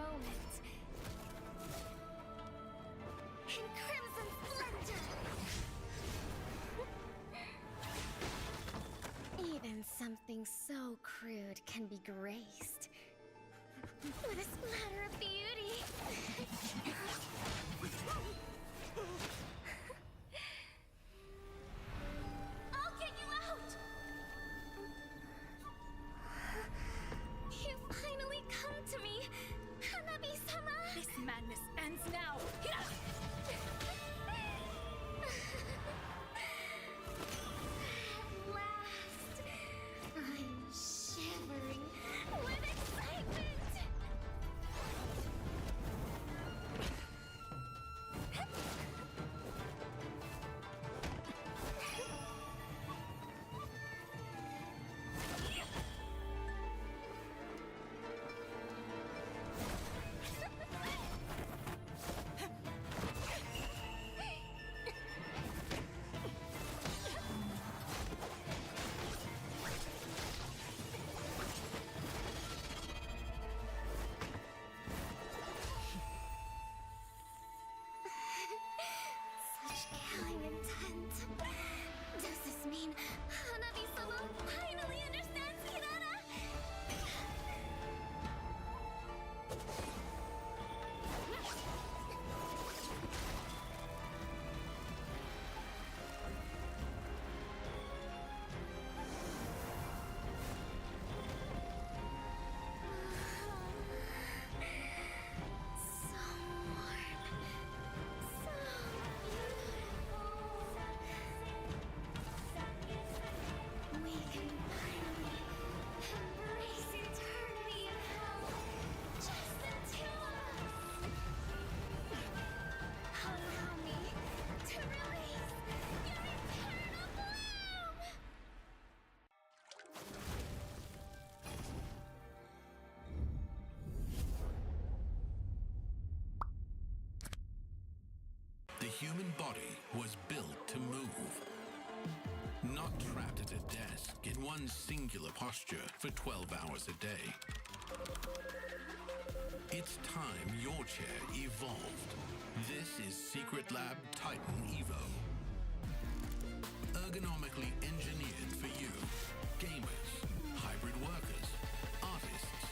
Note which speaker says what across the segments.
Speaker 1: moment. In crimson splendor! Even something so crude can be graced with a splatter of beauty. I'll get you out! You finally come to me, Hanabi-sama!
Speaker 2: This madness ends now!
Speaker 1: At last, I'm shivering with excitement! Does this mean Hanabi-sama finally understands Kirara? So warm, so beautiful. We can finally embrace eternity in hell, just the two of us. Allow me to release your eternal bloom!
Speaker 3: The human body was built to move. Not trapped at a desk in one singular posture for 12 hours a day. It's time your chair evolved. This is Secret Lab Titan Evo. Ergonomically engineered for you, gamers, hybrid workers, artists,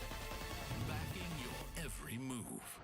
Speaker 3: backing your every move.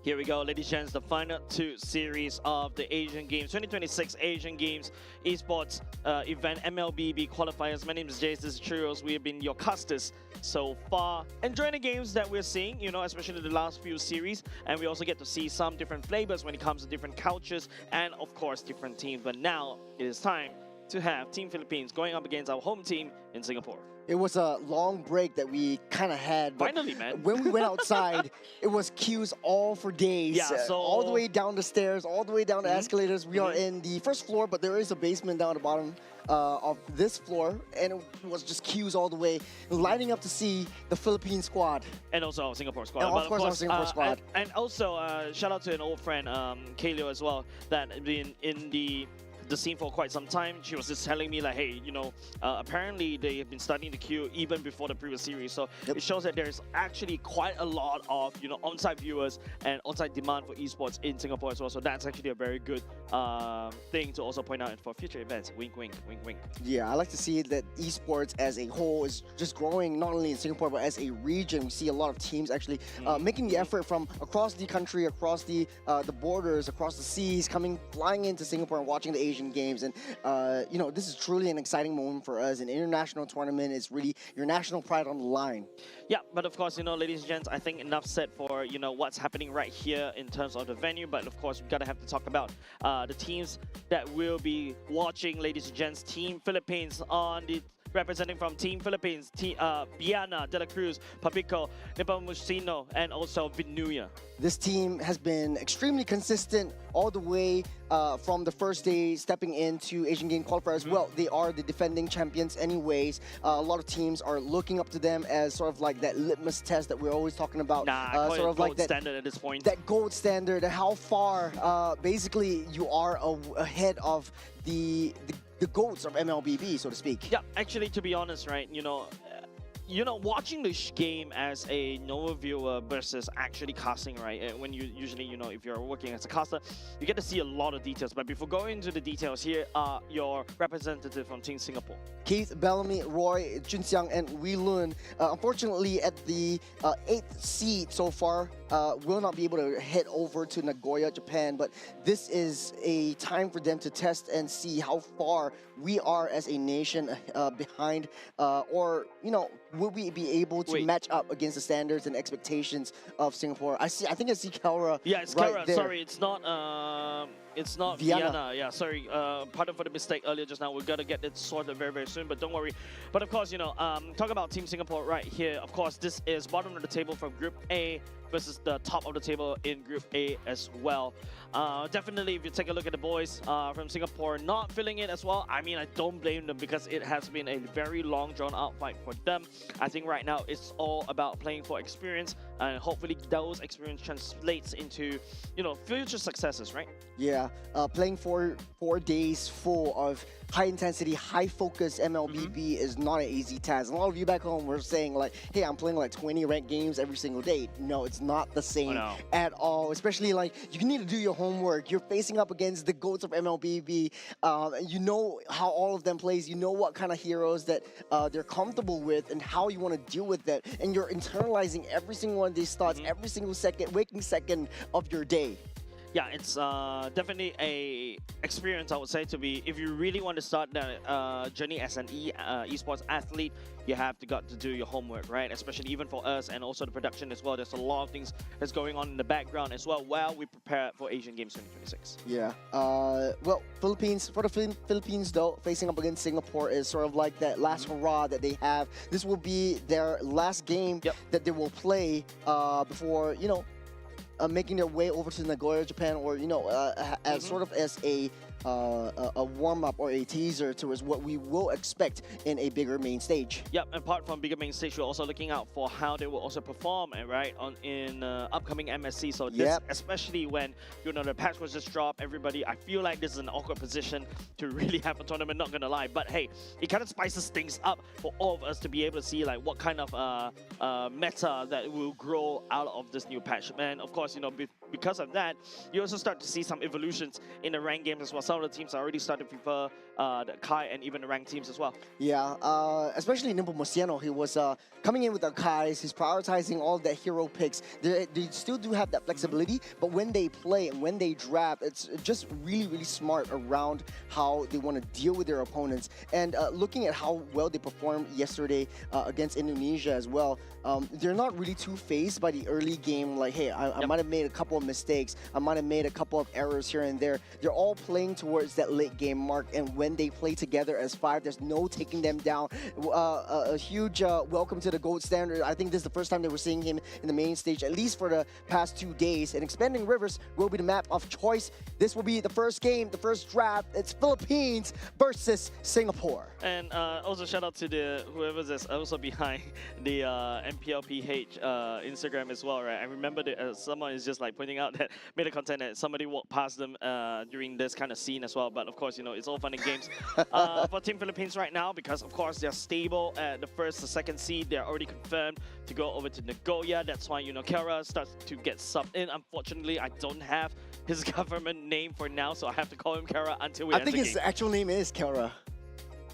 Speaker 2: Here we go, ladies and gents, the final two series of the Asian Games, 2026 Asian Games Esports event, MLBB Qualifiers. My name is Jace, this is Churros. We have been your casters so far. Enjoying the games that we're seeing, you know, especially the last few series. And we also get to see some different flavors when it comes to different cultures and, of course, different teams. But now it is time to have Team Philippines going up against our home team in Singapore.
Speaker 4: It was a long break that we kind of had. But
Speaker 2: Finally, man.
Speaker 4: When we went outside, it was queues all for days.
Speaker 2: Yeah, so
Speaker 4: all the way down the stairs, all the way down the escalators. We are in the first floor, but there is a basement down at the bottom of this floor. And it was just queues all the way, lining up to see the Philippine squad.
Speaker 2: And also our Singapore squad.
Speaker 4: And
Speaker 2: But
Speaker 4: of course, our Singapore squad.
Speaker 2: And also, shout out to an old friend, Kaleo as well, that had been in the scene for quite some time. She was just telling me like, hey, you know, apparently they have been starting the queue even before the previous series. So it shows that there's actually quite a lot of, you know, on-site viewers and on-site demand for esports in Singapore as well. So that's actually a very good thing to also point out for future events. Wink, wink, wink, wink.
Speaker 4: Yeah, I like to see that esports as a whole is just growing, not only in Singapore, but as a region. We see a lot of teams actually making the effort from across the country, across the borders, across the seas, flying into Singapore and watching the Asian Games. And you know, this is truly an exciting moment for us. An international tournament is really your national pride on the line.
Speaker 2: Yeah, but of course, you know, ladies and gents, I think enough said for, you know, what's happening right here in terms of the venue. But of course, we've got to have to talk about the teams that will be watching, ladies and gents. Team Philippines on the representing from Team Philippines, Biana, De La Cruz, Papico, Nepomuceno, and also Vinuya.
Speaker 4: This team has been extremely consistent all the way from the first day stepping into Asian Game Qualifiers. Well, they are the defending champions anyways. A lot of teams are looking up to them as sort of like that litmus test that we're always talking about.
Speaker 2: Sort of like that standard at this point.
Speaker 4: That gold standard, how far basically you are ahead of the goats of MLBB, so to speak.
Speaker 2: Yeah, actually, to be honest, right, you know, watching the game as a normal viewer versus actually casting, right? When you usually, you know, if you're working as a caster, you get to see a lot of details. But before going into the details, here are your representative from Team Singapore.
Speaker 4: Keith, Bellamy, Roy, Junxiang, and Wee Lun. Unfortunately, at the 8th seed so far, will not be able to head over to Nagoya, Japan. But this is a time for them to test and see how far we are as a nation behind, or, you know, will we be able to match up against the standards and expectations of Singapore? I think I see Kelra.
Speaker 2: Yeah, it's
Speaker 4: right
Speaker 2: Kelra.
Speaker 4: there.
Speaker 2: Sorry, it's not Vienna. Yeah, sorry. Pardon for the mistake earlier just now. We've got to get it sorted very, very soon, but don't worry. But of course, you know, talk about Team Singapore right here. Of course, this is bottom of the table from Group A versus the top of the table in Group A as well. Definitely, if you take a look at the boys from Singapore not feeling it as well, I mean, I don't blame them because it has been a very long, drawn-out fight for them. I think right now it's all about playing for experience, and hopefully those experience translates into, you know, future successes, right?
Speaker 4: Yeah, playing for 4 days full of high-intensity, high-focus MLBB is not an easy task. A lot of you back home were saying like, hey, I'm playing like 20 ranked games every single day. No, it's not the same at all. Especially like, you need to do your homework. You're facing up against the GOATs of MLBB. You know how all of them plays. You know what kind of heroes that they're comfortable with and how you want to deal with that. And you're internalizing every single one of these thoughts, every single waking second of your day.
Speaker 2: Yeah, it's definitely a experience, I would say, to be, if you really want to start the journey as an esports athlete, you have got to do your homework, right? Especially even for us and also the production as well. There's a lot of things that's going on in the background as well while we prepare for Asian Games 2026. Yeah.
Speaker 4: Well, for the Philippines though, facing up against Singapore is sort of like that last hurrah that they have. This will be their last game that they will play before, you know, making their way over to Nagoya, Japan, or, you know, as sort of as a warm-up or a teaser towards what we will expect in a bigger main stage.
Speaker 2: Yep, apart from bigger main stage, we're also looking out for how they will also perform, right, in upcoming MSC. So this, especially when, you know, the patch was just dropped, everybody, I feel like this is an awkward position to really have a tournament, not gonna lie. But hey, it kind of spices things up for all of us to be able to see like what kind of meta that will grow out of this new patch. And of course, you know, because of that, you also start to see some evolutions in the ranked games as well. Some of the teams are already starting to prefer the Kai and even the ranked teams as well.
Speaker 4: Yeah, especially Nimble Mosiano. He was coming in with the Kais. He's prioritizing all the hero picks. They still do have that flexibility, but when they play and when they draft, it's just really, really smart around how they want to deal with their opponents. And looking at how well they performed yesterday against Indonesia as well, they're not really too phased by the early game. Like, hey, I might have made a couple of mistakes. I might have made a couple of errors here and there. They're all playing towards that late game mark, and when they play together as 5, there's no taking them down. A huge welcome to the gold standard. I think this is the first time that we're seeing him in the main stage, at least for the past 2 days. And Expanding Rivers will be the map of choice. This will be the first game, the first draft. It's Philippines versus Singapore.
Speaker 2: And also shout out to the whoever's also behind the MPLPH Instagram as well, right? I remember that someone is just like pointing out that made a content that somebody walked past them during this kind of scene as well. But of course, you know, it's all fun and games for Team Philippines right now, because of course they're stable at the first or second seed. They're already confirmed to go over to Nagoya. That's why, you know, Kara starts to get subbed in. Unfortunately, I don't have his government name for now, so I have to call him Kara until we
Speaker 4: I
Speaker 2: end the
Speaker 4: think his
Speaker 2: game.
Speaker 4: actual name is Kara.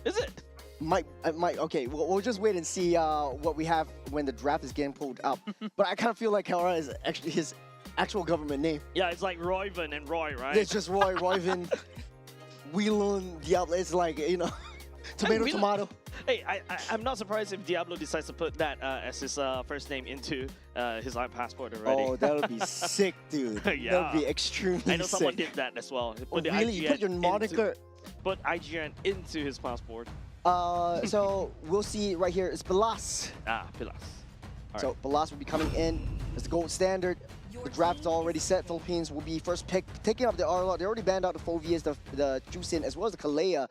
Speaker 2: Is it?
Speaker 4: Okay, we'll just wait and see what we have when the draft is getting pulled up. But I kind of feel like Kara is actually his actual government name.
Speaker 2: Yeah, it's like Royven and Roy, right?
Speaker 4: It's just Roy, Royven, Wheelon, Diablo. It's like, you know, tomato,
Speaker 2: Wheelon-
Speaker 4: tomato.
Speaker 2: Hey, I'm not surprised if Diablo decides to put that as his first name into his passport already.
Speaker 4: Oh, that would be sick, dude.
Speaker 2: Yeah.
Speaker 4: That would be extremely
Speaker 2: I know someone
Speaker 4: sick.
Speaker 2: did that as well. He
Speaker 4: Oh,
Speaker 2: put the
Speaker 4: really? You
Speaker 2: IGN
Speaker 4: put your moniker.
Speaker 2: put IGN into his passport.
Speaker 4: So we'll see right here. It's Balas.
Speaker 2: Pilas.
Speaker 4: So Balas will be coming in as the gold standard. The draft's already set. Philippines will be first pick, taking up the Arlot. They already banned out the Fovias, the Jusin, as well as the Kalea.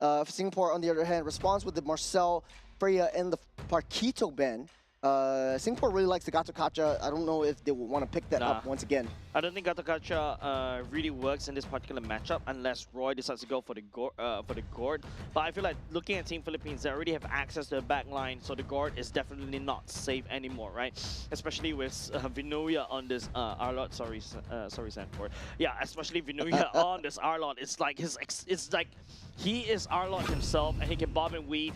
Speaker 4: For Singapore, on the other hand, responds with the Marcel, Freya, and the Parquito ban. Singapore really likes the Gato Kacha. I don't know if they will want to pick that up once again.
Speaker 2: I don't think Gato Kacha really works in this particular matchup unless Roy decides to go for the Gourd. But I feel like looking at Team Philippines, they already have access to the back line, so the Gourd is definitely not safe anymore, right? Especially with Vinuya on this Arlot. Sorry, Sanford. Yeah, especially Vinuya on this Arlot. It's like he is Arlot himself, and he can bob and weave,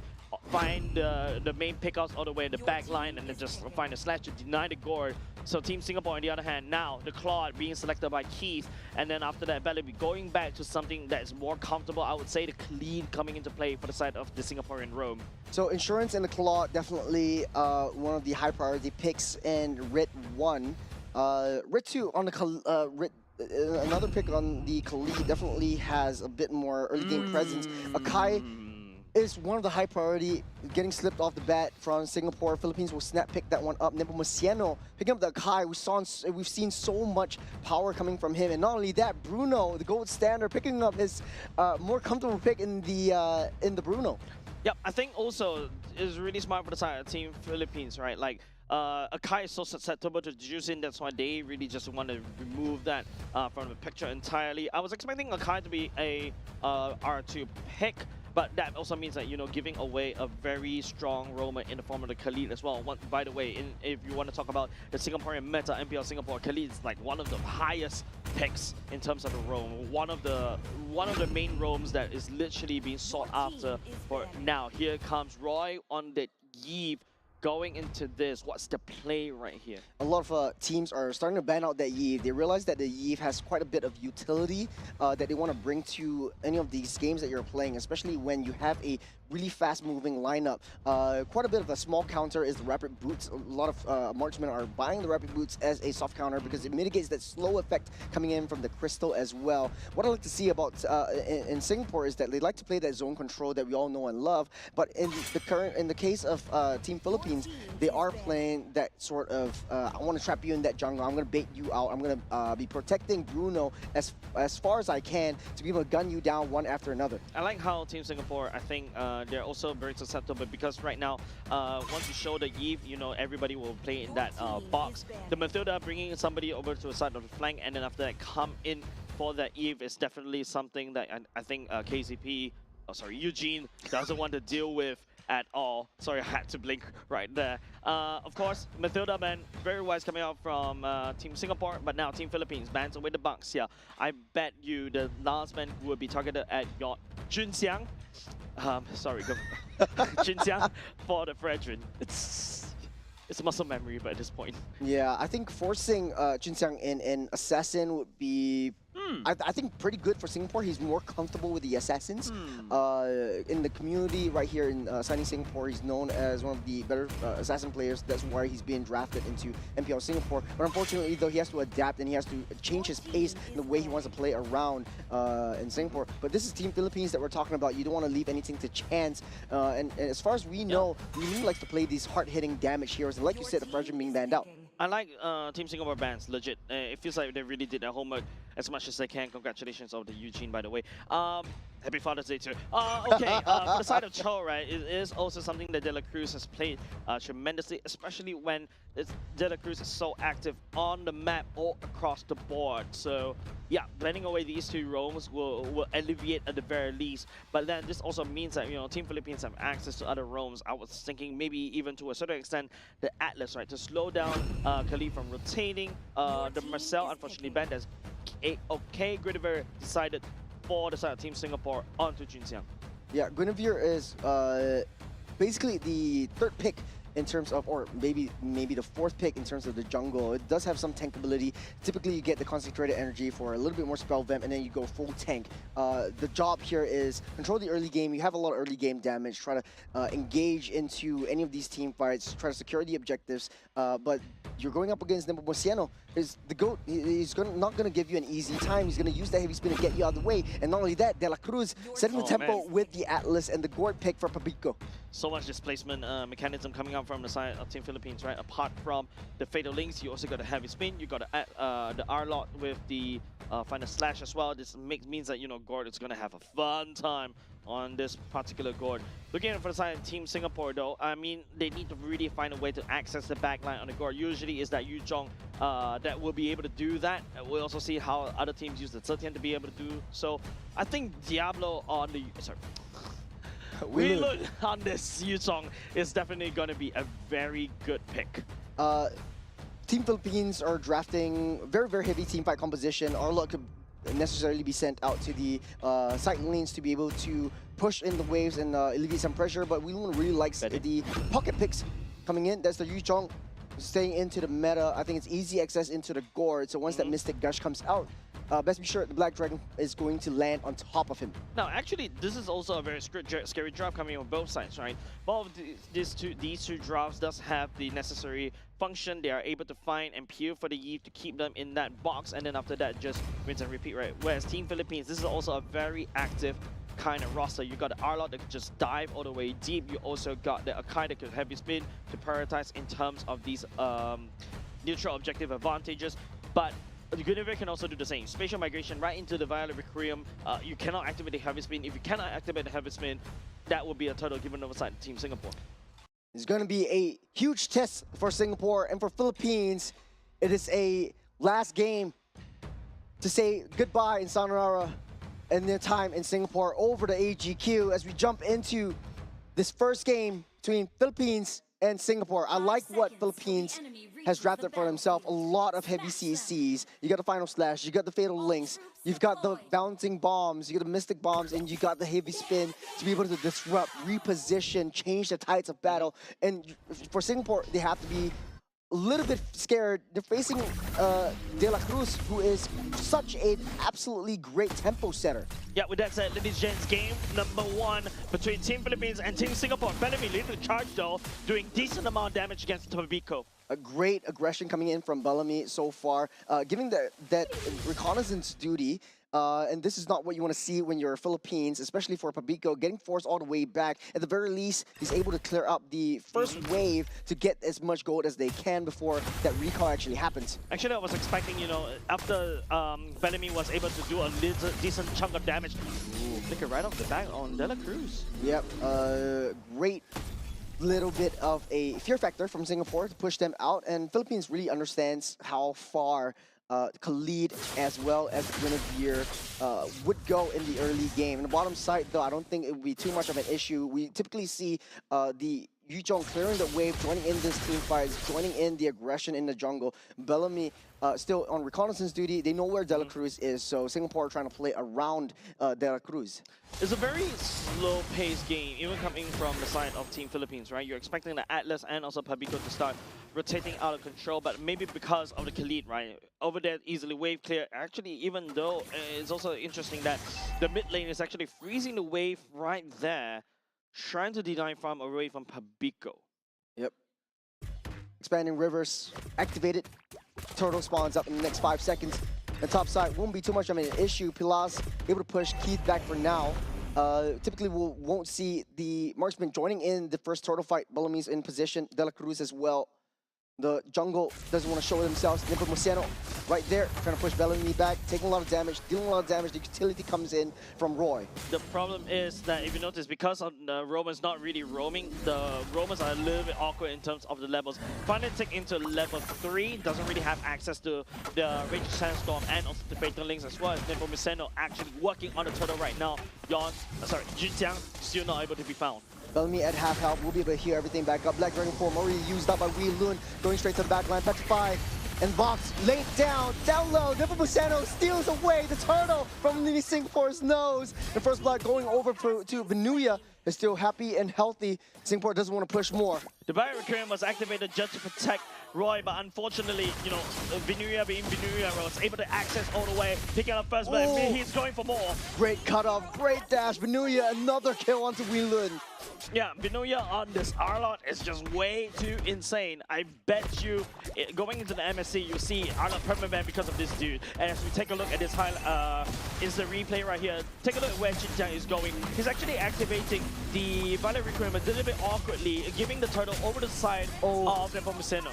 Speaker 2: find the main pickouts all the way in the back line, and then just find a slash to deny the Gourd. So Team Singapore, on the other hand, now the Claude being selected by Keith, and then after that, Belly going back to something that is more comfortable. I would say the Khalid coming into play for the side of the Singaporean Rome.
Speaker 4: So Insurance and the Claw, definitely one of the high priority picks, and Rit 1. Rit 2 on the another pick on the Khalid definitely has a bit more early game presence. Akai is one of the high priority, getting slipped off the bat from Singapore. Philippines will snap pick that one up. Nepomuceno picking up the Akai. We've seen so much power coming from him, and not only that, Bruno, the gold standard, picking up his more comfortable pick in the Bruno.
Speaker 2: Yep, I think also is really smart for the side of Team Philippines, right? Like, Akai is so susceptible to juicing, that's why they really just want to remove that from the picture entirely. I was expecting Akai to be a R2 pick, but that also means that, you know, giving away a very strong roamer in the form of the Khalid as well. By the way, if you want to talk about the Singaporean meta, MPL Singapore, Khalid is like one of the highest picks in terms of the roam. One of the main roams that is literally being sought after for now. Here comes Roy on the Yves. Going into this, what's the play right here?
Speaker 4: A lot of teams are starting to ban out that Yves. They realize that the Yves has quite a bit of utility that they want to bring to any of these games that you're playing, especially when you have a really fast-moving lineup. Quite a bit of a small counter is the Rapid Boots. A lot of marksmen are buying the Rapid Boots as a soft counter because it mitigates that slow effect coming in from the Crystal as well. What I like to see about in Singapore is that they like to play that zone control that we all know and love, but in the case of Team Philippines, they are playing that sort of, I want to trap you in that jungle, I'm going to bait you out, I'm going to be protecting Bruno as far as I can to be able to gun you down one after another.
Speaker 2: I like how Team Singapore, I think they're also very susceptible because right now, once you show the Yves, you know, everybody will play in that box. The Mathilda bringing somebody over to the side of the flank, and then after that come in for that Yves is definitely something that I think Eugene doesn't want to deal with at all. Sorry, I had to blink right there. Of course, Mathilda ban, very wise coming out from Team Singapore, but now Team Philippines bans away the bunks. Yeah, I bet you the last ban will be targeted at your Junxiang. Sorry, Junxiang for the Brethren. It's muscle memory, but at this point.
Speaker 4: Yeah, I think forcing Junxiang in Assassin would be, I think, pretty good for Singapore. He's more comfortable with the Assassins. In the community right here in Signing Singapore, he's known as one of the better Assassin players. That's why he's being drafted into MPL Singapore. But unfortunately, though, he has to adapt and he has to change his pace in the way he wants to play around in Singapore. But this is Team Philippines that we're talking about. You don't want to leave anything to chance. And as far as we know, we really like to play these hard-hitting damage heroes. And like you said, the Frederick being banned out.
Speaker 2: I like Team Singapore bans, legit. It feels like they really did their homework as much as they can. Congratulations on the Eugene, by the way. Happy Father's Day too. Okay, for the side of Cho, right, it is also something that De La Cruz has played tremendously, especially when De La Cruz is so active on the map all across the board. So yeah, blending away these two roams will alleviate at the very least. But then this also means that, you know, Team Philippines have access to other roams. I was thinking maybe even to a certain extent the Atlas, right, to slow down Khalid from rotating. The Marcel unfortunately banned as okay. Guinevere decided for the side of Team Singapore onto Junxiang.
Speaker 4: Yeah, Guinevere is basically the third pick in terms of, or maybe the fourth pick in terms of the jungle. It does have some tank ability. Typically, you get the concentrated energy for a little bit more spell vamp, and then you go full tank. The job here is control the early game. You have a lot of early game damage. Try to engage into any of these team fights. Try to secure the objectives. But you're going up against Nepomuceno. The GOAT, he's not going to give you an easy time. He's going to use that heavy spin to get you out of the way. And not only that, De La Cruz setting the tempo with the Atlas and the Gourd pick for Pabico.
Speaker 2: So much displacement mechanism coming out from the side of Team Philippines, right? Apart from the Fatal Links, you also got a heavy spin. You got to add the R-Lot with the Final Slash as well. This means that, you know, Gourd is going to have a fun time on this particular Gourd. Looking at for the side of Team Singapore, though, I mean, they need to really find a way to access the backline on the Gourd. Usually is that Yu Zhong that will be able to do that. We'll also see how other teams use the Zetian to be able to do so. I think Diablo on the... Sorry. We look on this Yu Zhong is definitely going to be a very good pick.
Speaker 4: Team Philippines are drafting very, very heavy team fight composition. Arlot could necessarily be sent out to the side lanes to be able to push in the waves and alleviate some pressure, but we really likes the pocket picks coming in. That's the Yu Zhong staying into the meta. I think it's easy access into the Gourd, so once that Mystic Gush comes out, best be sure the Black Dragon is going to land on top of him.
Speaker 2: Now, actually, this is also a very scary drop coming on both sides, right? Both of these two drops does have the necessary function. They are able to find and peel for the Eve to keep them in that box, and then after that, just rinse and repeat, right? Whereas Team Philippines, this is also a very active kind of roster. You got the Arlot that could just dive all the way deep. You also got the Akai that could heavy spin to prioritize in terms of these neutral objective advantages. But the Guinevere can also do the same. Spatial migration right into the Violet Requiem. You cannot activate the heavy spin. If you cannot activate the heavy spin, that will be a total given over side Team Singapore.
Speaker 4: It's going to be a huge test for Singapore, and for Philippines, it is a last game to say goodbye in Sanarara and their time in Singapore over the AGQ as we jump into this first game between Philippines and Singapore. I like what Philippines has drafted for themselves. A lot of heavy CCs. You got the Final Slash, you got the Fatal Links, you've got the Bouncing Bombs, you got the Mystic Bombs, and you got the heavy spin to be able to disrupt, reposition, change the tides of battle. And for Singapore, they have to be a little bit scared. They're facing De La Cruz, who is such an absolutely great tempo setter.
Speaker 2: Yeah, with that said, ladies and gents, game number 1 between Team Philippines and Team Singapore. Bellamy leading the charge though, doing decent amount of damage against Pabico.
Speaker 4: A great aggression coming in from Bellamy so far, giving that reconnaissance duty. And this is not what you want to see when you're Philippines, especially for Pabico, getting forced all the way back. At the very least, he's able to clear up the first wave to get as much gold as they can before that recall actually happens.
Speaker 2: Actually, I was expecting, you know, after Bellamy was able to do a decent chunk of damage, flicker right off the back on De La Cruz.
Speaker 4: Yep, great little bit of a fear factor from Singapore to push them out, and Philippines really understands how far Khalid as well as Guinevere would go in the early game. In the bottom side, though, I don't think it would be too much of an issue. We typically see the Yu Jong clearing the wave, joining in this team fight, joining in the aggression in the jungle. Bellamy still on reconnaissance duty. They know where De La Cruz is, so Singapore are trying to play around De La Cruz.
Speaker 2: It's a very slow-paced game, even coming from the side of Team Philippines, right? You're expecting the Atlas and also Pabico to start rotating out of control, but maybe because of the Khalid, right? Over there, easily wave clear. Actually, even though it's also interesting that the mid lane is actually freezing the wave right there, trying to deny farm away from Pabico.
Speaker 4: Yep. Expanding rivers activated. Turtle spawns up in the next 5 seconds. The top side won't be too much of an issue. Pilas able to push Keith back for now. Typically, we won't see the marksman joining in the first turtle fight. Bellamy's in position. De La Cruz as well. The jungle doesn't want to show themselves. Nepomuceno right there, trying to push Bellamy back, taking a lot of damage, dealing a lot of damage. The utility comes in from Roy.
Speaker 2: The problem is that if you notice, because of the Romans not really roaming, the Romans are a little bit awkward in terms of the levels. Fnatic into level 3 doesn't really have access to the Rage Sandstorm and also the Fatal Links, as well as Nepomuceno actually working on the turtle right now. Junjiang still not able to be found.
Speaker 4: Bellamy at half health will be able to heal everything back up. Black Dragon form already used up by Wee Lun, going straight to the back line. Petrify and Box laid down low. Nepomuceno steals away the turtle from the Singapore's nose. The first blood going over to Venuya is still happy and healthy. Singapore doesn't want to push more.
Speaker 2: The barrier recurrent was activated just to protect Roy, but unfortunately, you know, Venuya being Venuya was able to access all the way, picking up first blood. He's going for more.
Speaker 4: Great cutoff, great dash. Venuya, another kill onto Wee Lun.
Speaker 2: Yeah, Venuya on this Arlott is just way too insane. I bet you, going into the MSC, you see Arlott permaban because of this dude. And as we take a look at this is the replay right here. Take a look at where Xinjiang is going. He's actually activating the Violet Requirement a little bit awkwardly, giving the turtle over the side of Nepomuceno.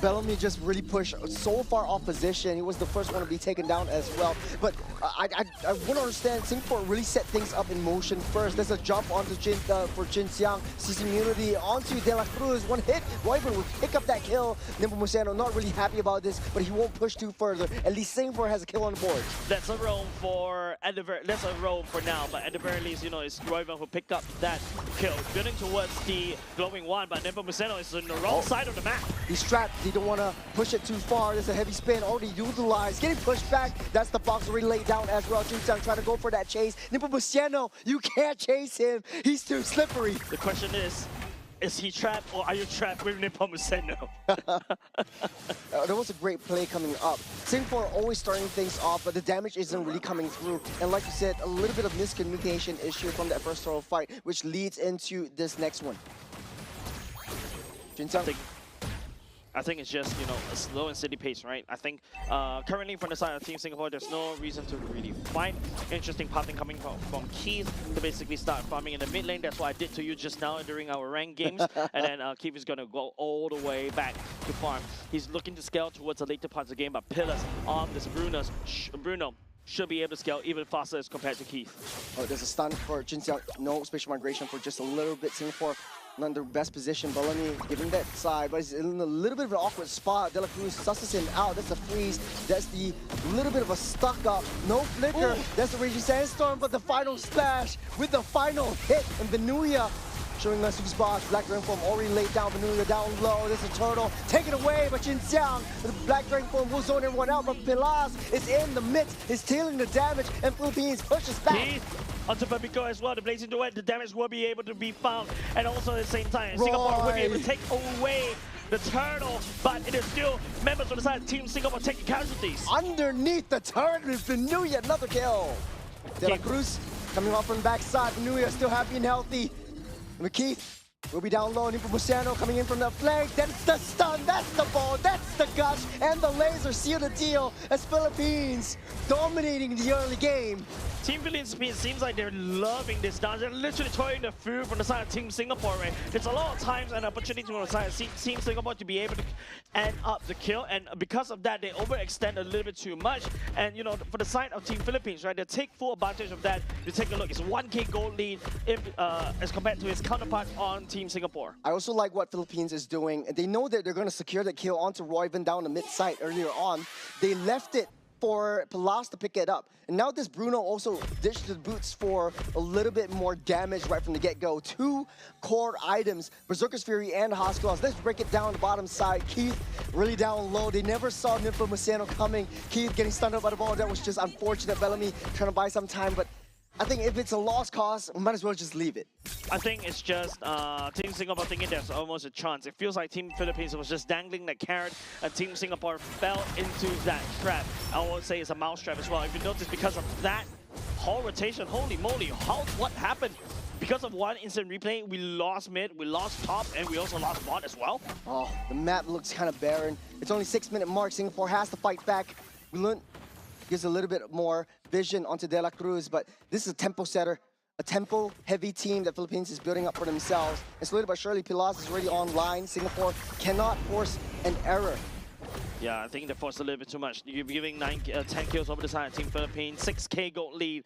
Speaker 4: Bellamy just really pushed so far off position. He was the first one to be taken down as well. But I want to understand, Singapore really set things up in motion first. There's a jump onto for Jin Xiang. Sees immunity onto De La Cruz. One hit. Royman will pick up that kill. Nepomuceno not really happy about this, but he won't push too further. At least Singapore has a kill on the board.
Speaker 2: That's a roam for now, but at the very least, you know, it's Royman who picked up that kill. Building towards the glowing one, but Nepomuceno is on the wrong side of the map.
Speaker 4: He's trapped. They don't want to push it too far. There's a heavy spin already utilized. Getting pushed back. That's the box already laid down as well. Jin Xiang trying to go for that chase. Nepomuceno, you can't chase him. He's too slippery.
Speaker 2: The question is he trapped or are you trapped with Nepomuceno?
Speaker 4: There was a great play coming up. Singapore always starting things off, but the damage isn't really coming through. And like you said, a little bit of miscommunication issue from that first turtle fight, which leads into this next one. Jin Xiang.
Speaker 2: I think it's just, you know, a slow and steady pace, right? I think currently from the side of Team Singapore, there's no reason to really fight. Interesting pathing coming from Keith to basically start farming in the mid lane. That's what I did to you just now during our ranked games. And then Keith is going to go all the way back to farm. He's looking to scale towards the later parts of the game, but Pillars on this Bruno should be able to scale even faster as compared to Keith.
Speaker 4: Oh, there's a stun for Jin Xiang. No spatial migration for just a little bit. Singapore not in their best position. Bellamy giving that side, but he's in a little bit of an awkward spot. De La Cruz susses him out. That's a freeze. That's the little bit of a stuck up. No flicker. Ooh. That's the Raging Sandstorm, but the final splash with the final hit. And Venuya showing us who's boss. Black Dragon form already laid down. Venuya down low. There's a turtle. Taken away by Jin Xiang. The Black Dragon form will zone everyone out, but Pilas is in the midst. Is tailing the damage, and Philippines pushes back.
Speaker 2: Onto Pabico as well, the Blazing Duet, the damage will be able to be found, and also at the same time, Singapore will be able to take away the turtle, but it is still members of the side of Team Singapore taking casualties.
Speaker 4: Underneath the turret is Venuya, another kill. De La Cruz coming off from the backside, Venuya still happy and healthy. McKeith will be down low, Nepomuceno coming in from the flank, that's the stun, that's the ball, that's the gush, and the laser seal the deal as Philippines dominating the early game.
Speaker 2: Team Philippines seems like they're loving this dance. They're literally toying the food from the side of Team Singapore, right? There's a lot of times and opportunities on the side of Team Singapore to be able to end up the kill, and because of that, they overextend a little bit too much. And you know, for the side of Team Philippines, right, they take full advantage of that. You take a look, it's a 1K gold lead as compared to his counterpart on Team Singapore.
Speaker 4: I also like what Philippines is doing. They know that they're going to secure the kill onto Royven down the mid side earlier on. They left it for Palas to pick it up. And now this Bruno also dished the boots for a little bit more damage right from the get-go. 2 core items, Berserker's Fury and Hospitals. Let's break it down the bottom side. Keith really down low. They never saw Nepomuceno coming. Keith getting stunned up by the ball. That was just unfortunate. Bellamy trying to buy some time, but I think if it's a lost cause, we might as well just leave it.
Speaker 2: I think it's just Team Singapore thinking there's almost a chance. It feels like Team Philippines was just dangling that carrot, and Team Singapore fell into that trap. I would say it's a mousetrap as well. If you notice, because of that whole rotation, holy moly, what happened? Because of one instant replay, we lost mid, we lost top, and we also lost bot as well.
Speaker 4: Oh, the map looks kind of barren. It's only 6-minute mark. Singapore has to fight back. We learned gives a little bit more vision onto De La Cruz, but this is a tempo setter, a tempo-heavy team that Philippines is building up for themselves. And slowly but surely, Pilas is already online. Singapore cannot force an error.
Speaker 2: Yeah, I think they forced a little bit too much. You're giving 10 kills over the side of Team Philippines, 6k gold lead,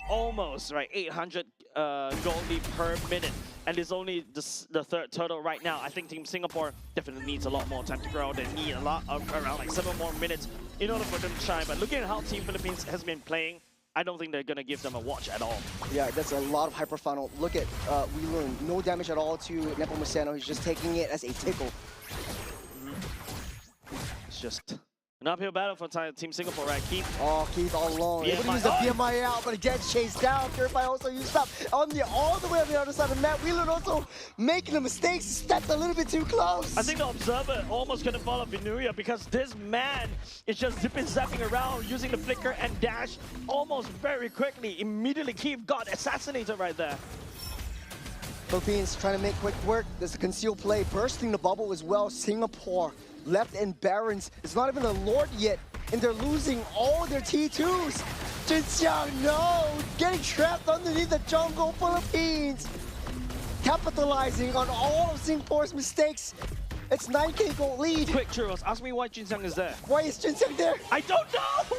Speaker 2: almost, right, 800 gold lead per minute. And it's only the third turtle right now. I think Team Singapore definitely needs a lot more time to grow. They need a lot of around like 7 more minutes in order for them to shine. But looking at how Team Philippines has been playing, I don't think they're going to give them a watch at all.
Speaker 4: Yeah, that's a lot of hyper funnel. Look at Weelun, no damage at all to Nepomuceno. He's just taking it as a tickle.
Speaker 2: It's just an uphill battle for Team Singapore, right?
Speaker 4: Keith all alone. Able to use the BMI out, but he gets chased down. Purify also used up all the way on the other side of the map. Weelun also making the mistakes, stepped a little bit too close.
Speaker 2: I think the Observer almost gonna follow Vinuya because this man is just zapping around using the flicker and dash almost very quickly. Immediately Keith got assassinated right there.
Speaker 4: Philippines trying to make quick work. There's a concealed play, bursting the bubble as well. Singapore left in Barons. It's not even a Lord yet, and they're losing all their T2s. Jinxiang, no! Getting trapped underneath the jungle. Philippines capitalizing on all of Singapore's mistakes. It's 9k gold lead.
Speaker 2: Quick, Churros, ask me why Jinxiang is there.
Speaker 4: Why is Jinxiang there?
Speaker 2: I don't know!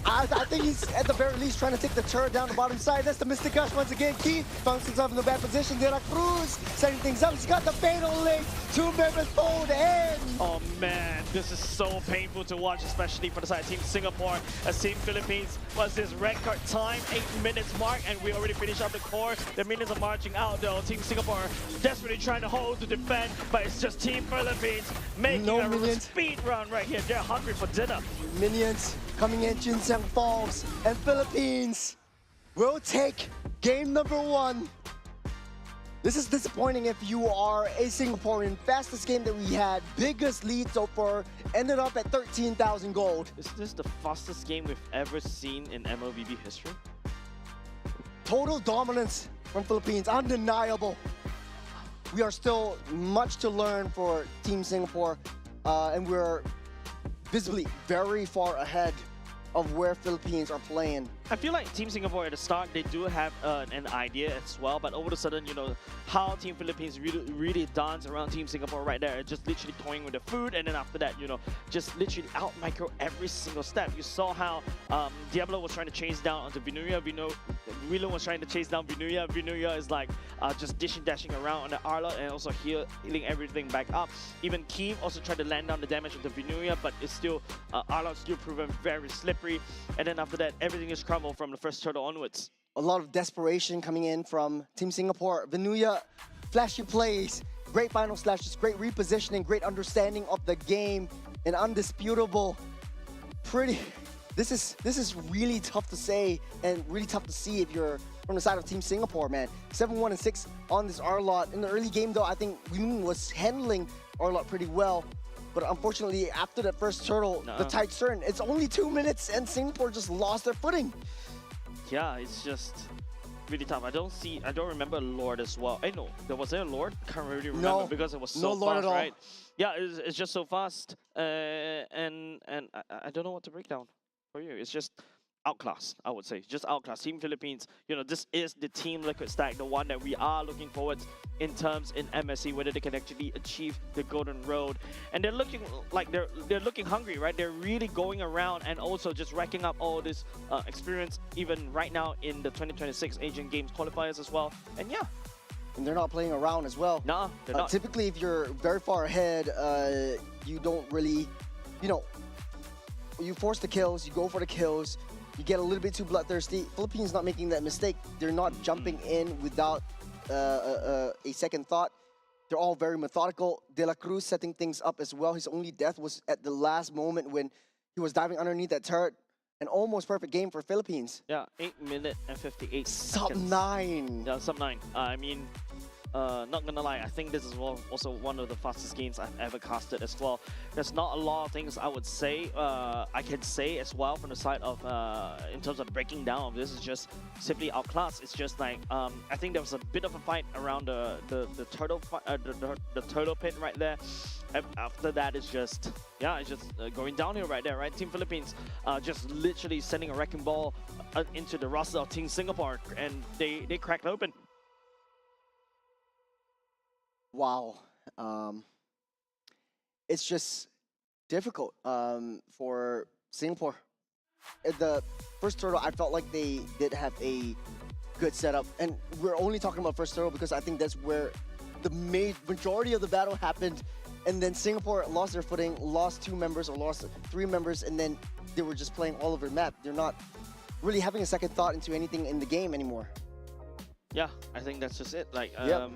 Speaker 4: I think he's at the very least trying to take the turret down the bottom side. That's the Mystic Gush once again. Keith finds himself in the bad position. De La Cruz setting things up. He's got the fatal link. 2 members fold in.
Speaker 2: Oh man, this is so painful to watch, especially for the side of Team Singapore. As Team Philippines was this record time, 8 minutes mark, and we already finished up the core. The minions are marching out though. Team Singapore desperately trying to hold to defend, but it's just Team Philippines making a speed run right here. They're hungry for dinner.
Speaker 4: Minions coming in, Jinxiang falls, and Philippines will take game number 1. This is disappointing if you are a Singaporean. Fastest game that we had, biggest lead so far, ended up at 13,000 gold.
Speaker 2: Is this the fastest game we've ever seen in MLBB history?
Speaker 4: Total dominance from Philippines, undeniable. We are still much to learn for Team Singapore, and we're visibly very far ahead of where Philippines are playing.
Speaker 2: I feel like Team Singapore at the start, they do have an idea as well, but over the sudden, you know, how Team Philippines really dance around Team Singapore right there, just literally toying with the food, and then after that, you know, just literally out-micro every single step. You saw how Diablo was trying to chase down onto Vinuya, Weelun was trying to chase down Vinuya. Vinuya is like just dashing around on the Arlot and also healing everything back up. Even Keem also tried to land down the damage of the Vinuya, but it's still, Arlot's still proven very slippery, and then after that, everything is crumbled from the first turtle onwards.
Speaker 4: A lot of desperation coming in from Team Singapore. Vinuya, flashy plays, great final slashes, great repositioning, great understanding of the game, and undisputable. This is really tough to say and really tough to see if you're from the side of Team Singapore, man. 7-1 and 6 on this Arlot. In the early game, though, I think Weelun was handling Arlot pretty well. But unfortunately, after that first turtle, the tide turned. It's only 2 minutes, and Singapore just lost their footing.
Speaker 2: Yeah, it's just really tough. I don't remember Lord as well. No, was there a Lord? Can't really remember because it was so fast,
Speaker 4: Lord at all.
Speaker 2: right? Yeah, it's just so fast, and I don't know what to break down for you. It's just outclassed, I would say. Just outclassed. Team Philippines, you know, this is the Team Liquid stack, the one that we are looking forward in terms in MSC, whether they can actually achieve the Golden Road. And they're looking like they're looking hungry, right? They're really going around and also just racking up all this experience, even right now in the 2026 Asian Games qualifiers as well. And yeah.
Speaker 4: And they're not playing around as well.
Speaker 2: No, they're not.
Speaker 4: Typically, if you're very far ahead, you don't really, you know, you force the kills, you go for the kills, you get a little bit too bloodthirsty. Philippines not making that mistake. They're not jumping in without a second thought. They're all very methodical. De La Cruz setting things up as well. His only death was at the last moment when he was diving underneath that turret. An almost perfect game for Philippines.
Speaker 2: Yeah, 8 minutes and 58
Speaker 4: Sub
Speaker 2: seconds.
Speaker 4: 9.
Speaker 2: Yeah, sub 9. I mean, not gonna lie, I think this is also one of the fastest games I've ever casted as well. There's not a lot of things I would say, I can say as well from the side of, in terms of breaking down. This is just simply outclassed. It's just like, I think there was a bit of a fight around the turtle the turtle pit right there. After that, it's just, yeah, it's just going downhill right there, right? Team Philippines just literally sending a wrecking ball into the roster of Team Singapore, and they cracked open.
Speaker 4: Wow. It's just difficult for Singapore. At the first turtle, I felt like they did have a good setup. And we're only talking about first turtle because I think that's where the majority of the battle happened. And then Singapore lost their footing, lost 2 members or lost 3 members, and then they were just playing all over the map. They're not really having a second thought into anything in the game anymore.
Speaker 2: Yeah, I think that's just it. Like,
Speaker 4: Yep.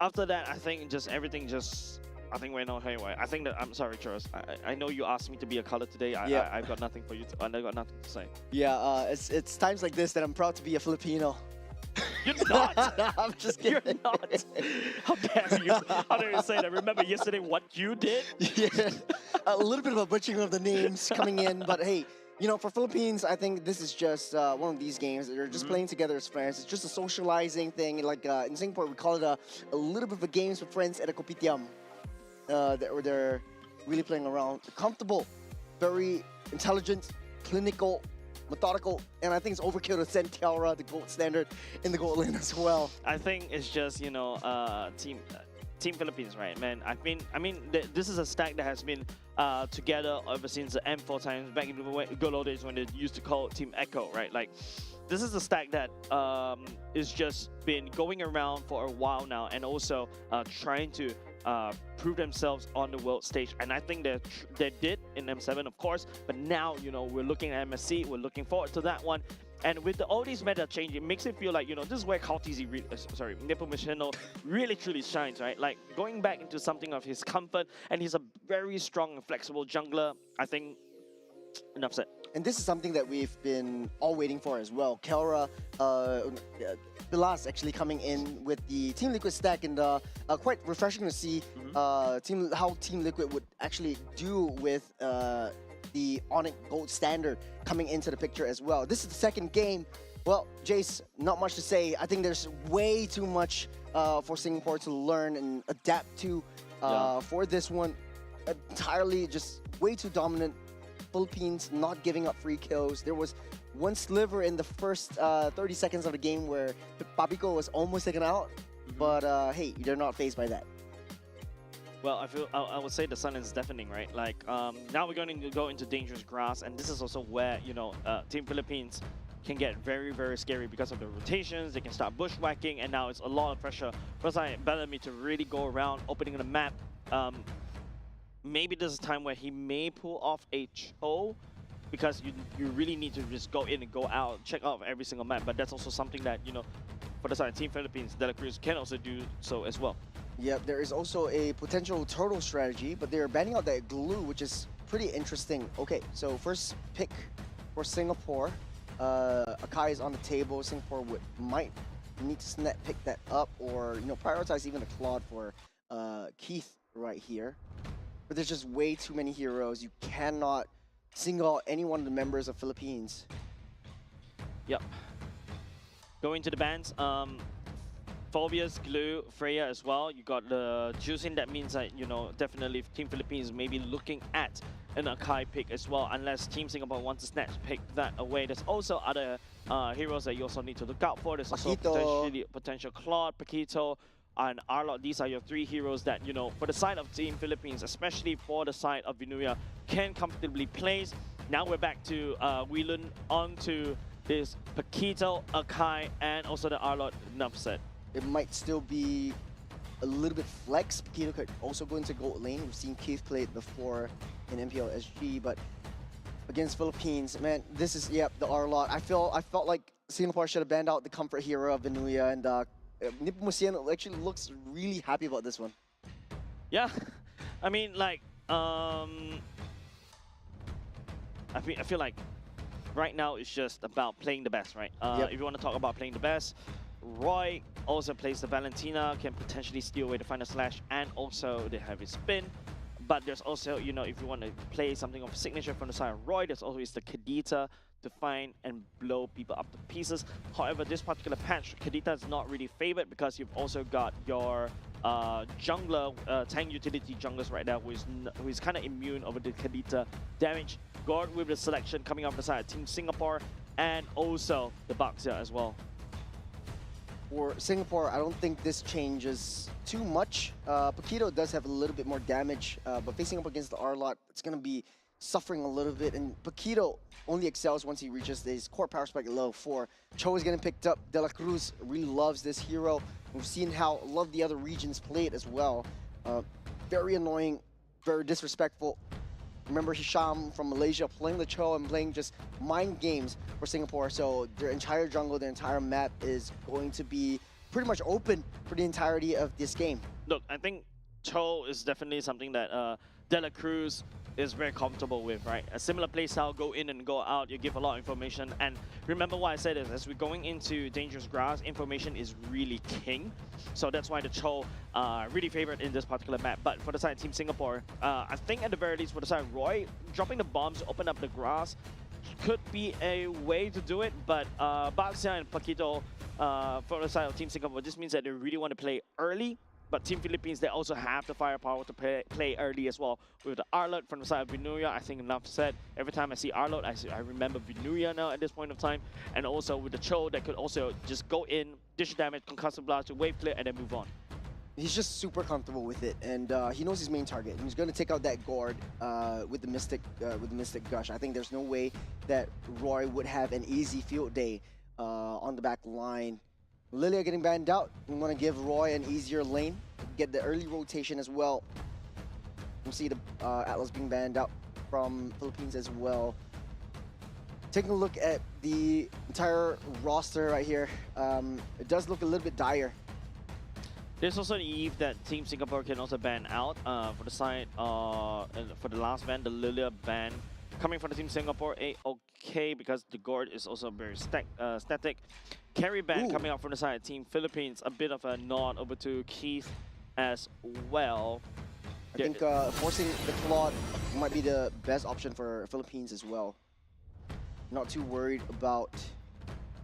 Speaker 2: after that, I think just everything just, I think went out haywire. I think that, I'm sorry, Charles. I know you asked me to be a color today. I've got nothing for you. I got nothing to say.
Speaker 4: Yeah, it's times like this that I'm proud to be a Filipino.
Speaker 2: You're not.
Speaker 4: I'm just kidding.
Speaker 2: You're not. How dare you? How dare you say that? Remember yesterday what you did?
Speaker 4: Yeah, a little bit of a butchering of the names coming in, but hey, you know, for Philippines, I think this is just one of these games. They're just playing together as friends. It's just a socializing thing. Like in Singapore, we call it a little bit of a games with friends at a kopitiam. They're really playing around. Comfortable, very intelligent, clinical, methodical, and I think it's overkill to send Tiara the gold standard in the gold lane as well.
Speaker 2: I think it's just, you know, Team Philippines, right, man? I mean, this is a stack that has been together ever since the M4 times, back in the good old days when they used to call it Team Echo, right? Like, this is a stack that is just been going around for a while now, and also trying to prove themselves on the world stage. And I think they did in M7, of course, but now, you know, we're looking at MSC, we're looking forward to that one. And with all these meta change, it makes it feel like, you know, this is where Kaltizi, Nepomuceno really truly shines, right? Like, going back into something of his comfort, and he's a very strong and flexible jungler. I think, enough said.
Speaker 4: And this is something that we've been all waiting for as well. Kelra, Bilas actually coming in with the Team Liquid stack, and quite refreshing to see how Team Liquid would actually do with the Onyx Gold Standard coming into the picture as well. This is the second game. Well, Jace, not much to say. I think there's way too much for Singapore to learn and adapt to for this one. Entirely just way too dominant. Philippines not giving up free kills. There was one sliver in the first 30 seconds of the game where Papico was almost taken out, but hey, they're not fazed by that.
Speaker 2: Well, I would say the sun is deafening, right? Like, now we're going to go into dangerous grass, and this is also where, you know, Team Philippines can get very, very scary because of the rotations. They can start bushwhacking, and now it's a lot of pressure for Bellamy to really go around, opening the map. Maybe this is a time where he may pull off HO, because you really need to just go in and go out, check out every single map. But that's also something that, you know, for the side of Team Philippines, De La Cruz can also do so as well.
Speaker 4: Yep, there is also a potential turtle strategy, but they're banning out that glue, which is pretty interesting. Okay, so first pick for Singapore. Akai is on the table. Singapore might need to pick that up, or, you know, prioritize even a Claude for Keith right here. But there's just way too many heroes. You cannot single out any one of the members of Philippines.
Speaker 2: Yep. Going to the bans. Phobias, Glue, Freya as well. You got the juicing. That means that, you know, definitely Team Philippines may be looking at an Akai pick as well, unless Team Singapore wants to snatch pick that away. There's also other heroes that you also need to look out for. There's also potential Claude, Paquito, and Arlot. These are your 3 heroes that, you know, for the side of Team Philippines, especially for the side of Vinuya, can comfortably place. Now we're back to Whelan onto this Paquito, Akai, and also the Arlot. Enough said.
Speaker 4: It might still be a little bit flex. Paquito could also go into gold lane. We've seen Keith play it before in MPL SG, but against Philippines. Man, this is, yep, the R-Lot. I felt like Singapore should have banned out the comfort hero of Vanuya, and Nepomuceno actually looks really happy about this one.
Speaker 2: Yeah, I mean, like, I feel like right now it's just about playing the best, right?
Speaker 4: Yep.
Speaker 2: If you want to talk about playing the best, Roy also plays the Valentina, can potentially steal away the final slash and also the heavy spin. But there's also, you know, if you want to play something of a signature from the side of Roy, there's always the Kadita to find and blow people up to pieces. However, this particular patch, Kadita is not really favored because you've also got your jungler, tank utility junglers right now who is kind of immune over the Kadita damage. Guard with the selection coming off the side of Team Singapore and also the Baxia as well.
Speaker 4: For Singapore, I don't think this changes too much. Paquito does have a little bit more damage, but facing up against the R-Lot, it's going to be suffering a little bit. And Paquito only excels once he reaches his core power spike at level 4. Cho is getting picked up. De La Cruz really loves this hero. We've seen how a lot of the other regions play it as well. Very annoying, very disrespectful. Remember Hisham from Malaysia playing the Cho and playing just mind games for Singapore. So their entire jungle, their entire map is going to be pretty much open for the entirety of this game.
Speaker 2: Look, I think Cho is definitely something that De La Cruz is very comfortable with, right? A similar playstyle, go in and go out, you give a lot of information. And remember what I said is, as we're going into Dangerous Grass, information is really king. So that's why the Cho really favored in this particular map. But for the side of Team Singapore, I think at the very least for the side of Roy, dropping the bombs to open up the grass could be a way to do it. But Baxia and Paquito for the side of Team Singapore, this means that they really want to play early. But Team Philippines, they also have the firepower to play early as well. With the Arlot from the side of Vanuya, I think enough said. Every time I see Arlot, I remember Vanuya now at this point of time. And also with the Cho, that could also just go in, dish damage, concussive blast, wave clear, and then move on.
Speaker 4: He's just super comfortable with it, and he knows his main target. He's going to take out that guard with the Mystic Gush. I think there's no way that Roy would have an easy field day on the back line. Lilia getting banned out. We want to give Roy an easier lane, get the early rotation as well. We see the Atlas being banned out from Philippines as well. Taking a look at the entire roster right here, it does look a little bit dire.
Speaker 2: There's also the eve that Team Singapore can also ban out for the side, for the last ban, the Lilia ban. Coming from the Team Singapore, okay, because the guard is also very static. Carry ban coming out from the side of Team Philippines, a bit of a nod over to Keith as well.
Speaker 4: I think forcing the Claude might be the best option for Philippines as well. Not too worried about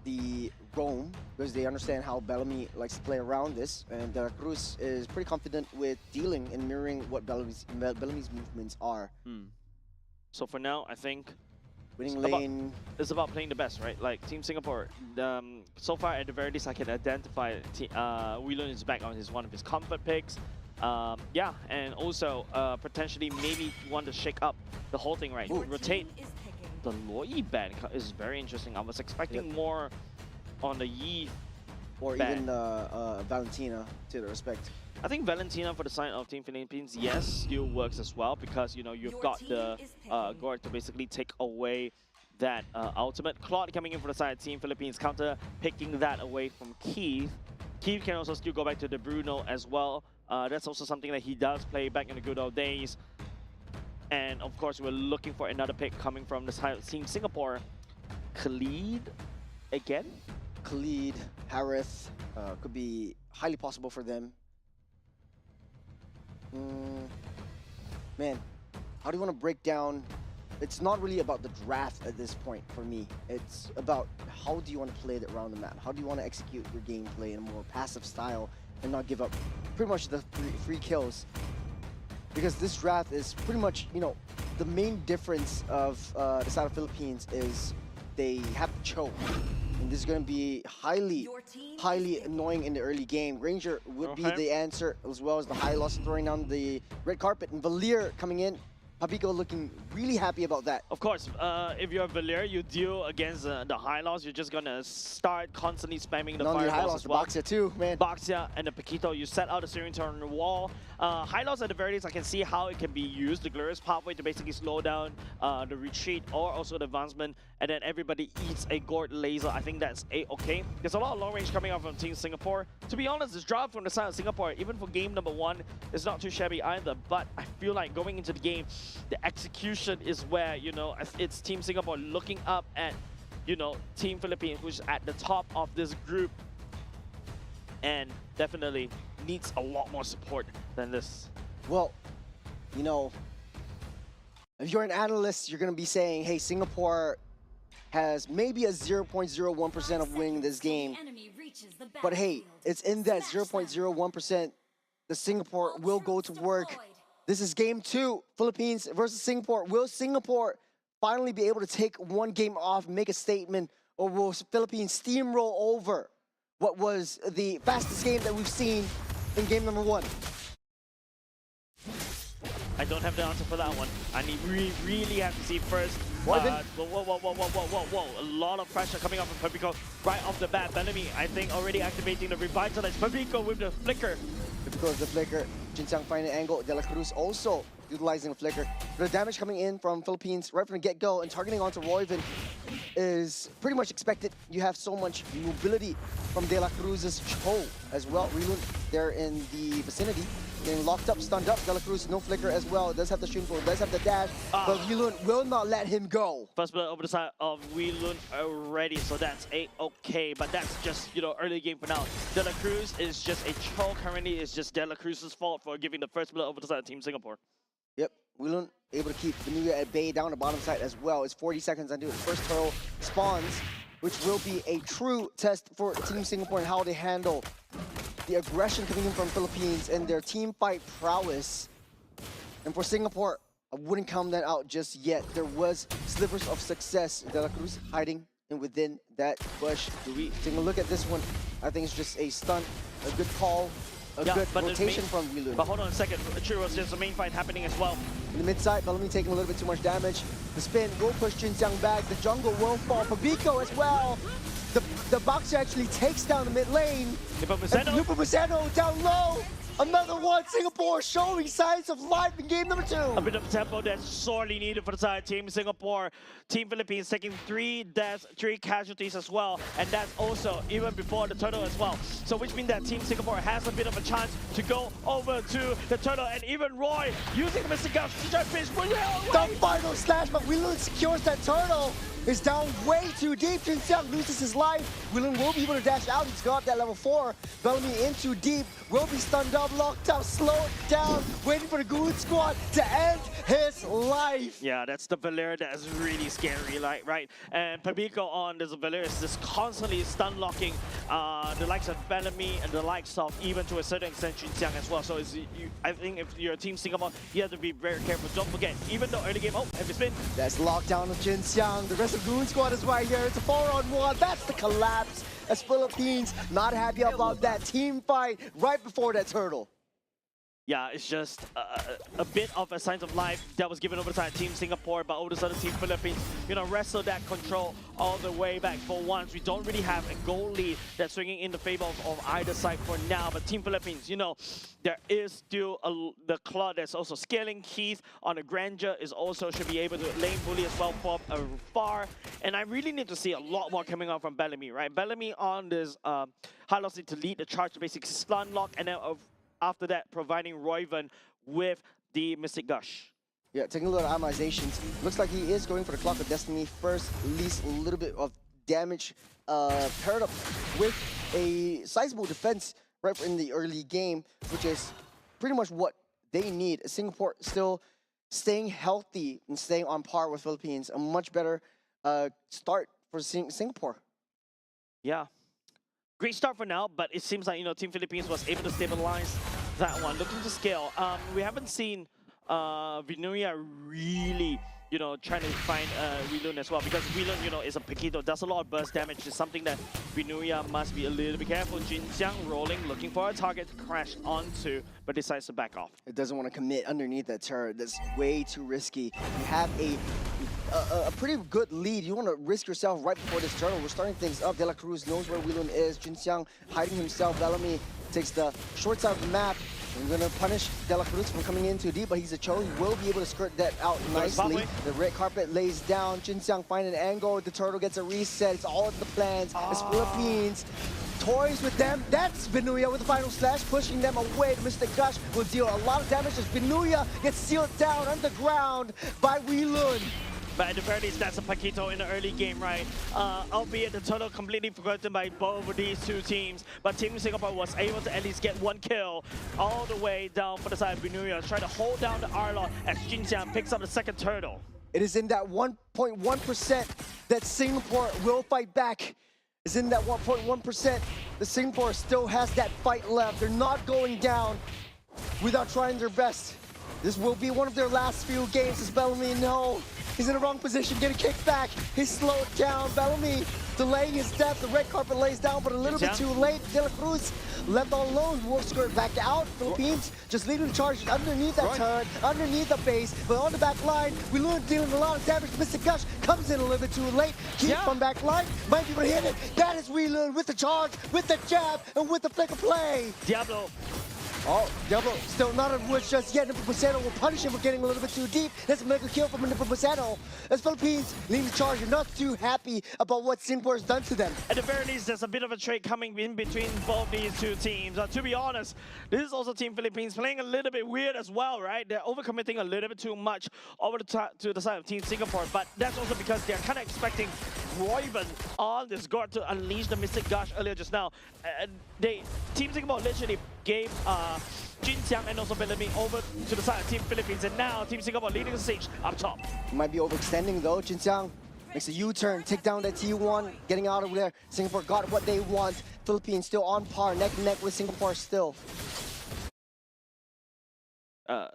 Speaker 4: the roam because they understand how Bellamy likes to play around this, and De La Cruz is pretty confident with dealing and mirroring what Bellamy's movements are.
Speaker 2: So for now, I think
Speaker 4: winning lane
Speaker 2: it's about playing the best, right? Like Team Singapore, so far at the very least I can identify Wheelan is back on one of his comfort picks. Yeah, and also potentially maybe want to shake up the whole thing, right? Rotate. The Loi ban is very interesting. I was expecting more on the Yi
Speaker 4: or
Speaker 2: ban.
Speaker 4: even Valentina to the respect.
Speaker 2: I think Valentina for the side of Team Philippines, yes, still works as well because you know you've got the guard to basically take away that ultimate. Claude coming in for the side of Team Philippines, counter picking that away from Keith. Keith can also still go back to the Bruno as well. That's also something that he does play back in the good old days. And of course, we're looking for another pick coming from the side of Team Singapore. Khalid again?
Speaker 4: Khalid, Harith, could be highly possible for them. Man, how do you want to break down? It's not really about the draft at this point for me. It's about how do you want to play it around the map? How do you want to execute your gameplay in a more passive style and not give up pretty much the free kills? Because this draft is pretty much, you know, the main difference of the side of Philippines is they have to choke. And this is going to be highly annoying in the early game. Ranger would be the answer, as well as the high loss throwing down the red carpet. And Valir coming in, Papico looking really happy about that.
Speaker 2: Of course, if you're Valir, you deal against the high loss, you're just gonna start constantly spamming the
Speaker 4: Not only high
Speaker 2: fireballs
Speaker 4: loss,
Speaker 2: as
Speaker 4: the
Speaker 2: well.
Speaker 4: Boxer too, man.
Speaker 2: Boxia and the Paquito, you set out a steering turn on the wall. High loss at the very least, I can see how it can be used. The glorious pathway to basically slow down the retreat or also the advancement, and then everybody eats a gourd laser. I think that's okay. There's a lot of long range coming out from Team Singapore. To be honest, this drive from the side of Singapore, even for game number 1, is not too shabby either. But I feel like going into the game, the execution is where, you know, it's Team Singapore looking up at, you know, Team Philippines, which is at the top of this group, and definitely needs a lot more support than this.
Speaker 4: Well, you know, if you're an analyst, you're going to be saying, hey, Singapore has maybe a 0.01% of winning this game. But hey, it's in that 0.01% that Singapore will go to work. This is game 2, Philippines versus Singapore. Will Singapore finally be able to take one game off, make a statement, or will Philippines steamroll over what was the fastest game that we've seen in game number 1?
Speaker 2: I don't have the answer for that one. I need really have to see first. Whoa. A lot of pressure coming up from Papico right off the bat. Bellamy, I think, already activating the revitalize. Papico with the flicker.
Speaker 4: Papico with the flicker. Jinxiang finding an angle. De La Cruz also utilizing the flicker. The damage coming in from Philippines right from the get-go and targeting onto Royven is pretty much expected. You have so much mobility from De La Cruz's Cho as well. Relun there in the vicinity. Getting locked up, stunned up. De La Cruz, no flicker as well. Does have the stream does have the dash, but Relun will not let him go.
Speaker 2: First blood over the side of Relun already, so that's okay. But that's just, you know, early game for now. De La Cruz is just a choke currently. It's just De La Cruz's fault for giving the first blood over the side of Team Singapore.
Speaker 4: Yep, Relun able to keep Nagoya at bay down the bottom side as well. It's 40 seconds until the first turtle spawns, which will be a true test for Team Singapore and how they handle the aggression coming in from Philippines and their team fight prowess. And for Singapore, I wouldn't count that out just yet. There was slivers of success. De La Cruz hiding in within that bush. Do we take a look at this one? I think it's just a stunt, a good call, a good rotation from Relun.
Speaker 2: But hold on a second, Churros, there's a main fight happening as well.
Speaker 4: In the mid side, Bellamy taking a little bit too much damage. The spin will push Jinxiang back. The jungle will fall. Papico as well. The boxer actually takes down the mid lane. Nepomuceno down low. Another one. Singapore showing signs of life in game number 2.
Speaker 2: A bit of tempo that's sorely needed for the side of Team Singapore. Team Philippines taking 3 deaths, 3 casualties as well. And that's also even before the turtle as well. So which means that Team Singapore has a bit of a chance to go over to the turtle. And even Roy using Mr. Gush to try to finish.
Speaker 4: The final slash, but Relun secures that turtle. Is down way too deep. Jinxiang loses his life. Relun will be able to dash out. He's got that level 4. Bellamy in too deep. Will be stunned up, locked up, slowed down, waiting for the Goon Squad to end his life.
Speaker 2: Yeah, that's the Valir that is really scary, like, right? And Papico on this Valir is just constantly stun locking the likes of Bellamy and the likes of, even to a certain extent, Jinxiang as well. So I think if you're a Team Singapore, you have to be very careful. Don't forget, even though early game, heavy spin.
Speaker 4: That's lockdown of Jinxiang. The rest of Goon Squad is right here. It's a 4-on-1. That's the collapse. As Philippines not happy about that team fight right before that turtle.
Speaker 2: Yeah, it's just a bit of a sign of life that was given over the side Team Singapore, but over the side of Team Philippines, you know, wrestle that control all the way back. For once, we don't really have a goal lead that's swinging in the favor of either side for now, but Team Philippines, you know, there is still the Claw that's also scaling. Keith on the Grandeur is also should be able to lane bully as well from afar, and I really need to see a lot more coming out from Bellamy, right? Bellamy on this high velocity to lead the charge to basically stun lock, and then after that, providing Royven with the Mystic Gush.
Speaker 4: Yeah, taking a look at optimizations. Looks like he is going for the Clock of Destiny first, at least a little bit of damage paired up with a sizable defense right in the early game, which is pretty much what they need. Singapore still staying healthy and staying on par with Philippines. A much better start for Singapore.
Speaker 2: Yeah. Great start for now, but it seems like, you know, Team Philippines was able to stabilize that one. Looking to scale. We haven't seen Vinuia really you know, trying to find Weelun as well, because Weelun, you know, is a Paquito, does a lot of burst damage. It's something that Vinuya must be a little bit careful. Jinjiang rolling, looking for a target to crash onto, but decides to back off.
Speaker 4: It doesn't want to commit underneath that turret. That's way too risky. You have a pretty good lead. You want to risk yourself right before this turtle. We're starting things up. De La Cruz knows where Weelun is. Jinjiang hiding himself. Bellamy takes the short side of the map. We're going to punish De La Cruz from coming in too deep, but he's a Cho. He will be able to skirt that out nicely. The red carpet lays down. Jinjiang find an angle. The turtle gets a reset. It's all in the plans. It's Philippines. Toys with them. That's Vinuya with the final slash, pushing them away. Mr. Gush will deal a lot of damage as Vinuya gets sealed down underground by Weelun.
Speaker 2: But at the very least, that's a Paquito in the early game, right? Albeit the total completely forgotten by both of these two teams. But Team Singapore was able to at least get one kill all the way down for the side of Vinuya, trying to hold down the Arlot as Jinjiang picks up the second turtle.
Speaker 4: It is in that 1.1% that Singapore will fight back. It's in that 1.1%. The Singapore still has that fight left. They're not going down without trying their best. This will be one of their last few games as Bellamy, no. He's in the wrong position, getting kicked back. He's slowed down. Bellamy delaying his death. The red carpet lays down, but a little bit too late. De La Cruz left all alone. Wolf skirt back out. Philippines just leading the charge underneath that turret, underneath the base. But on the back line, Weelun dealing a lot of damage. Mr. Gush comes in a little bit too late. Keep from back line. Might be able to hit it. That is Weelun with the charge, with the jab, and with the flick of play.
Speaker 2: Diablo.
Speaker 4: Oh, Diablo still not on wood just yet. Nepomuceno will punish him for getting a little bit too deep. That's a mega kill from Nepomuceno. As Philippines leading the charge, you're not too happy about what Singapore has done to them.
Speaker 2: At the very least, there's a bit of a trade coming in between both these two teams. To be honest, this is also Team Philippines playing a little bit weird as well, right? They're overcommitting a little bit too much over to the side of Team Singapore, but that's also because they're kind of expecting Royven on this guard to unleash the Mystic Gush earlier just now. Team Singapore literally gave Jinjiang and also Bellamy over to the side of Team Philippines, and now Team Singapore leading the siege up top.
Speaker 4: Might be overextending though. Jinjiang makes a U-turn, take down that T1, getting out of there. Singapore got what they want. Philippines still on par, neck and neck with Singapore still.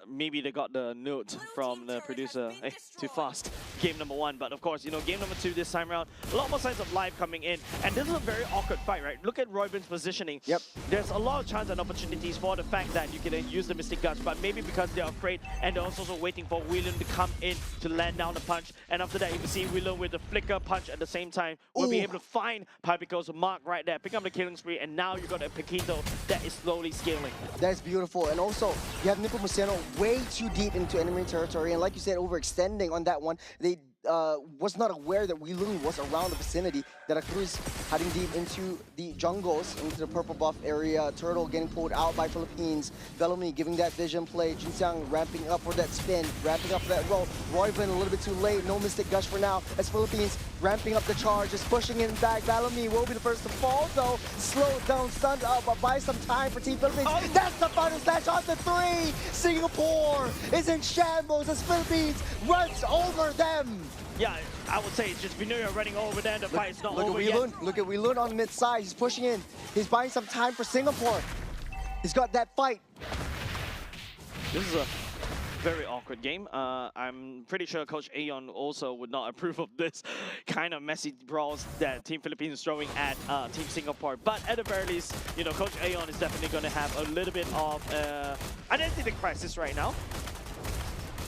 Speaker 2: Maybe they got the note from the producer, hey, too fast, game number 1. But of course, you know, game number 2 this time around, a lot more signs of life coming in. And this is a very awkward fight, right? Look at Royven's positioning.
Speaker 4: Yep.
Speaker 2: There's a lot of chance and opportunities for the fact that you can use the Mystic Gush, but maybe because they're afraid and they're also waiting for Weelun to come in to land down the punch. And after that, you can see Weelun with the flicker punch at the same time will be able to find Papico's mark right there, pick up the killing spree, and now you got a Paquito that is slowly scaling.
Speaker 4: That's beautiful. And also, you have Nepomuceno way too deep into enemy territory, and like you said, overextending on that one. They was not aware that Weelun was around the vicinity. De La Cruz hiding deep into the jungles, into the purple buff area. Turtle getting pulled out by Philippines. Bellamy giving that vision play. Jinjiang ramping up for that spin, ramping up for that roll. Royven a little bit too late. No Mystic Gush for now. As Philippines ramping up the charge, just pushing in back. Bellamy will be the first to fall though. Slowed down, stunned up, but buy some time for Team Philippines. That's the final slash on the 3. Singapore is in shambles as Philippines runs over them.
Speaker 2: Yeah, I would say it's just Vinuya running over there. The fight is not over yet.
Speaker 4: Look at Weelun on the mid side. He's pushing in. He's buying some time for Singapore. He's got that fight.
Speaker 2: This is a very awkward game. I'm pretty sure Coach Aeon also would not approve of this kind of messy brawls that Team Philippines is throwing at Team Singapore. But at the very least, you know, Coach Aeon is definitely going to have a little bit of identity crisis right now.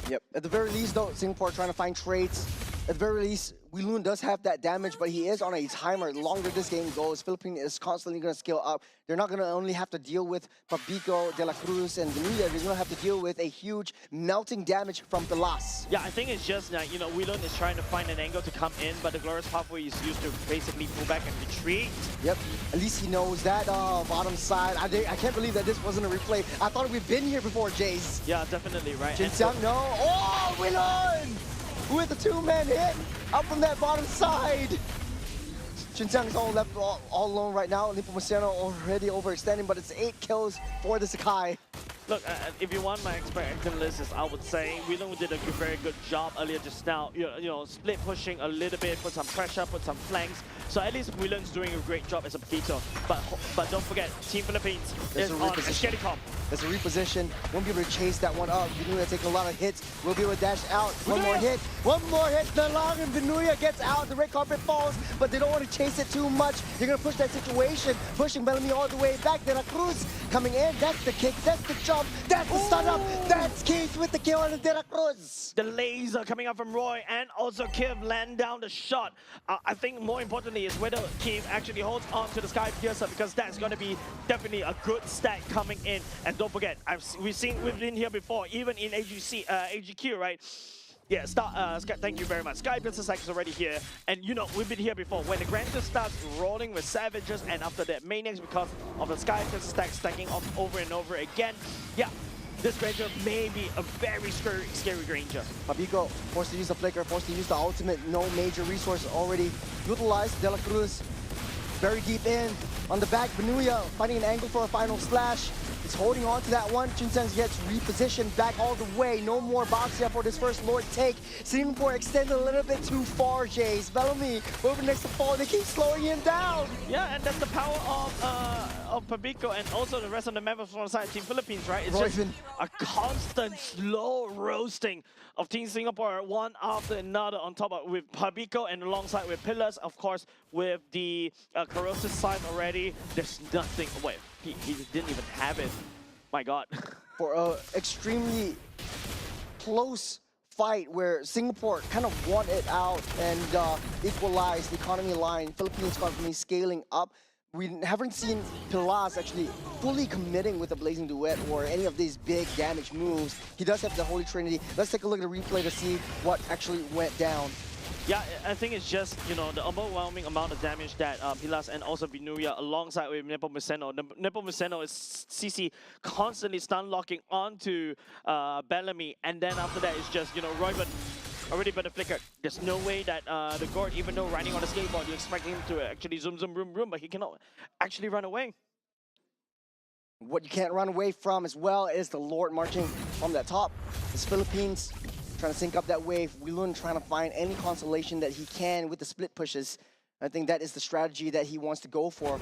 Speaker 4: Yep. At the very least, though, Singapore trying to find trades. At the very least, Weelun does have that damage, but he is on a timer. The longer this game goes, Philippines is constantly going to scale up. They're not going to only have to deal with Papico, De La Cruz, and Vinuya. They're going to have to deal with a huge melting damage from Pilas.
Speaker 2: Yeah, I think it's just that, you know, Weelun is trying to find an angle to come in, but the Glorious Pathway is used to basically pull back and retreat.
Speaker 4: Yep. At least he knows that bottom side. I can't believe that this wasn't a replay. I thought we've been here before, Jace.
Speaker 2: Yeah, definitely, right?
Speaker 4: Jinjiang, no. Oh, Weelun! With a 2-man hit up from that bottom side. Jinjiang is all left all alone right now. Nepomuceno already overextending, but it's 8 kills for the Sakai.
Speaker 2: Look, if you want my expectation list, I would say Weelun did a very good job earlier just now. You know, split pushing a little bit, put some pressure, put some flanks. So at least Willen's doing a great job as a Pepito. But don't forget, Team Philippines
Speaker 4: There's
Speaker 2: is
Speaker 4: a
Speaker 2: on
Speaker 4: reposition.
Speaker 2: Steadicom.
Speaker 4: There's a reposition. Won't be able to chase that one up. Vinuya taking a lot of hits. Will be able to dash out. One more hit. One more hit. Nalang and Vinuya gets out. The red carpet falls, but they don't want to chase it too much. They're going to push that situation. Pushing Bellamy all the way back. De La Cruz coming in. That's the kick. That's the jump. That's the stun up. That's Keith with the kill on the De La Cruz.
Speaker 2: The laser coming out from Roy and also Kiv land down the shot. I think more importantly is whether Kiv actually holds on to the Sky Piercer, because that's going to be definitely a good stack coming in. And don't forget, we've been here before, even in AGQ, right? Yeah, thank you very much. Sky Piercer stack is already here, and you know, we've been here before. When the Granger starts rolling with Savages, and after that Maniacs, because of the Sky Piercer stack stacking off over and over again, yeah, this Granger may be a very scary Granger.
Speaker 4: Pabico forced to use the flicker, forced to use the ultimate. No major resource already utilized. De La Cruz very deep in. On the back, Vinuya finding an angle for a final slash. He's holding on to that one. Chunsen gets repositioned back all the way. No more Boxia for this first Lord take. Singapore extended a little bit too far, Jace. Bellamy over next to fall. They keep slowing him down.
Speaker 2: Yeah, and that's the power of Pabico and also the rest of the members from the side Team Philippines, right? It's just a constant slow roasting of Team Singapore, one after another, on top of with Pabico and alongside with Pillars, of course, with the corrosive side already. There's nothing. Wait, he didn't even have it. My God.
Speaker 4: For an extremely close fight where Singapore kind of won it out and equalized the economy line, Philippines economy scaling up. We haven't seen Pilas actually fully committing with the Blazing Duet or any of these big damage moves. He does have the Holy Trinity. Let's take a look at the replay to see what actually went down.
Speaker 2: Yeah, I think it's just, you know, the overwhelming amount of damage that Pilas and also Vinuya alongside with Nepomuceno. Nepomuceno is CC constantly stun locking onto Bellamy, and then after that it's just, you know, Roy already by the flicker. There's no way that the Gord, even though riding on a skateboard, you expect him to actually zoom, room, but he cannot actually run away.
Speaker 4: What you can't run away from as well is the Lord marching from that top. It's Philippines trying to sync up that wave. Wilun trying to find any consolation that he can with the split pushes. I think that is the strategy that he wants to go for.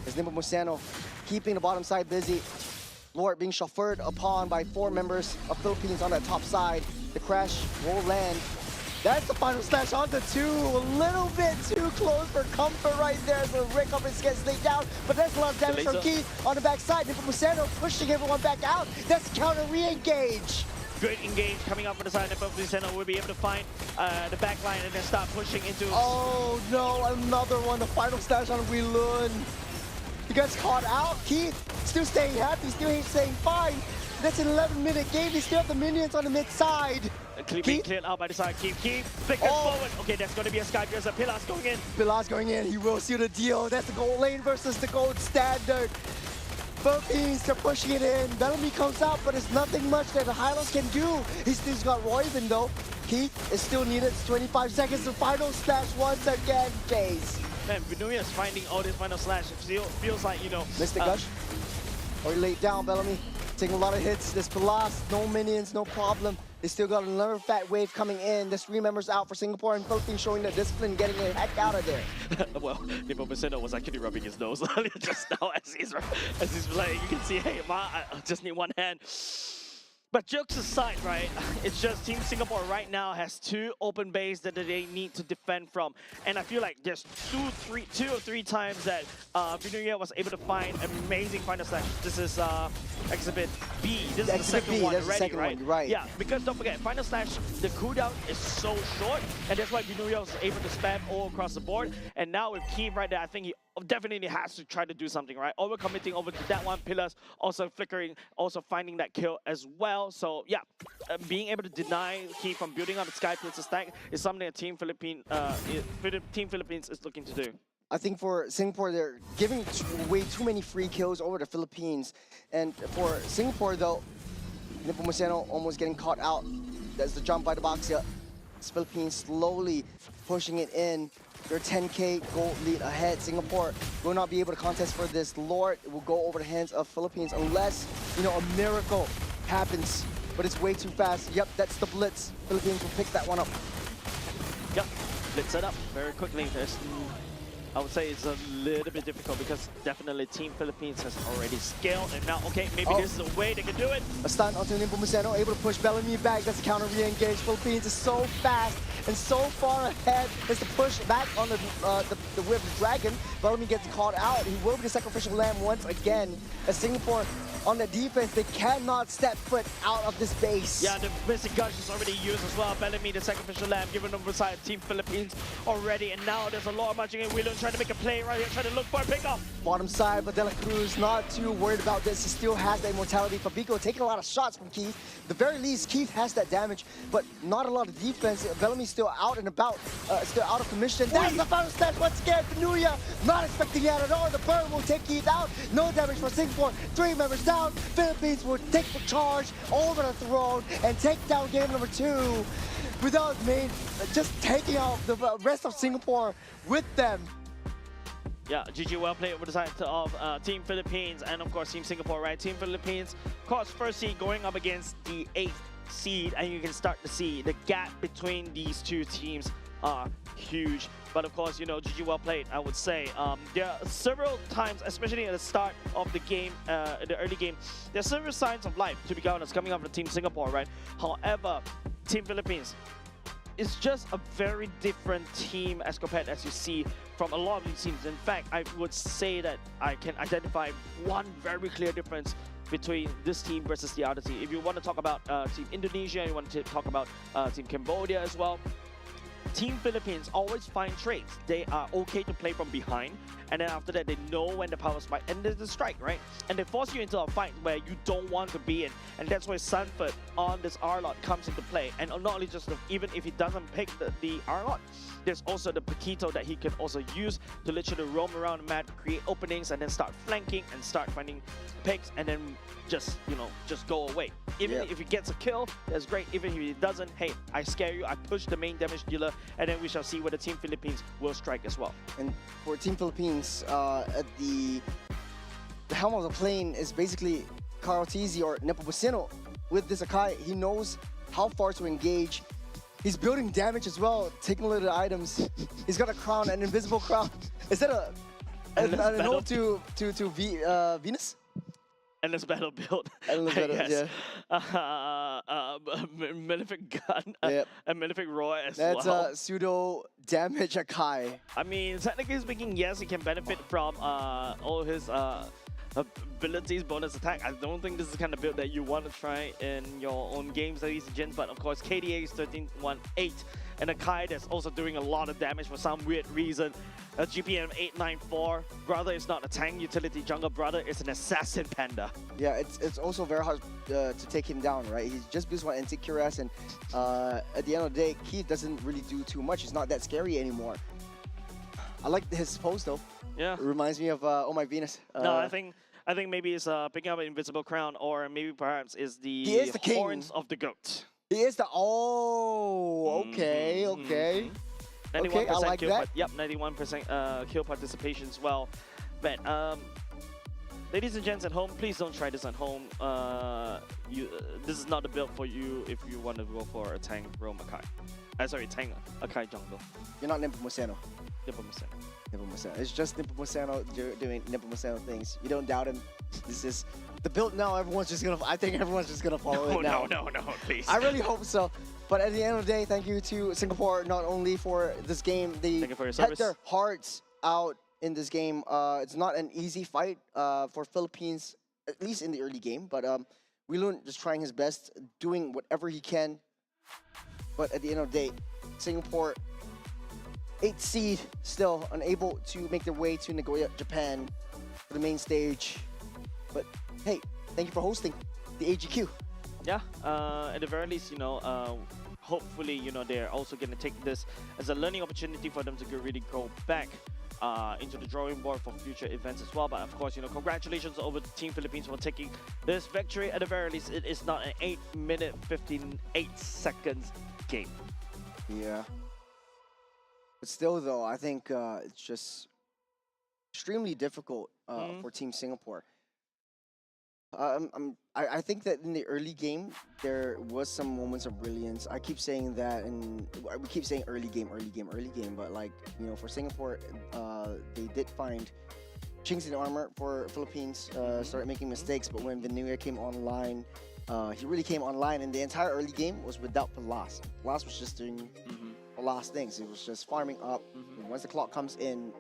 Speaker 4: As Nepomuceno keeping the bottom side busy. Lord being chauffeured upon by 4 members of Philippines on that top side. The crash will land. That's the final slash on the 2. A little bit too close for comfort right there. So Rick up and gets laid down. But that's a lot of damage from Keith on the backside. Nepomuceno pushing everyone back out. That's counter re-engage.
Speaker 2: Great engage coming up for the side. Nepomuceno will be able to find the back line and then start pushing into...
Speaker 4: Oh no, another one. The final slash on Wilun. He gets caught out. Keith still staying happy, still staying fine. That's an 11-minute game. They still have the minions on the mid side.
Speaker 2: Being cleared out by the side. Keith flickers forward. Okay, that's going to be a Sky Piercer. Pilas going in.
Speaker 4: Pilas going in. He will seal the deal. That's the gold lane versus the gold standard. Philippines, they're pushing it in. Bellamy comes out, but there's nothing much that the Highlands can do. He's still got Royven though. Keith is still needed. It's 25 seconds to final slash once again. Jace.
Speaker 2: Man, Vinuya is finding all this final slash. It feels like, you know...
Speaker 4: Mr. Gush. Already laid down, Bellamy. Taking a lot of hits. There's Pilas, no minions, no problem. They still got another fat wave coming in. There's 3 members out for Singapore, and Philippines showing the discipline, getting the heck out of there.
Speaker 2: Well, Nepomuceno was actually rubbing his nose just now as he's playing. You can see, hey, I just need one hand. But jokes aside, right, it's just Team Singapore right now has 2 open bays that they need to defend from. And I feel like there's 2 or 3 times that Vinuya was able to find amazing final slash. This is Exhibit B. This is the second one already, right? Yeah, because don't forget, final slash, the cooldown is so short, and that's why Vinuya was able to spam all across the board. And now with Keem right there, I think he definitely has to try to do something, right? Overcommitting over to that one, Pillars also flickering, also finding that kill as well. So yeah, being able to deny Key from building up the Sky Piercer stack is something that Team Philippines is looking to do.
Speaker 4: I think for Singapore, they're giving way too many free kills over the Philippines. And for Singapore though, Nepomuceno almost getting caught out. That's the jump by the Boxia. It's Philippines slowly pushing it in. They're 10k gold lead ahead. Singapore will not be able to contest for this Lord. It will go over the hands of Philippines unless, you know, a miracle happens. But it's way too fast. Yep, that's the blitz. Philippines will pick that one up.
Speaker 2: Yep, blitz it up very quickly. I would say it's a little bit difficult because definitely Team Philippines has already scaled, and now, okay, maybe this is a way they can do it.
Speaker 4: A stun onto Nepomuceno, able to push Bellamy back. That's a counter re-engage. Philippines is so fast and so far ahead. It's the push back on the whip dragon. Bellamy gets caught out. He will be the sacrificial lamb once again. As Singapore on the defense, they cannot step foot out of this base.
Speaker 2: Yeah, the missing gush is already used as well. Bellamy, the sacrificial lamb, given over side Team Philippines already, and now there's a lot of matching in. Wheelan trying to make a play right here, trying to look for a pickoff.
Speaker 4: Bottom side, but De La Cruz not too worried about this. He still has the immortality. Fabico taking a lot of shots from Keith. At the very least, Keith has that damage, but not a lot of defense. Bellamy's still out and about, still out of commission. That's the final step once again for Nuya. Not expecting that at all. The burn will take Keith out. No damage for Singapore. 3 members down. Philippines will take the charge over the throne and take down game number 2 without just taking out the rest of Singapore with them.
Speaker 2: Yeah, GG, well played over the side of Team Philippines and of course Team Singapore, right? Team Philippines, of course, first seed going up against the 8th seed, and you can start to see the gap between these two teams are huge. But of course, you know, GG, well played, I would say. There are several times, especially at the start of the game, the early game, there's several signs of life, to be honest, coming up from Team Singapore, right? However, Team Philippines, it's just a very different team as compared as you see from a lot of these teams. In fact, I would say that I can identify one very clear difference between this team versus the other team. If you want to talk about Team Indonesia, you want to talk about Team Cambodia as well, Team Philippines always find trades. They are okay to play from behind, and then after that, they know when the power spike, and there's the strike, right? And they force you into a fight where you don't want to be in, and that's why Sanford on this R-Lot comes into play. And not only just even if he doesn't pick the R-Lot, there's also the Paquito that he can also use to literally roam around the map, create openings, and then start flanking and start finding picks, and then just, you know, just go away. Even if he gets a kill, that's great. Even if he doesn't, hey, I scare you, I push the main damage dealer, and then we shall see whether Team Philippines will strike as well.
Speaker 4: And for Team Philippines, at the helm of the plane is basically Karotisi or Nepomuceno. With this Akai, he knows how far to engage. He's building damage as well, taking a little items. He's got a crown, an invisible crown. Is that an ode to Venus?
Speaker 2: Endless battle build.
Speaker 4: Endless battle,
Speaker 2: yes. Malefic gun and Malefic roar as well.
Speaker 4: That's a pseudo damage Akai.
Speaker 2: I mean, technically speaking, yes, he can benefit from all his abilities, bonus attack. I don't think this is the kind of build that you want to try in your own games, ladies and gents, but of course, KDA is 13-1-8, and Akai that's also doing a lot of damage for some weird reason. A GPM 894. Brother is not a tank utility jungle. Brother is an assassin panda.
Speaker 4: Yeah, it's also very hard to take him down, right? He's just builds one Anticuras, and at the end of the day, Keith doesn't really do too much. He's not that scary anymore. I like his pose though.
Speaker 2: Yeah.
Speaker 4: It reminds me of Oh My Venus.
Speaker 2: No, I think maybe it's picking up an invisible crown, or maybe perhaps is the horns of the goat.
Speaker 4: He is the okay. Okay, I like
Speaker 2: kill
Speaker 4: that.
Speaker 2: Yep, 91% kill participation as well. But ladies and gents at home, please don't try this at home. This is not the build for you if you want to go for a tank roam Akai. Sorry, tank Akai jungle.
Speaker 4: You're not Nepomuceno.
Speaker 2: Nepomuceno.
Speaker 4: It's just Nepomuceno doing Nepomuceno things. You don't doubt him. This is the build now. I think everyone's just gonna follow it now.
Speaker 2: No, please.
Speaker 4: I really hope so. But at the end of the day, thank you to Singapore not only for this game. They had their hearts out in this game. It's not an easy fight for Philippines, at least in the early game. But Wheelan just trying his best, doing whatever he can. But at the end of the day, Singapore, 8th seed, still unable to make their way to Nagoya, Japan for the main stage. But hey, thank you for hosting the AGQ.
Speaker 2: Yeah, at the very least, you know, hopefully, you know, they're also going to take this as a learning opportunity for them to really go back into the drawing board for future events as well. But of course, you know, congratulations over to Team Philippines for taking this victory. At the very least, it is not an 8-minute, 58 seconds game.
Speaker 4: Yeah. But still, though, I think it's just extremely difficult for Team Singapore. I think that in the early game there was some moments of brilliance. I keep saying that, and we keep saying early game, but like for Singapore, they did find chinks in the armor. For Philippines, started making mistakes, but when Nagoya came online, he really came online, and the entire early game was without Palas. Palas was just doing Palas things. It was just farming up. And once the clock comes in,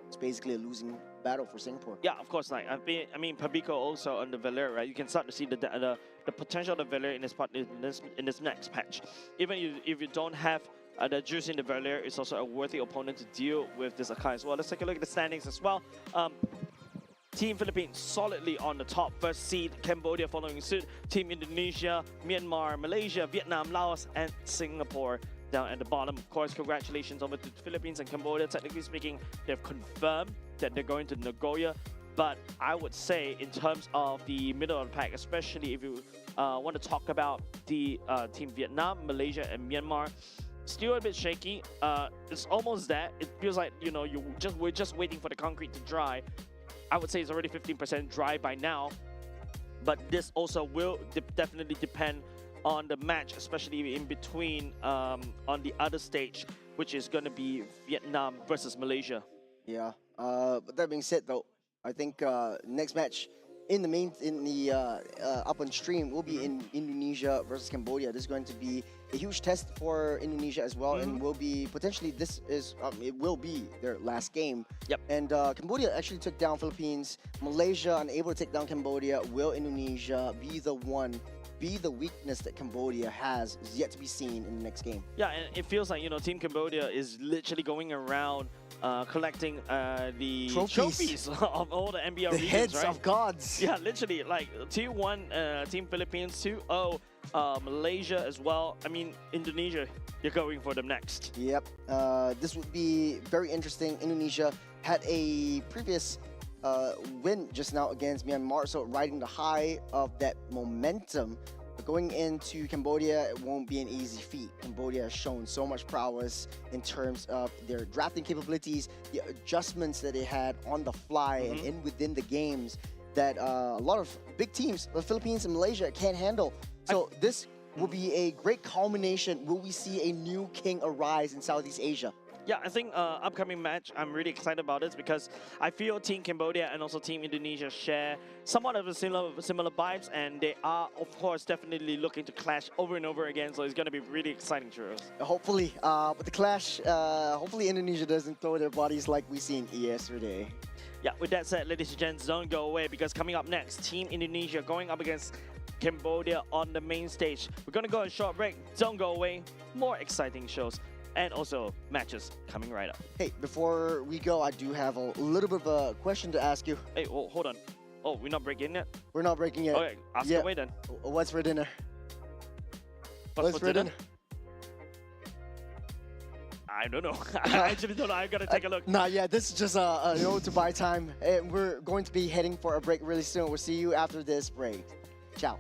Speaker 4: it's basically a losing battle for Singapore.
Speaker 2: Yeah, of course. Like I mean, Pabico also on the Valere, right? You can start to see the potential of the Valere in this next patch. Even if you don't have the juice in the Valere, it's also a worthy opponent to deal with this Akai as well. Let's take a look at the standings as well. Team Philippines solidly on the top, first seed. Cambodia following suit. Team Indonesia, Myanmar, Malaysia, Vietnam, Laos, and Singapore down at the bottom. Of course, congratulations over to the Philippines and Cambodia. Technically speaking, they've confirmed that they're going to Nagoya. But I would say in terms of the middle of the pack, especially if you want to talk about the Team Vietnam, Malaysia, and Myanmar, still a bit shaky. It's almost that. It feels like, we're just waiting for the concrete to dry. I would say it's already 15% dry by now. But this also will definitely depend on the match, especially in between on the other stage, which is going to be Vietnam versus Malaysia.
Speaker 4: Yeah. But that being said, though, I think next match in the up on stream will be in Indonesia versus Cambodia. This is going to be a huge test for Indonesia as well, and will be potentially it will be their last game.
Speaker 2: Yep.
Speaker 4: And Cambodia actually took down Philippines. Malaysia unable to take down Cambodia. Will Indonesia be the weakness that Cambodia has is yet to be seen in the next game.
Speaker 2: Yeah, and it feels like, Team Cambodia is literally going around collecting the trophies of all the NBL regions,
Speaker 4: heads
Speaker 2: right?
Speaker 4: of gods.
Speaker 2: Yeah, literally, like 2-1 Team Philippines, 2-0 Malaysia as well. I mean, Indonesia, you're going for them next.
Speaker 4: Yep. This would be very interesting. Indonesia had a previous win just now against Myanmar, so riding the high of that momentum. But going into Cambodia, it won't be an easy feat. Cambodia has shown so much prowess in terms of their drafting capabilities, the adjustments that they had on the fly and within the games that a lot of big teams, the Philippines and Malaysia, can't handle. So this will be a great culmination. Will we see a new king arise in Southeast Asia?
Speaker 2: Yeah, I think upcoming match, I'm really excited about this because I feel Team Cambodia and also Team Indonesia share somewhat of a similar vibes, and they are, of course, definitely looking to clash over and over again. So it's going to be really exciting, churros.
Speaker 4: Hopefully, but the clash, hopefully Indonesia doesn't throw their bodies like we seen yesterday.
Speaker 2: Yeah, with that said, ladies and gents, don't go away because coming up next, Team Indonesia going up against Cambodia on the main stage. We're going to go on a short break. Don't go away. More exciting shows and also matches coming right up.
Speaker 4: Hey, before we go, I do have a little bit of a question to ask you.
Speaker 2: Hey, oh, hold on. Oh, we're not breaking yet?
Speaker 4: We're not breaking yet.
Speaker 2: Okay, ask away then.
Speaker 4: What's for dinner?
Speaker 2: What's for dinner? I don't know. I actually don't know. I gotta take a look.
Speaker 4: Nah, yeah, this is just to buy time. And we're going to be heading for a break really soon. We'll see you after this break. Ciao.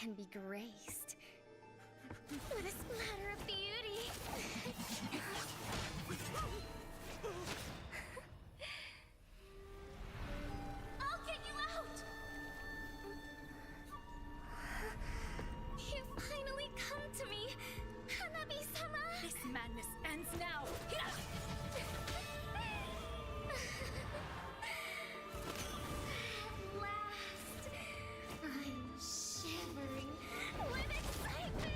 Speaker 1: can be graced. What a splatter of beauty! I'll get you out! You finally come to me, Hanabi-sama!
Speaker 5: This madness ends now!
Speaker 1: At last, I'm shivering with excitement!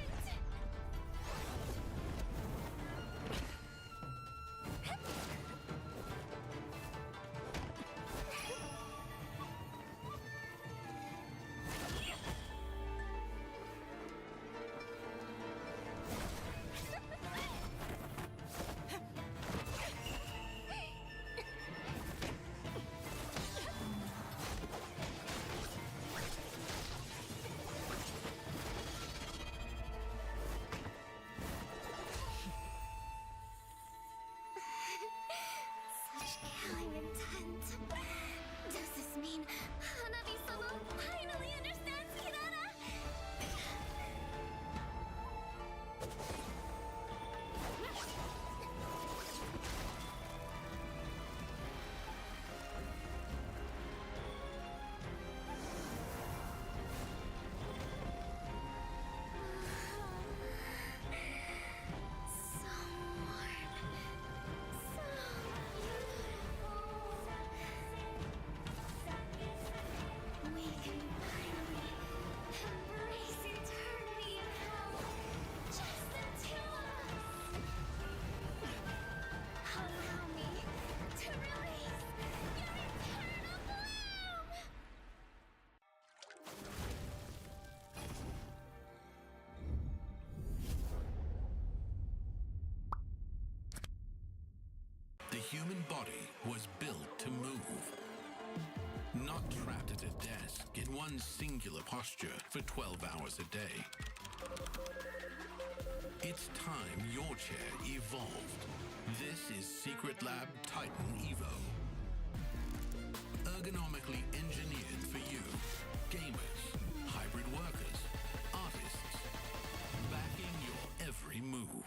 Speaker 1: Such killing intent. Does this mean Hanabi-sama finally understands Hirara? So warm. So beautiful. We can finally embrace eternity in hell. Just the two of us. Allow me to release your eternal bloom.
Speaker 3: The human body was built to move. Not trapped at a desk in one singular posture for 12 hours a day. It's time your chair evolved. This is Secret Lab Titan Evo. Ergonomically engineered for you, gamers, hybrid workers, artists, backing your every move.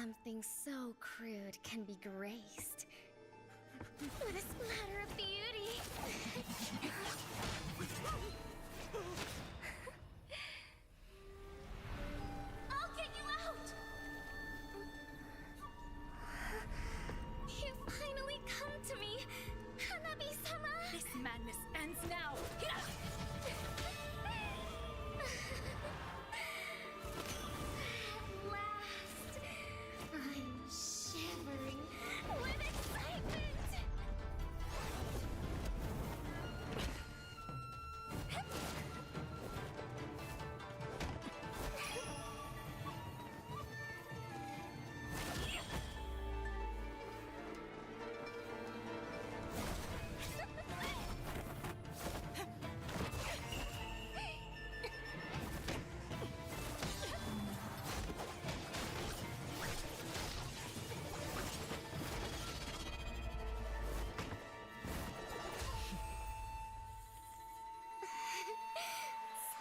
Speaker 1: something so crude can be graced with a splatter of beauty. I'll get you out! You finally come to me, Hanabi-sama!
Speaker 5: This madness ends now.
Speaker 1: At last, I'm shivering with excitement!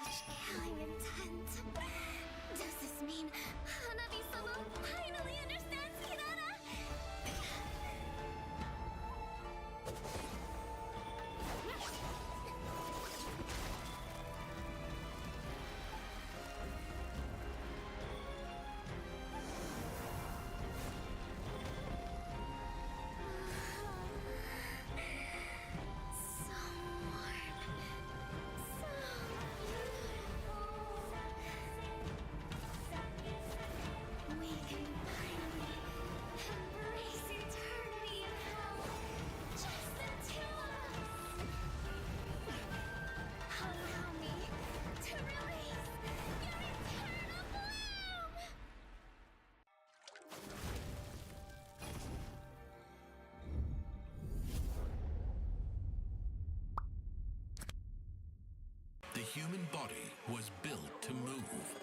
Speaker 1: Such killing intent. Does this mean Hanabi-sama finally understands Hirara? So warm. So beautiful. We can finally embrace eternity in hell. Just the two of us. Allow me to release your eternal bloom.
Speaker 3: The human body was built to move.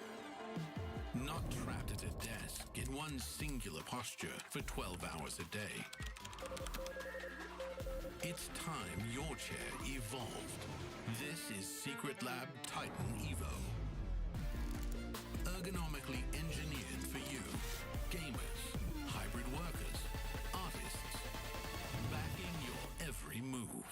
Speaker 3: Not trapped at a desk in one singular posture for 12 hours a day. It's time your chair evolved. This is Secret Lab Titan Evo. Ergonomically engineered for you, gamers, hybrid workers, artists, backing your every move.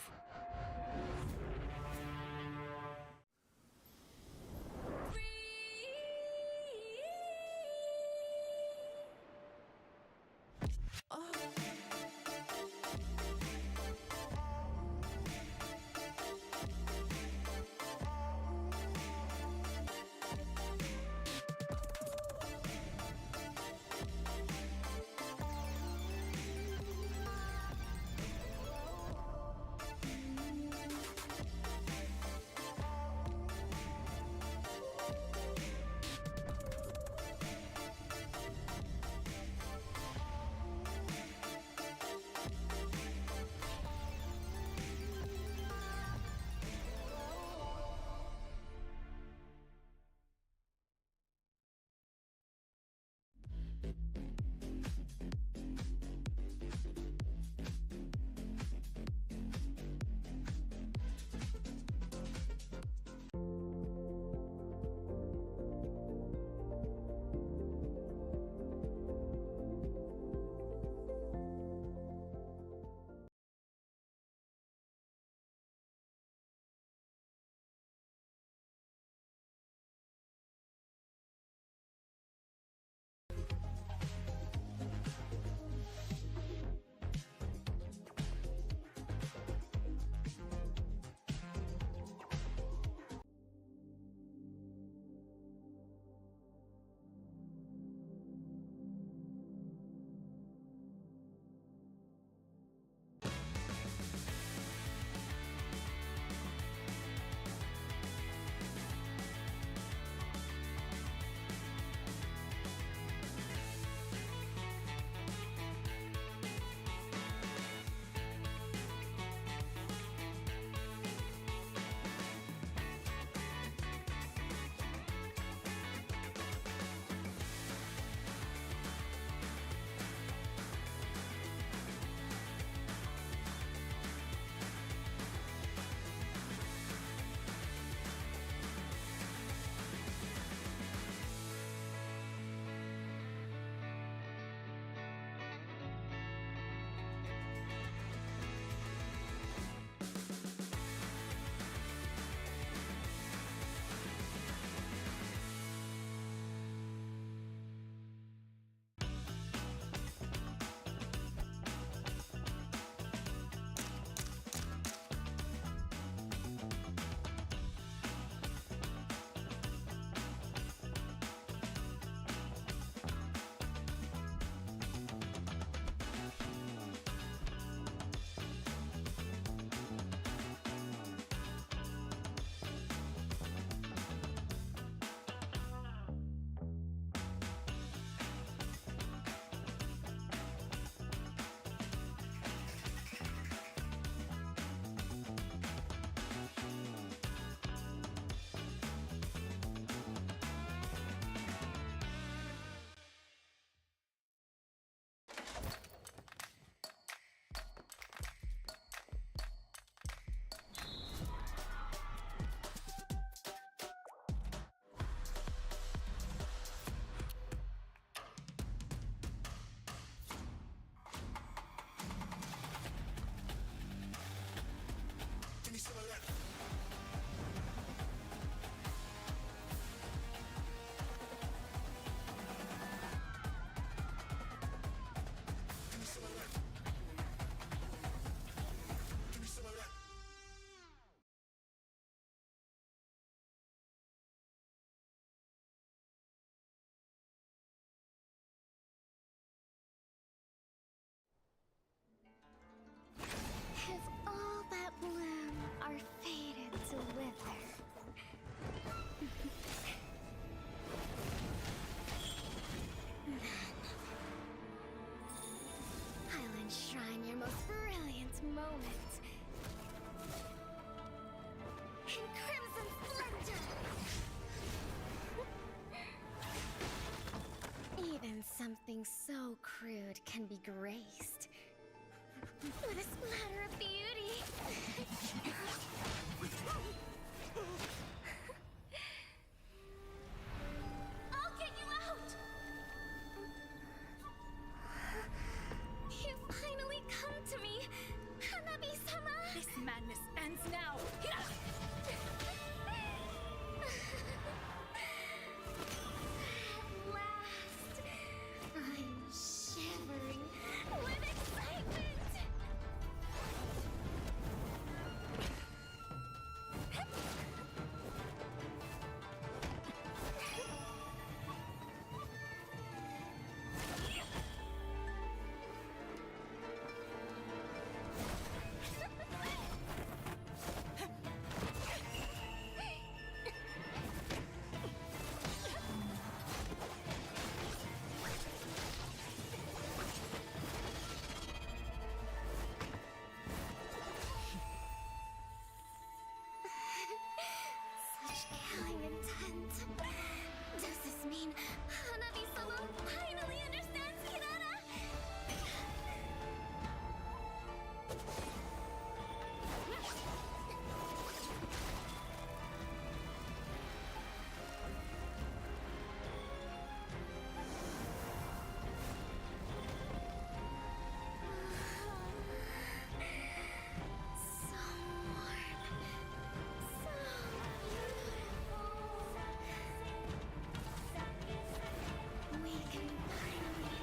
Speaker 1: Something so crude can be graced with a splatter of beauty. I'll get you out! You finally come to me, Hanabi-sama!
Speaker 5: This madness ends now!
Speaker 1: At last, I'm shivering with excitement! Such killing intent. Does this mean Hanabi-sama finally understands Hinata? So warm. So beautiful. We can finally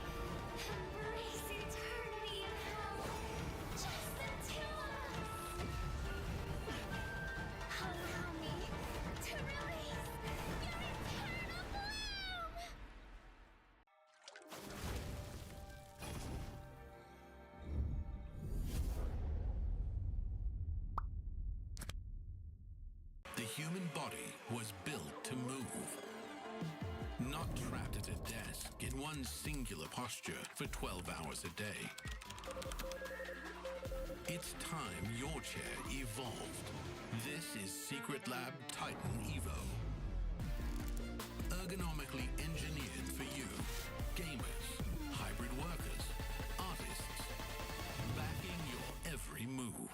Speaker 1: embrace eternity in hell. Just the two of us. Allow me to release your eternal bloom.
Speaker 3: The human body was built to move. Not trapped at a desk in one singular posture for 12 hours a day. It's time your chair evolved. This is Secret Lab Titan Evo. Ergonomically engineered for you, gamers, hybrid workers, artists, backing your every move.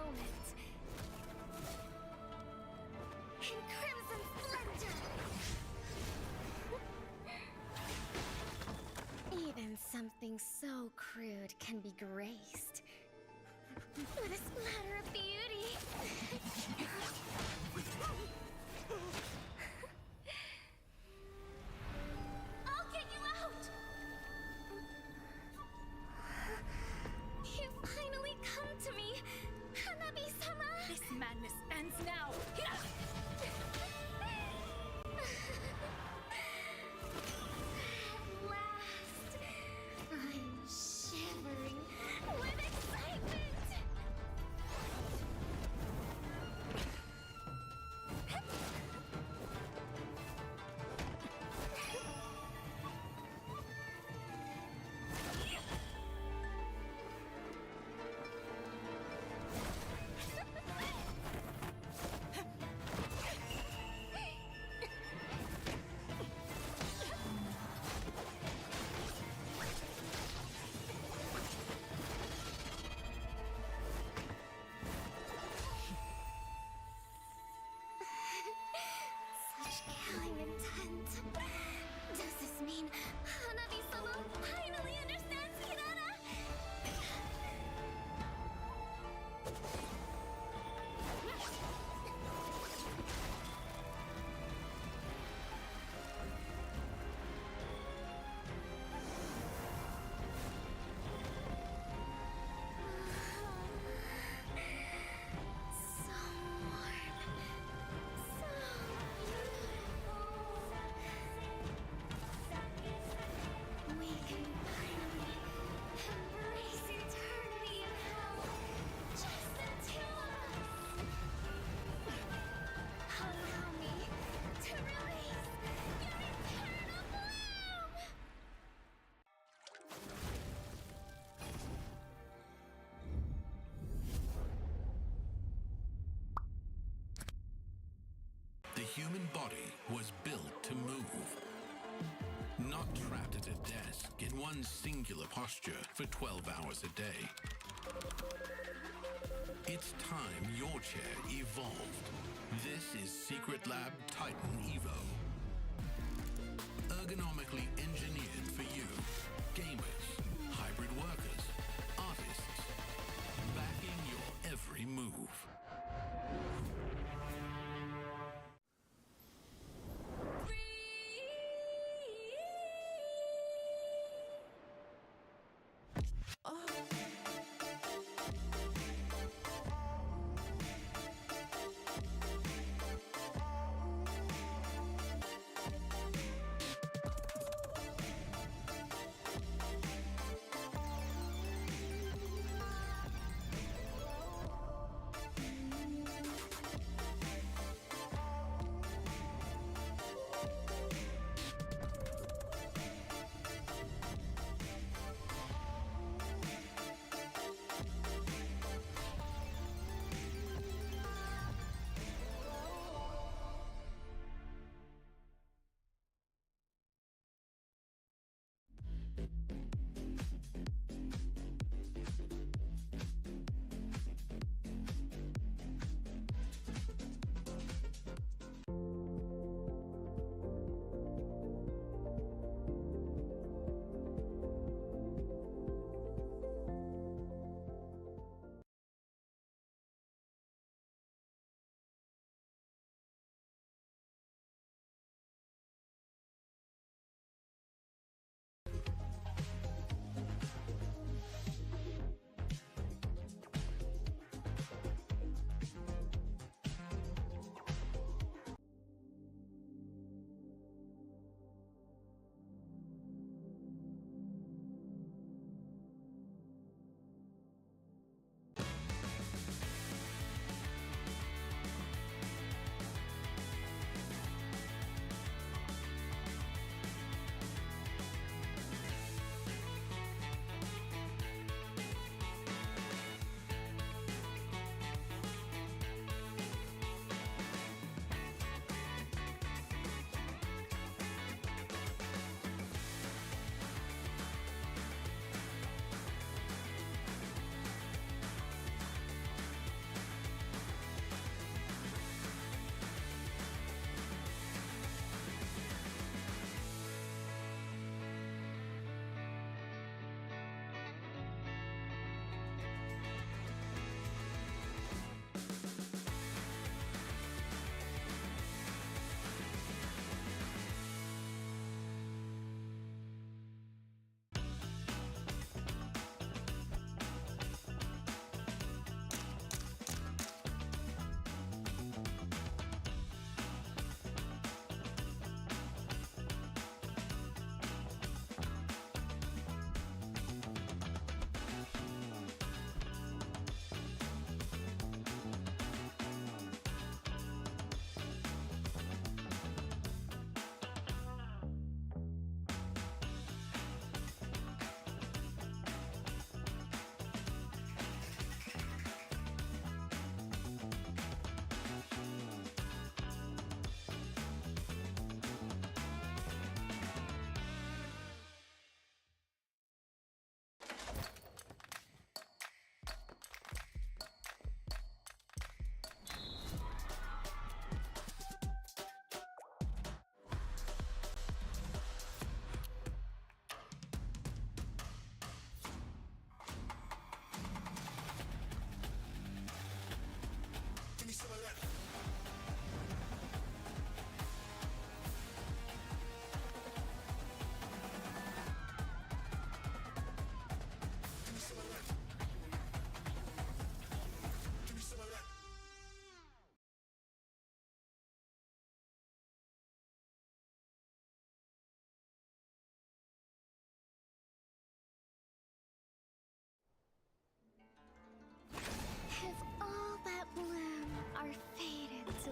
Speaker 1: moment. In crimson splendor. Even something so crude can be graced with a splatter of beauty. I'll get you out! You finally come to me, Hanabi-sama!
Speaker 5: This madness ends now.
Speaker 1: At last, I'm shivering with excitement! Such killing intent. Does this mean Hanabi-sama finally understands Hirana? So warm. So beautiful. We can finally embrace eternity in hell. Just the two of us. Allow me to release your eternal bloom.
Speaker 3: The human body was built to move. Not trapped at a desk in one singular posture for 12 hours a day. It's time your chair evolved. This is Secret Lab Titan Evo. Ergonomically engineered for you, gamers, hybrid workers, artists, backing your every move.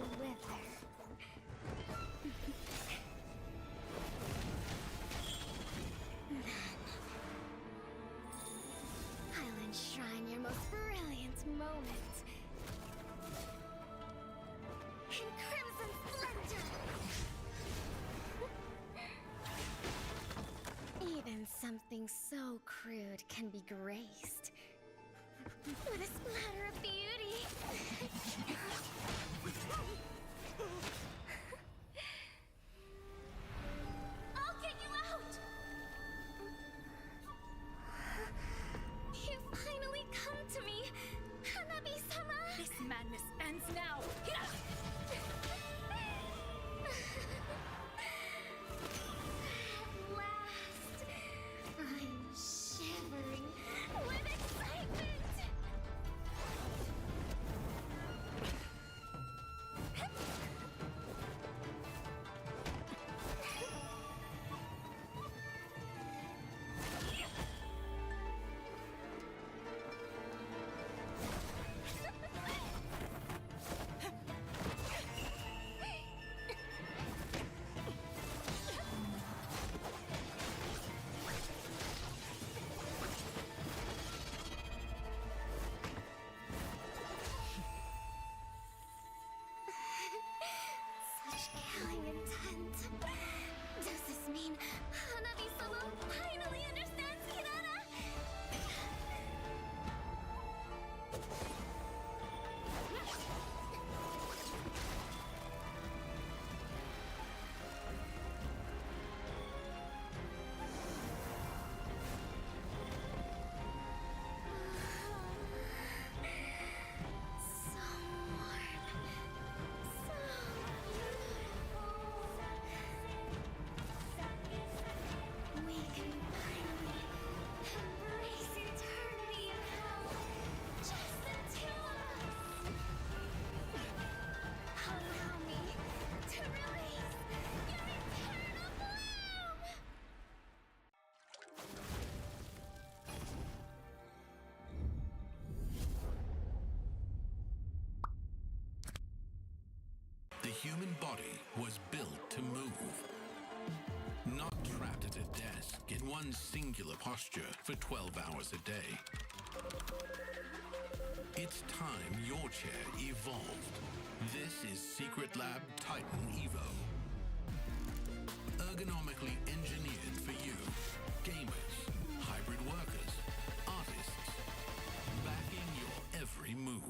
Speaker 1: slither. I'll enshrine your most brilliant moment in crimson splendor. Even something so crude can be graced with a splatter of beauty. I'll get you out! You finally come to me, Hanabi-sama!
Speaker 5: This madness ends now.
Speaker 1: At last, I'm shivering with excitement! Such killing intent. Does this mean Hanabi-sama finally understands Hinata? So warm. So beautiful. We can finally embrace eternity in hell. Just the two of us. Allow me to release your eternal bloom.
Speaker 3: The human body was built to move, not trapped at a desk in one singular posture for 12 hours a day. It's time your chair evolved. This is Secret Lab Titan Evo. Ergonomically engineered for you, gamers, hybrid workers, artists, backing your every move.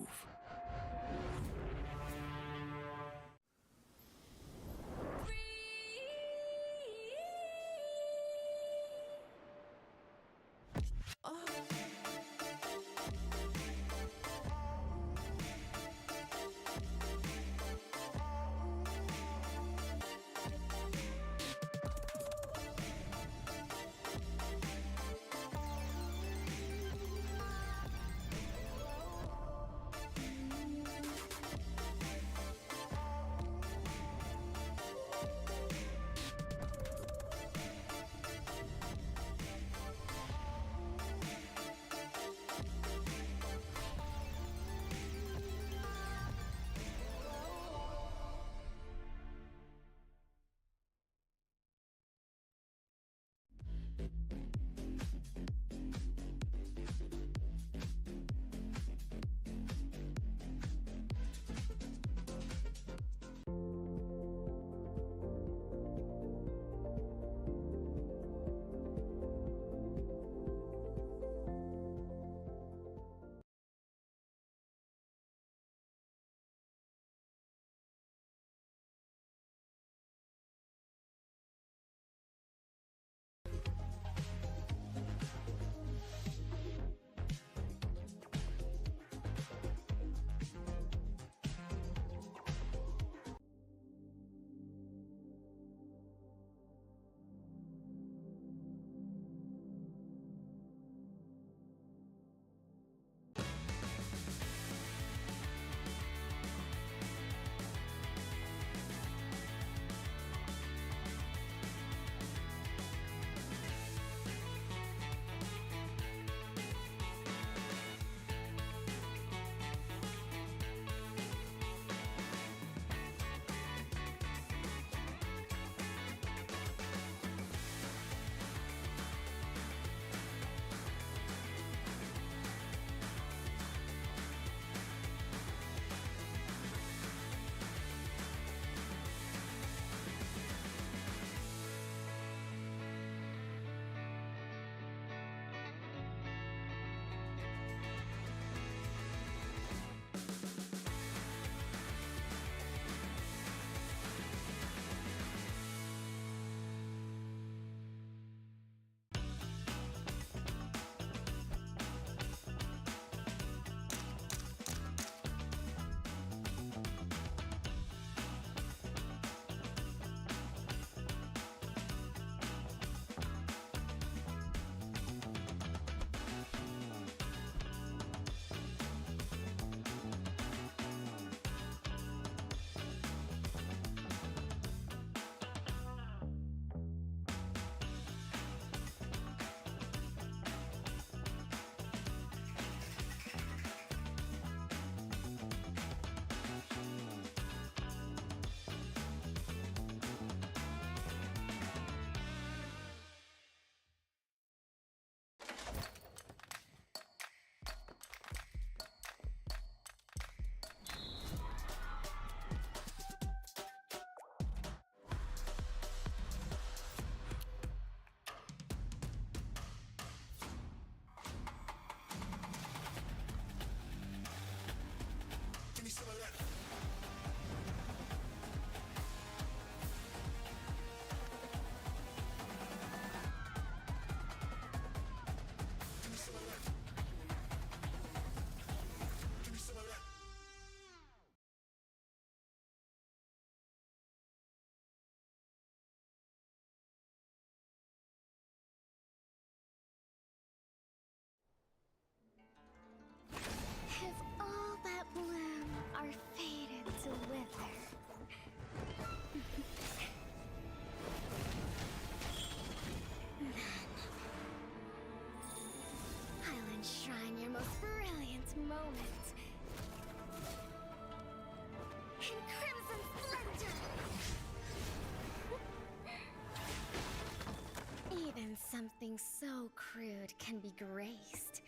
Speaker 1: crude can be graced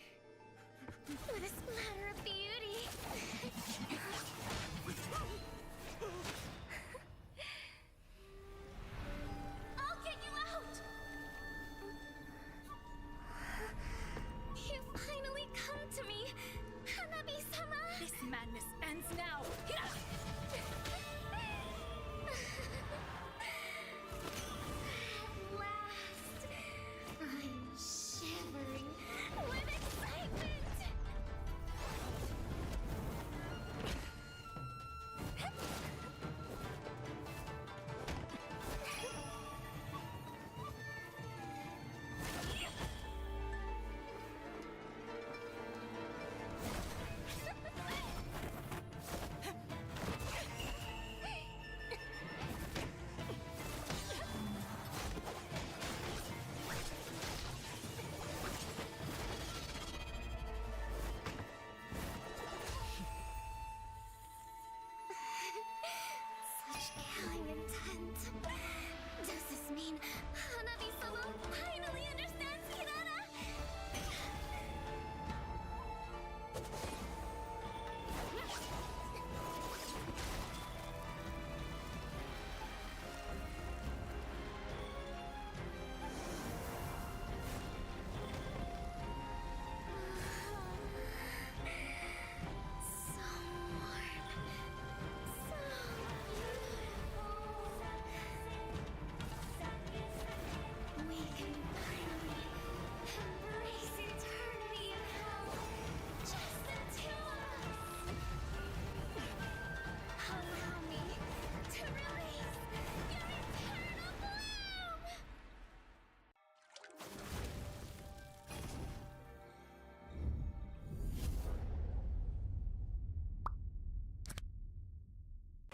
Speaker 1: with a splatter of beauty. I'll get you out! You finally come to me, Hanabi-sama!
Speaker 5: This madness ends now.
Speaker 1: At last, I'm shivering with excitement! Such killing intent. Does this mean Hanabi-sama finally understands Hinata? So warm. So beautiful. We can finally embrace eternity in hell. Just the two of us. Allow me to release your eternal bloom.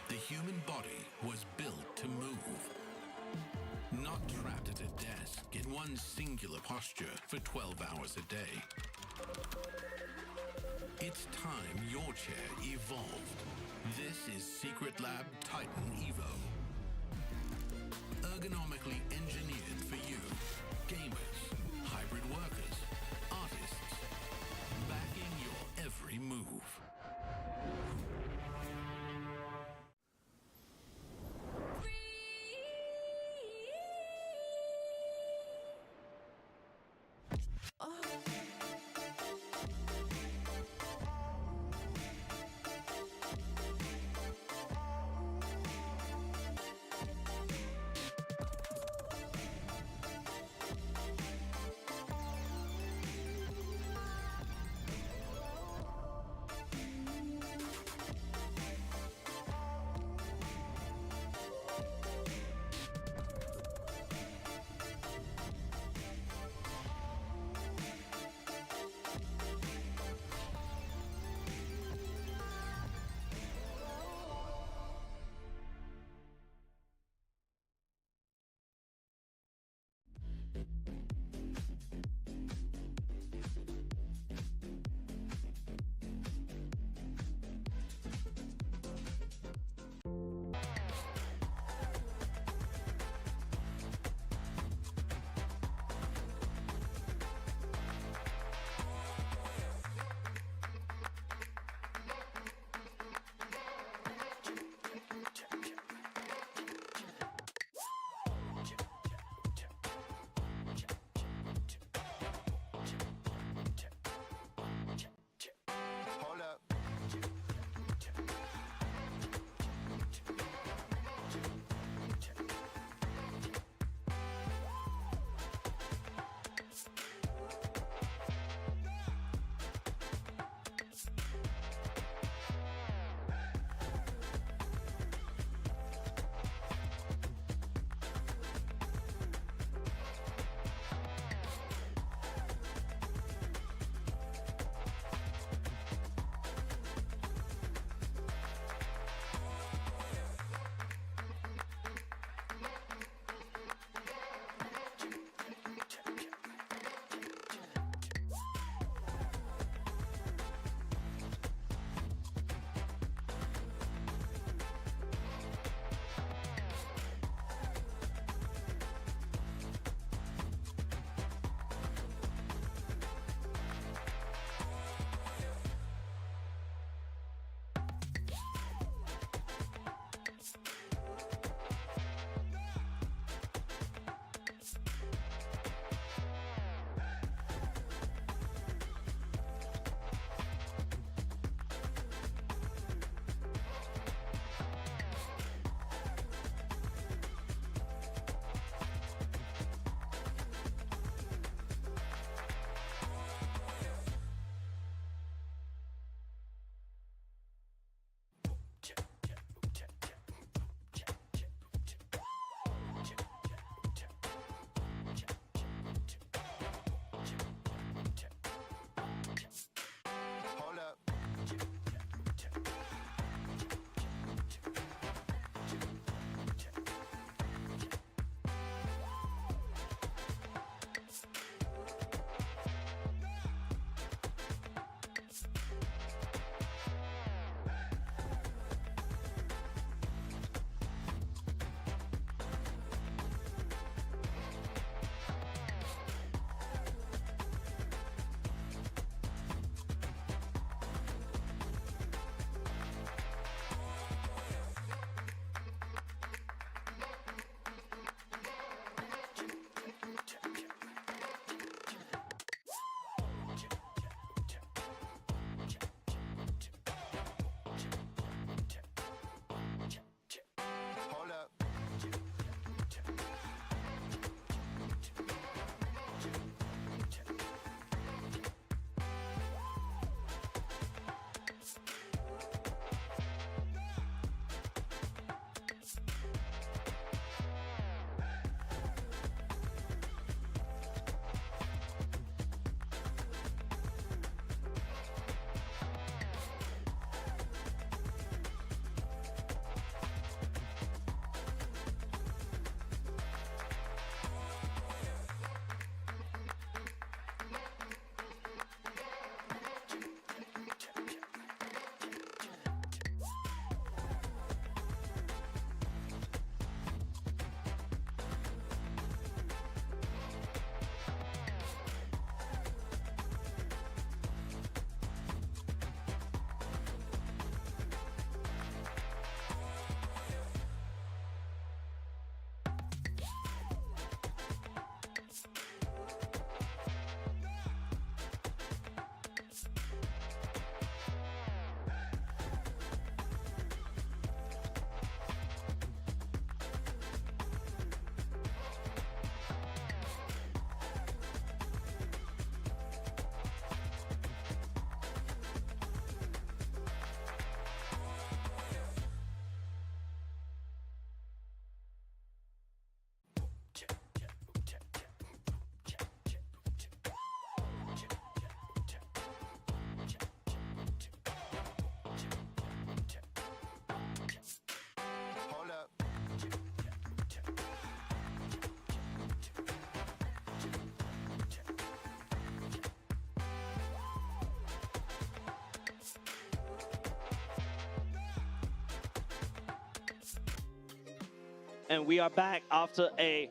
Speaker 3: The human body was built to move. Not trapped at a desk in one singular posture for 12 hours a day. It's time your chair evolved. This is Secret Lab Titan Evo. Ergonomically engineered for you, gamers, hybrid workers, artists, backing your every move.
Speaker 2: and we are back after a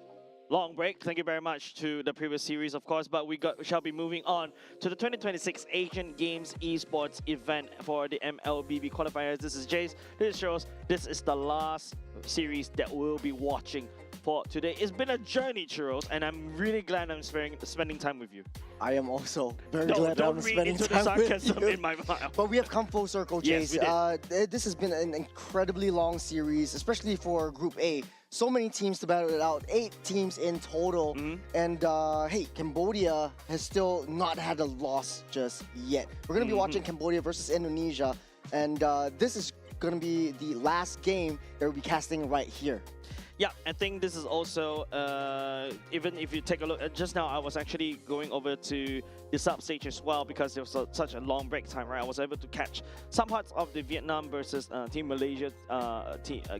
Speaker 2: long break. Thank you very much to the previous series, of course, but we shall be moving on to the 2026 Asian Games Esports event for the MLBB qualifiers. This is Jace, this is Charles. This is the last series that we'll be watching for today. It's been a journey, Churros, and I'm really glad I'm spending time with you.
Speaker 4: I am also very
Speaker 2: Don't
Speaker 4: glad I'm
Speaker 2: read
Speaker 4: spending
Speaker 2: into the
Speaker 4: time with
Speaker 2: sarcasm
Speaker 4: you.
Speaker 2: in my mouth.
Speaker 4: But we have come full circle,
Speaker 2: Yes,
Speaker 4: Jace.
Speaker 2: we did.
Speaker 4: This has been an incredibly long series, especially for Group A. So many teams to battle it out, 8 teams in total. And hey, Cambodia has still not had a loss just yet. We're going to be watching Cambodia versus Indonesia, and this is going to be the last game that we'll be casting right here.
Speaker 2: Yeah, I think this is also, even if you take a look, just now I was actually going over to the substage as well because there was such a long break time, right? I was able to catch some parts of the Vietnam versus Team Malaysia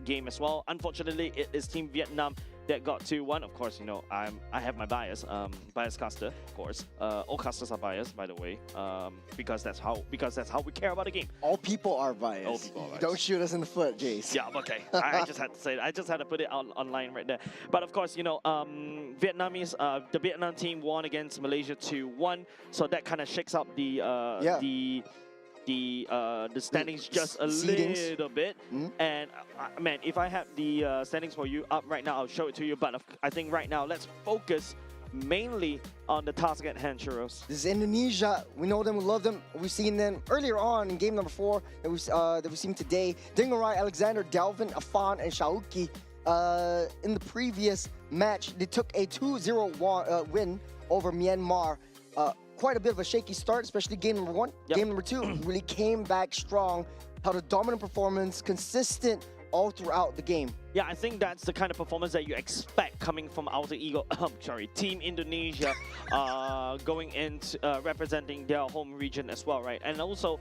Speaker 2: game as well. Unfortunately, it is Team Vietnam that got 2-1. Of course, you know, I have my bias, bias caster, of course. All casters are biased, by the way, because that's how we care about the game.
Speaker 4: All people are biased.
Speaker 2: All people are biased.
Speaker 4: Don't shoot us in the foot, Jace.
Speaker 2: Yeah, okay. I just had to say it. I just had to put it online right there. But of course, you know, the Vietnam team won against Malaysia 2-1, so that kind of shakes up the standings just a
Speaker 4: Seedings.
Speaker 2: little bit. And man, if I had the standings for you up right now, I'll show it to you. But I think right now, let's focus mainly on the task at hand, Churros.
Speaker 4: This is Indonesia. We know them, we love them. We've seen them earlier on in game number 4 that we've seen today. Dingarai, Alexander, Dalvin, Afan, and Shauki. In the previous match, they took a 2-0 win over Myanmar. Quite a bit of a shaky start, especially game number 1.
Speaker 2: Yep.
Speaker 4: Game number 2 really came back strong, held a dominant performance, consistent all throughout the game.
Speaker 2: Yeah, I think that's the kind of performance that you expect coming from Alter Ego, Team Indonesia, going into representing their home region as well, right? And also,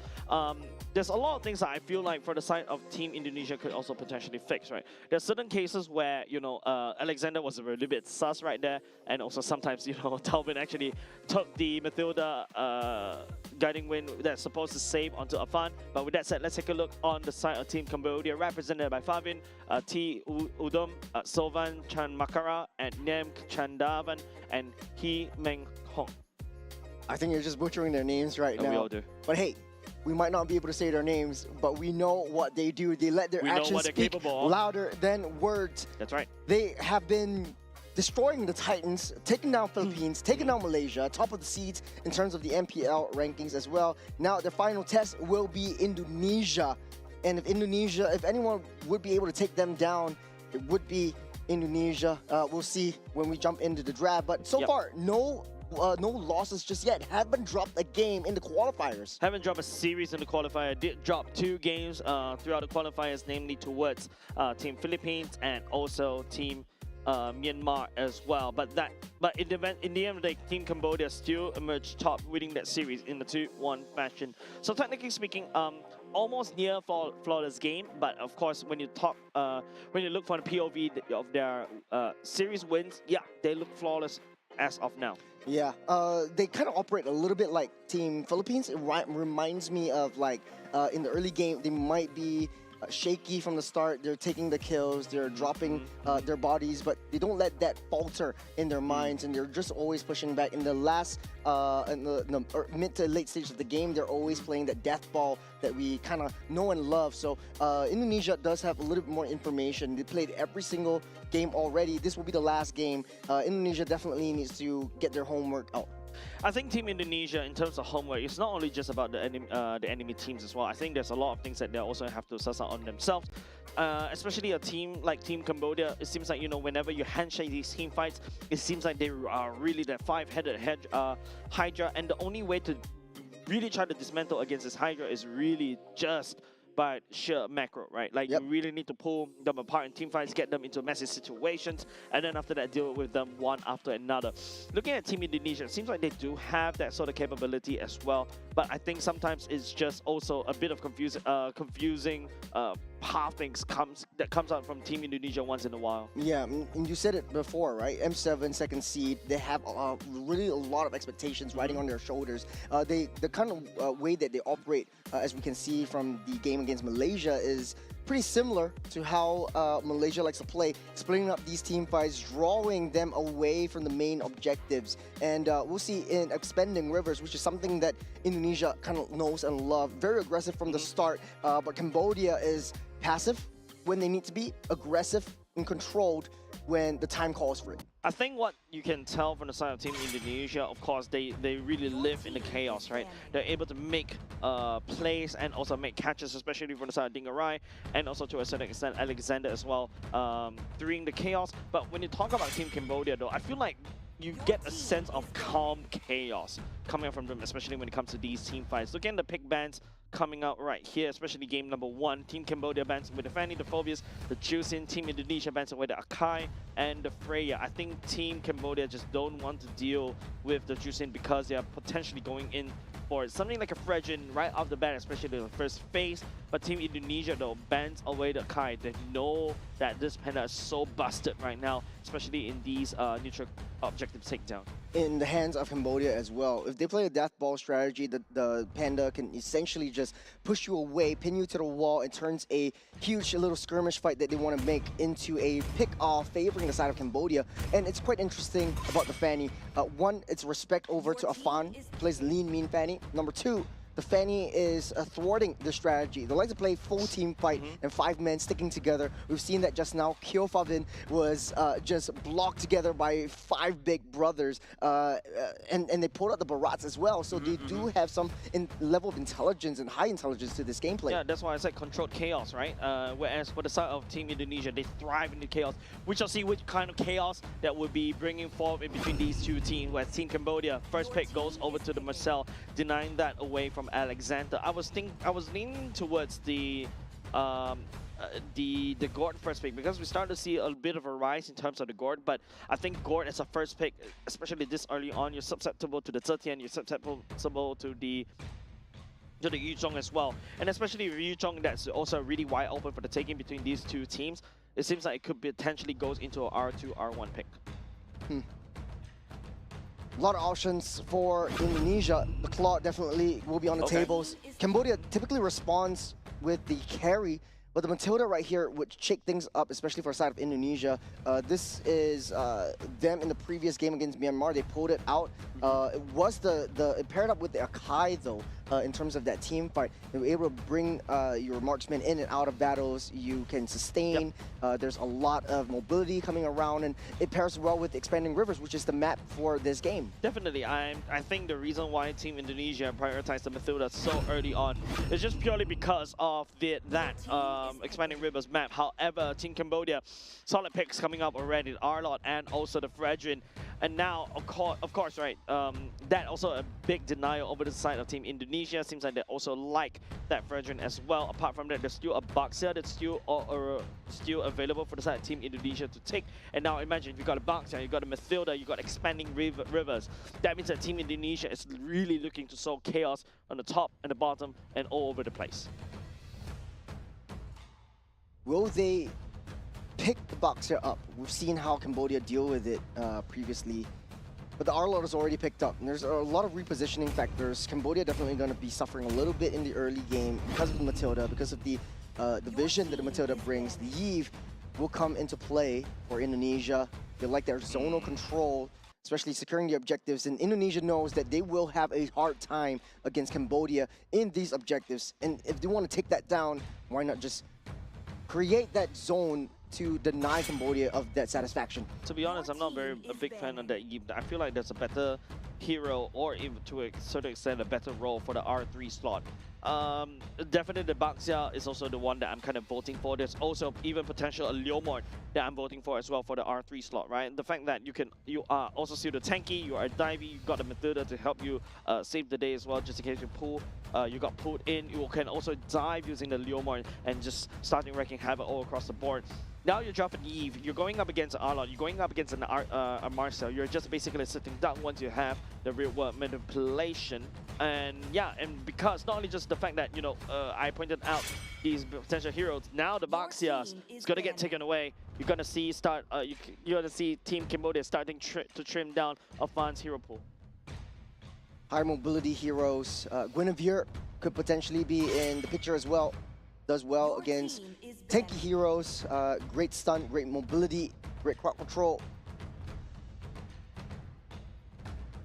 Speaker 2: there's a lot of things that I feel like for the side of Team Indonesia could also potentially fix, right? There's certain cases where, you know, Alexander was a little bit sus right there, and also sometimes, you know, Talvin actually took the Mathilda guiding win that's supposed to save onto Afan. But with that said, let's take a look on the side of Team Cambodia, represented by Favin, T. Udom, Sovan Chanmakara, and Nem Chandavan, and He Meng Hong.
Speaker 4: I think you're just butchering their names right now.
Speaker 2: We all do.
Speaker 4: But hey, we might not be able to say their names, but we know what they do. They let their
Speaker 2: We know
Speaker 4: actions
Speaker 2: what they're
Speaker 4: speak
Speaker 2: capable of.
Speaker 4: louder than words.
Speaker 2: That's right.
Speaker 4: They have been destroying the Titans, taking down Philippines, taking down Malaysia, top of the seeds in terms of the MPL rankings as well. Now their final test will be Indonesia. And if anyone would be able to take them down, it would be Indonesia. We'll see when we jump into the draft. But so far, no losses just yet. Haven't dropped a game in the qualifiers.
Speaker 2: Haven't dropped a series in the qualifier. Did drop 2 games throughout the qualifiers, namely towards Team Philippines and also Team Myanmar as well. But in the end of the day, Team Cambodia still emerged top, winning that series in the 2-1 fashion. So technically speaking, almost near flawless game. But of course, when you look for the POV of their series wins, yeah, they look flawless as of now.
Speaker 4: Yeah, they kind of operate a little bit like Team Philippines. It reminds me of like in the early game, they might be shaky from the start. They're taking the kills, they're dropping their bodies, but they don't let that falter in their minds, and they're just always pushing back. In the last, in the mid to late stage of the game, they're always playing that death ball that we kind of know and love. So Indonesia does have a little bit more information. They played every single game already. This will be the last game. Indonesia definitely needs to get their homework out.
Speaker 2: I think Team Indonesia, in terms of homework, it's not only just about the enemy teams as well. I think there's a lot of things that they also have to suss out on themselves. Especially a team like Team Cambodia, it seems like, you know, whenever you handshake these team fights, it seems like they are really that 5-headed Hydra, and the only way to really try to dismantle against this Hydra is really just by sheer macro, right? Like, you really need to pull them apart in team fights, get them into messy situations, and then after that, deal with them one after another. Looking at Team Indonesia, it seems like they do have that sort of capability as well, but I think sometimes it's just also a bit of confusing how things comes out from Team Indonesia once in a while.
Speaker 4: Yeah, and you said it before, right? M7, second seed, they have really a lot of expectations riding on their shoulders. The kind of way that they operate, as we can see from the game against Malaysia, is pretty similar to how Malaysia likes to play, splitting up these team fights, drawing them away from the main objectives. And we'll see in expanding rivers, which is something that Indonesia kind of knows and love. Very aggressive from the start, but Cambodia is passive when they need to be, aggressive and controlled when the time calls for it.
Speaker 2: I think what you can tell from the side of Team Indonesia, of course, they really live in the chaos, right? They're able to make plays and also make catches, especially from the side of Dingarai, and also to a certain extent Alexander as well, during the chaos. But when you talk about Team Cambodia, though, I feel like you get a sense of calm chaos coming from them, especially when it comes to these team fights. Look at the pick bands coming out right here, especially game number 1. Team Cambodia bans with the Fanny, the Phobias, the Juicin. Team Indonesia bans with the Akai and the Freya. I think Team Cambodia just don't want to deal with the Juicin because they are potentially going in for something like a Fredrin right off the bat, especially in the first phase. But Team Indonesia, though, bans away the Akai. They know that this Panda is so busted right now, especially in these neutral objective takedown.
Speaker 4: In the hands of Cambodia as well. If they play a death ball strategy, the Panda can essentially just push you away, pin you to the wall, and turns a huge little skirmish fight that they want to make into a pick-off favoring the side of Cambodia. And it's quite interesting about the Fanny. One, it's respect over to Afan, plays lean, mean Fanny. Number 2, the Fanny is thwarting the strategy. They like to play full team fight and 5 men sticking together. We've seen that just now. Kiofavin was just blocked together by 5 big brothers, and they pulled out the Barats as well. So they do have some level of intelligence and high intelligence to this gameplay.
Speaker 2: Yeah, that's why I said controlled chaos, right? Whereas for the side of Team Indonesia, they thrive in the chaos. We shall see which kind of chaos that will be bringing forth in between these two teams. Where Team Cambodia, first pick goes over to the Marcel, denying that away from Alexander. I was leaning towards the Gord first pick because we started to see a bit of a rise in terms of the Gord, but I think Gord as a first pick, especially this early on, you're susceptible to the Zetian, you're susceptible to the Yuzhong as well, and especially with Yuzhong, that's also really wide open for the taking between these two teams. It seems like it could potentially goes into a R2, R1 pick.
Speaker 4: A lot of options for Indonesia. The Claw definitely will be on the tables. Cambodia typically responds with the carry, but the Matilda right here would shake things up, especially for the side of Indonesia. This is them in the previous game against Myanmar. They pulled it out. It was it paired up with the Akai though, in terms of that team fight. They were able to bring your marksmen in and out of battles. You can sustain. There's a lot of mobility coming around, and it pairs well with Expanding Rivers, which is the map for this game.
Speaker 2: Definitely, I think the reason why Team Indonesia prioritized the Matilda so early on is just purely because of that Expanding Rivers map. However, Team Cambodia, solid picks coming up already, Arlot and also the Fredrin. And now, of course, right, that also a big denial over the side of Team Indonesia. Seems like they also like that Fredrin as well. Apart from that, there's still a Boxer that's still available for the side of Team Indonesia to take. And now imagine, you got a Boxer, you got a Matilda, you got Expanding Rivers. That means that Team Indonesia is really looking to sow chaos on the top and the bottom and all over the place.
Speaker 4: Will they pick the Boxer up? We've seen how Cambodia deal with it previously, but the Arlot is already picked up, and there's a lot of repositioning factors. Cambodia definitely going to be suffering a little bit in the early game because of the Matilda, because of the vision that the Matilda brings. The Yve will come into play for Indonesia. They like their zonal control, especially securing the objectives, and Indonesia knows that they will have a hard time against Cambodia in these objectives, and if they want to take that down, why not just create that zone to deny Cambodia of that satisfaction?
Speaker 2: To be honest, I'm not a big fan of that. I feel like there's a better hero, or even to a certain extent a better role for the R3 slot. Definitely the Baxia is also the one that I'm kind of voting for. There's also even potential a Leomord that I'm voting for as well for the R3 slot, right? The fact that you are also still the tanky, you are divey, you got the Matilda to help you save the day as well, just in case you got pulled in. You can also dive using the Leomord and just starting wreaking havoc all across the board. Now you're dropping Eve, you're going up against Arlot, you're going up against a Marcel. You're just basically sitting down once you have the real world manipulation. And yeah, and because not only just the fact that, I pointed out these potential heroes, now the Baxia is going to get taken away. You're going to see you're going to see Team Cambodia starting to trim down Afan's hero pool.
Speaker 4: Higher mobility heroes. Guinevere could potentially be in the picture as well. does well against tanky heroes. Great stun, great mobility, great crowd control.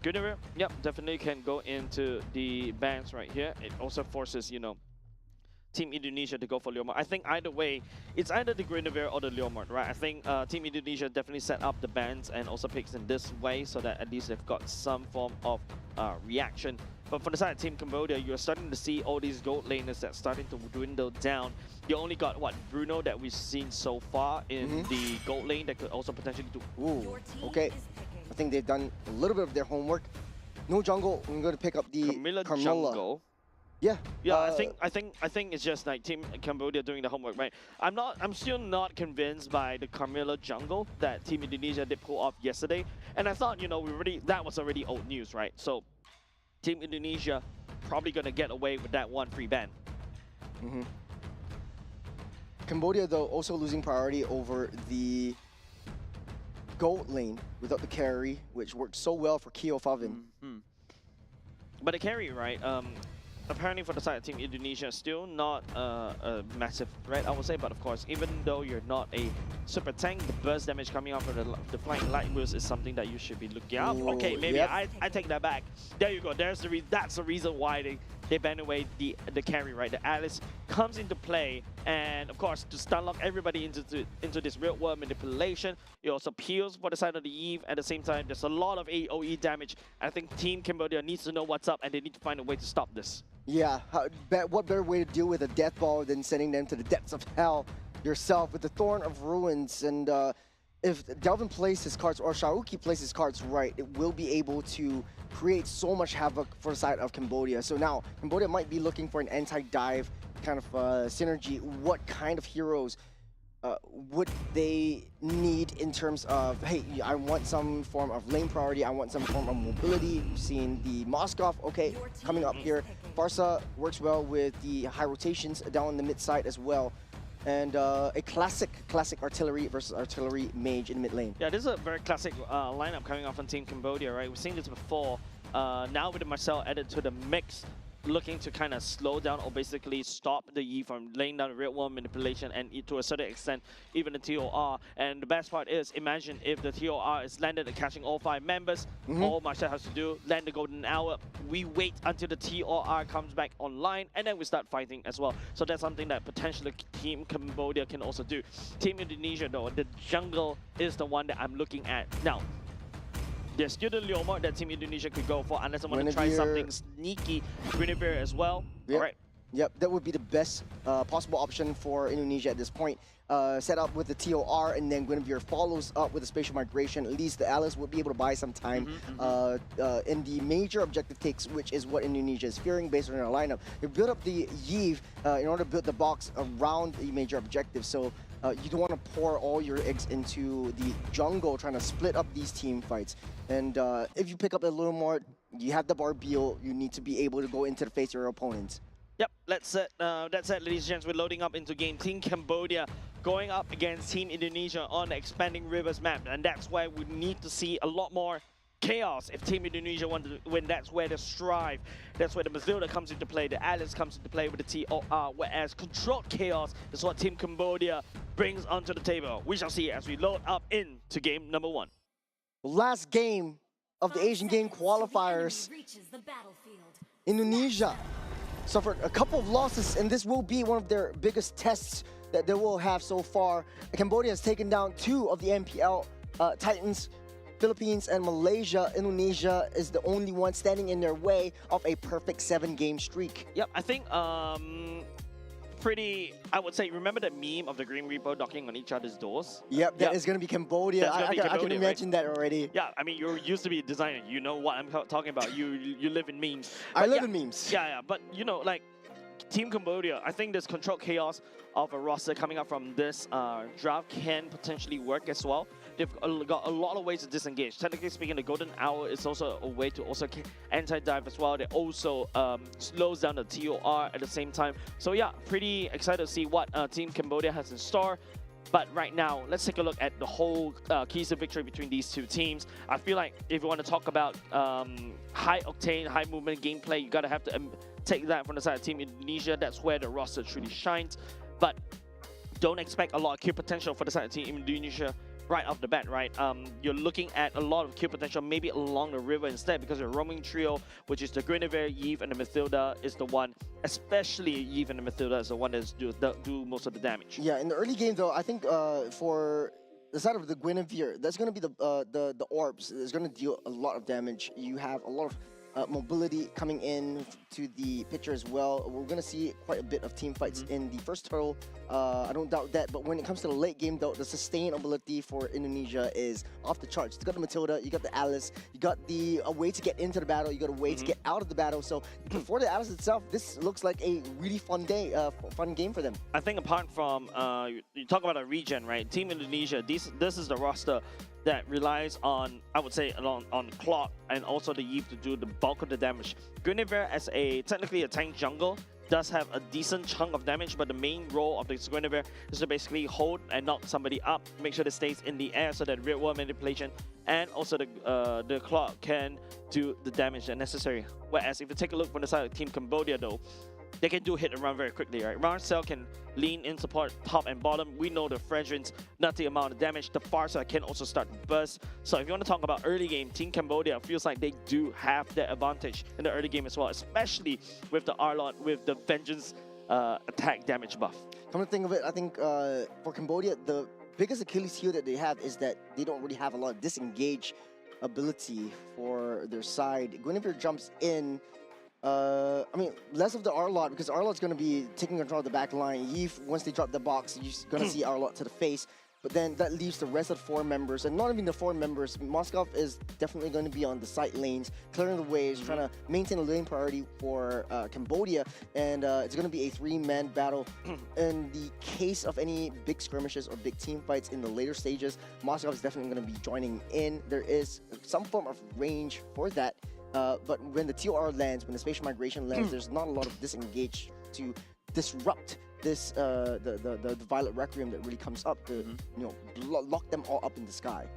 Speaker 2: Guinevere, yep, definitely can go into the bans right here. It also forces, you know, Team Indonesia to go for Leomord. I think either way, it's either the Guinevere or the Leomord, right? I think Team Indonesia definitely set up the bans and also picks in this way so that at least they've got some form of reaction. But for the side of Team Cambodia, you're starting to see all these gold laners that starting to dwindle down. You only got, what, Bruno that we've seen so far in the gold lane that could also potentially do.
Speaker 4: Ooh, okay. I think they've done a little bit of their homework. No jungle. I'm going to pick up the
Speaker 2: Camilla
Speaker 4: Carmilla.
Speaker 2: jungle.
Speaker 4: Yeah.
Speaker 2: Yeah, I think it's just like Team Cambodia doing the homework, right? I'm still not convinced by the Carmilla jungle that Team Indonesia did pull off yesterday. And I thought, you know, that was already old news, right? So Team Indonesia probably gonna get away with that one free ban.
Speaker 4: Cambodia, though, also losing priority over the gold lane without the carry, which worked so well for Keo Favin.
Speaker 2: But the carry, right? Apparently for the side of Team Indonesia, still not a massive threat, I would say. But of course, even though you're not a super tank, the burst damage coming out from the flying light boost is something that you should be looking out.
Speaker 4: Ooh,
Speaker 2: Okay, maybe
Speaker 4: yep.
Speaker 2: I take that back. There you go. That's the reason why they ban away the carry, right? The Alice comes into play, and of course to stun lock everybody into this real world manipulation. It also peels for the side of the Eve. At the same time, there's a lot of AoE damage. I think Team Cambodia needs to know what's up, and they need to find a way to stop this.
Speaker 4: Yeah, what better way to deal with a death ball than sending them to the depths of hell yourself with the Thorn of Ruins. And if Delvin plays his cards or Sharuki plays his cards right, it will be able to create so much havoc for the side of Cambodia. So now Cambodia might be looking for an anti-dive kind of synergy. What kind of heroes would they need in terms of, hey, I want some form of lane priority, I want some form of mobility. We've seen the Moskov, okay, coming up here. Farsa works well with the high rotations down the mid side as well. And a classic artillery versus artillery mage in mid lane.
Speaker 2: Yeah, this is a very classic lineup coming off on Team Cambodia, right? We've seen this before. Now with the Marcel added to the mix, looking to kind of slow down or basically stop the Yi from laying down the real world manipulation and to a certain extent even the TOR. And the best part is, imagine if the TOR is landed and catching all 5 members, all Marcel has to do, land the golden hour, we wait until the TOR comes back online, and then we start fighting as well. So that's something that potentially Team Cambodia can also do. Team Indonesia though, the jungle is the one that I'm looking at. Now, there's still the Leomord that Team Indonesia could go for, unless I want to try something sneaky. Guinevere as well.
Speaker 4: Yep.
Speaker 2: All right.
Speaker 4: Yep, that would be the best possible option for Indonesia at this point. Set up with the TOR, and then Guinevere follows up with a spatial migration. At least the Alice would be able to buy some time in the major objective takes, which is what Indonesia is fearing based on their lineup. They built up the Yves in order to build the box around the major objective. So you don't want to pour all your eggs into the jungle, trying to split up these team fights. And if you pick up a little more, you have the Barbiel, you need to be able to go into the face of your opponents.
Speaker 2: Yep, that's it, ladies and gents. We're loading up into game. Team Cambodia going up against Team Indonesia on the Expanding Rivers map. And that's why we need to see a lot more chaos if Team Indonesia want to win. That's where the Strive, that's where the Mazilda comes into play, the Alice comes into play with the TOR, whereas controlled chaos is what Team Cambodia brings onto the table. We shall see as we load up into game number 1.
Speaker 4: Last game of the Asian Game qualifiers. Indonesia suffered a couple of losses, and this will be one of their biggest tests that they will have so far. Cambodia has taken down 2 of the MPL Titans, Philippines and Malaysia. Indonesia is the only one standing in their way of a perfect 7-game streak.
Speaker 2: Yep, I think I would say, remember the meme of the Green Reaper knocking on each other's doors?
Speaker 4: Yep, that is going to be Cambodia. I can imagine that already.
Speaker 2: Yeah, I mean, you used to be a designer. You know what I'm talking about. You live in memes.
Speaker 4: I live in memes.
Speaker 2: Yeah, but you know, like, Team Cambodia, I think this controlled chaos of a roster coming up from this draft can potentially work as well. They've got a lot of ways to disengage. Technically speaking, the Golden Hour is also a way to also anti-dive as well. They also slows down the TOR at the same time. So yeah, pretty excited to see what Team Cambodia has in store. But right now, let's take a look at the whole keys to victory between these 2 teams. I feel like if you want to talk about high octane, high movement gameplay. You gotta have to take that from the side of Team Indonesia. That's where the roster truly shines. But don't expect a lot of kill potential for the side of Team Indonesia right off the bat, right? You're looking at a lot of kill potential maybe along the river instead, because your roaming trio, which is the Guinevere, Yves, and the Mathilda, is the one, especially Yves and the Mathilda, is the one that do most of the damage.
Speaker 4: Yeah, in the early game though, I think for the side of the Guinevere, that's going to be the orbs. It's going to deal a lot of damage. You have a lot of mobility coming in to the picture as well. We're going to see quite a bit of team fights in the first turtle. I don't doubt that, but when it comes to the late game though, the sustain ability for Indonesia is off the charts. You got the Matilda, you got the Alice, you got a way to get into the battle, you got a way to get out of the battle. So for the Alice itself, this looks like a really fun game for them.
Speaker 2: I think apart from, you talk about a regen, right? Team Indonesia, this is the roster that relies on, I would say, on Clock and also the Yves to do the bulk of the damage. Guinevere, as technically a tank jungle, does have a decent chunk of damage, but the main role of the Guinevere is to basically hold and knock somebody up, make sure it stays in the air so that real world manipulation and also the Clock can do the damage that's necessary. Whereas if you take a look from the side of Team Cambodia though, they can do hit and run very quickly, right? Marcel can lean in support top and bottom. We know the Fredrin's nutty amount of damage. The far side can also start to burst. So if you want to talk about early game, Team Cambodia feels like they do have that advantage in the early game as well, especially with the Arlot, with the Vengeance attack damage buff.
Speaker 4: Come to think of it, I think for Cambodia, the biggest Achilles heel that they have is that they don't really have a lot of disengage ability for their side. Guinevere jumps in. I mean, less of the Arlot, because Arlot's going to be taking control of the back line. Yves, once they drop the box, you're going to see Arlot to the face. But then that leaves the rest of the 4 members, and not even the 4 members. Moskov is definitely going to be on the side lanes, clearing the ways, trying to maintain a lane priority for Cambodia. And it's going to be a 3-man battle. In the case of any big skirmishes or big team fights in the later stages, Moskov is definitely going to be joining in. There is some form of range for that. But when the TOR lands, when the spatial migration lands, there's not a lot of disengage to disrupt this the Violet Requiem that really comes up to lock them all up in the sky.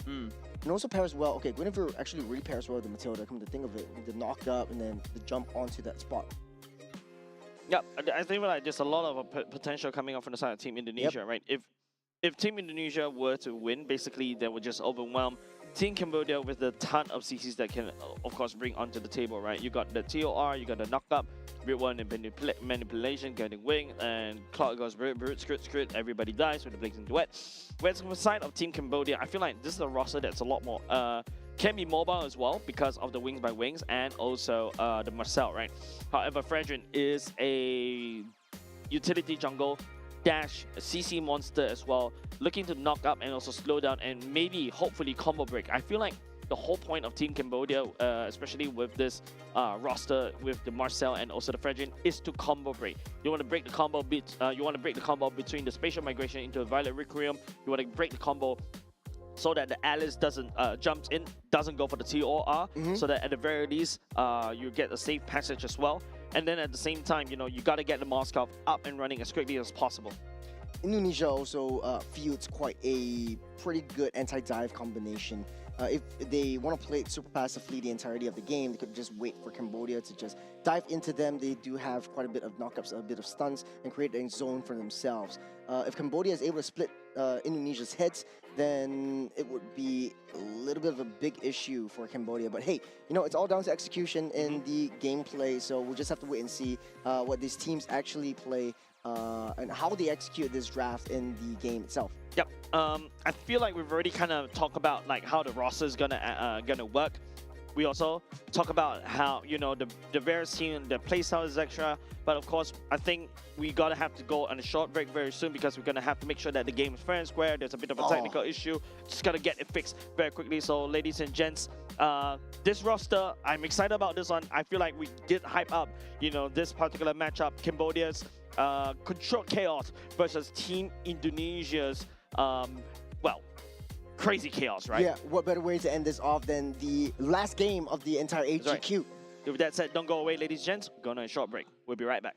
Speaker 4: And also pairs well. Okay, Guinevere actually really pairs well with the Matilda. Come to think of it, the knock up and then the jump onto that spot.
Speaker 2: Yeah, I think like there's a lot of potential coming up from the side of Team Indonesia, right? If Team Indonesia were to win, basically they would just overwhelm Team Cambodia with a ton of CCs that can, of course, bring onto the table, right? You got the TOR, you got the knock-up, real one and manipulation, getting wing, and Clock goes brute, scrit, everybody dies with the blazing duet. Whereas on the side of Team Cambodia, I feel like this is a roster that's a lot more, can be mobile as well because of the wings by wings and also the Marcel, right? However, Fredrin is a utility jungle, dash, a CC monster as well, looking to knock up and also slow down and maybe, hopefully, combo break. I feel like the whole point of Team Cambodia, especially with this roster with the Marcel and also the Fredrin, is to combo break. You want to break the combo between the spatial migration into a Violet Requiem. You want to break the combo so that the Alice doesn't doesn't go for the TOR, so that at the very least you get a safe passage as well. And then at the same time, you got to get the Moskov up and running as quickly as possible.
Speaker 4: Indonesia also fields quite a pretty good anti-dive combination. If they want to play it super passively the entirety of the game, they could just wait for Cambodia to just dive into them. They do have quite a bit of knockups, a bit of stuns, and create a zone for themselves. If Cambodia is able to split Indonesia's heads, then it would be a little bit of a big issue for Cambodia. But hey, it's all down to execution in the gameplay, so we'll just have to wait and see what these teams actually play and how they execute this draft in the game itself.
Speaker 2: Yep. I feel like we've already kind of talked about like how the roster is gonna work. We also talk about how the various team, the playstyle is extra, but of course I think we have to go on a short break very soon because we're gonna have to make sure that the game is fair and square. There's a bit of a technical issue, just gotta get it fixed very quickly. So ladies and gents, this roster, I'm excited about this one. I feel like we did hype up this particular matchup, Cambodia's Controlled Chaos versus Team Indonesia's crazy chaos, right?
Speaker 4: Yeah, what better way to end this off than the last game of the entire HGQ?
Speaker 2: Right. With that said, don't go away, ladies and gents. We're going on a short break. We'll be right back.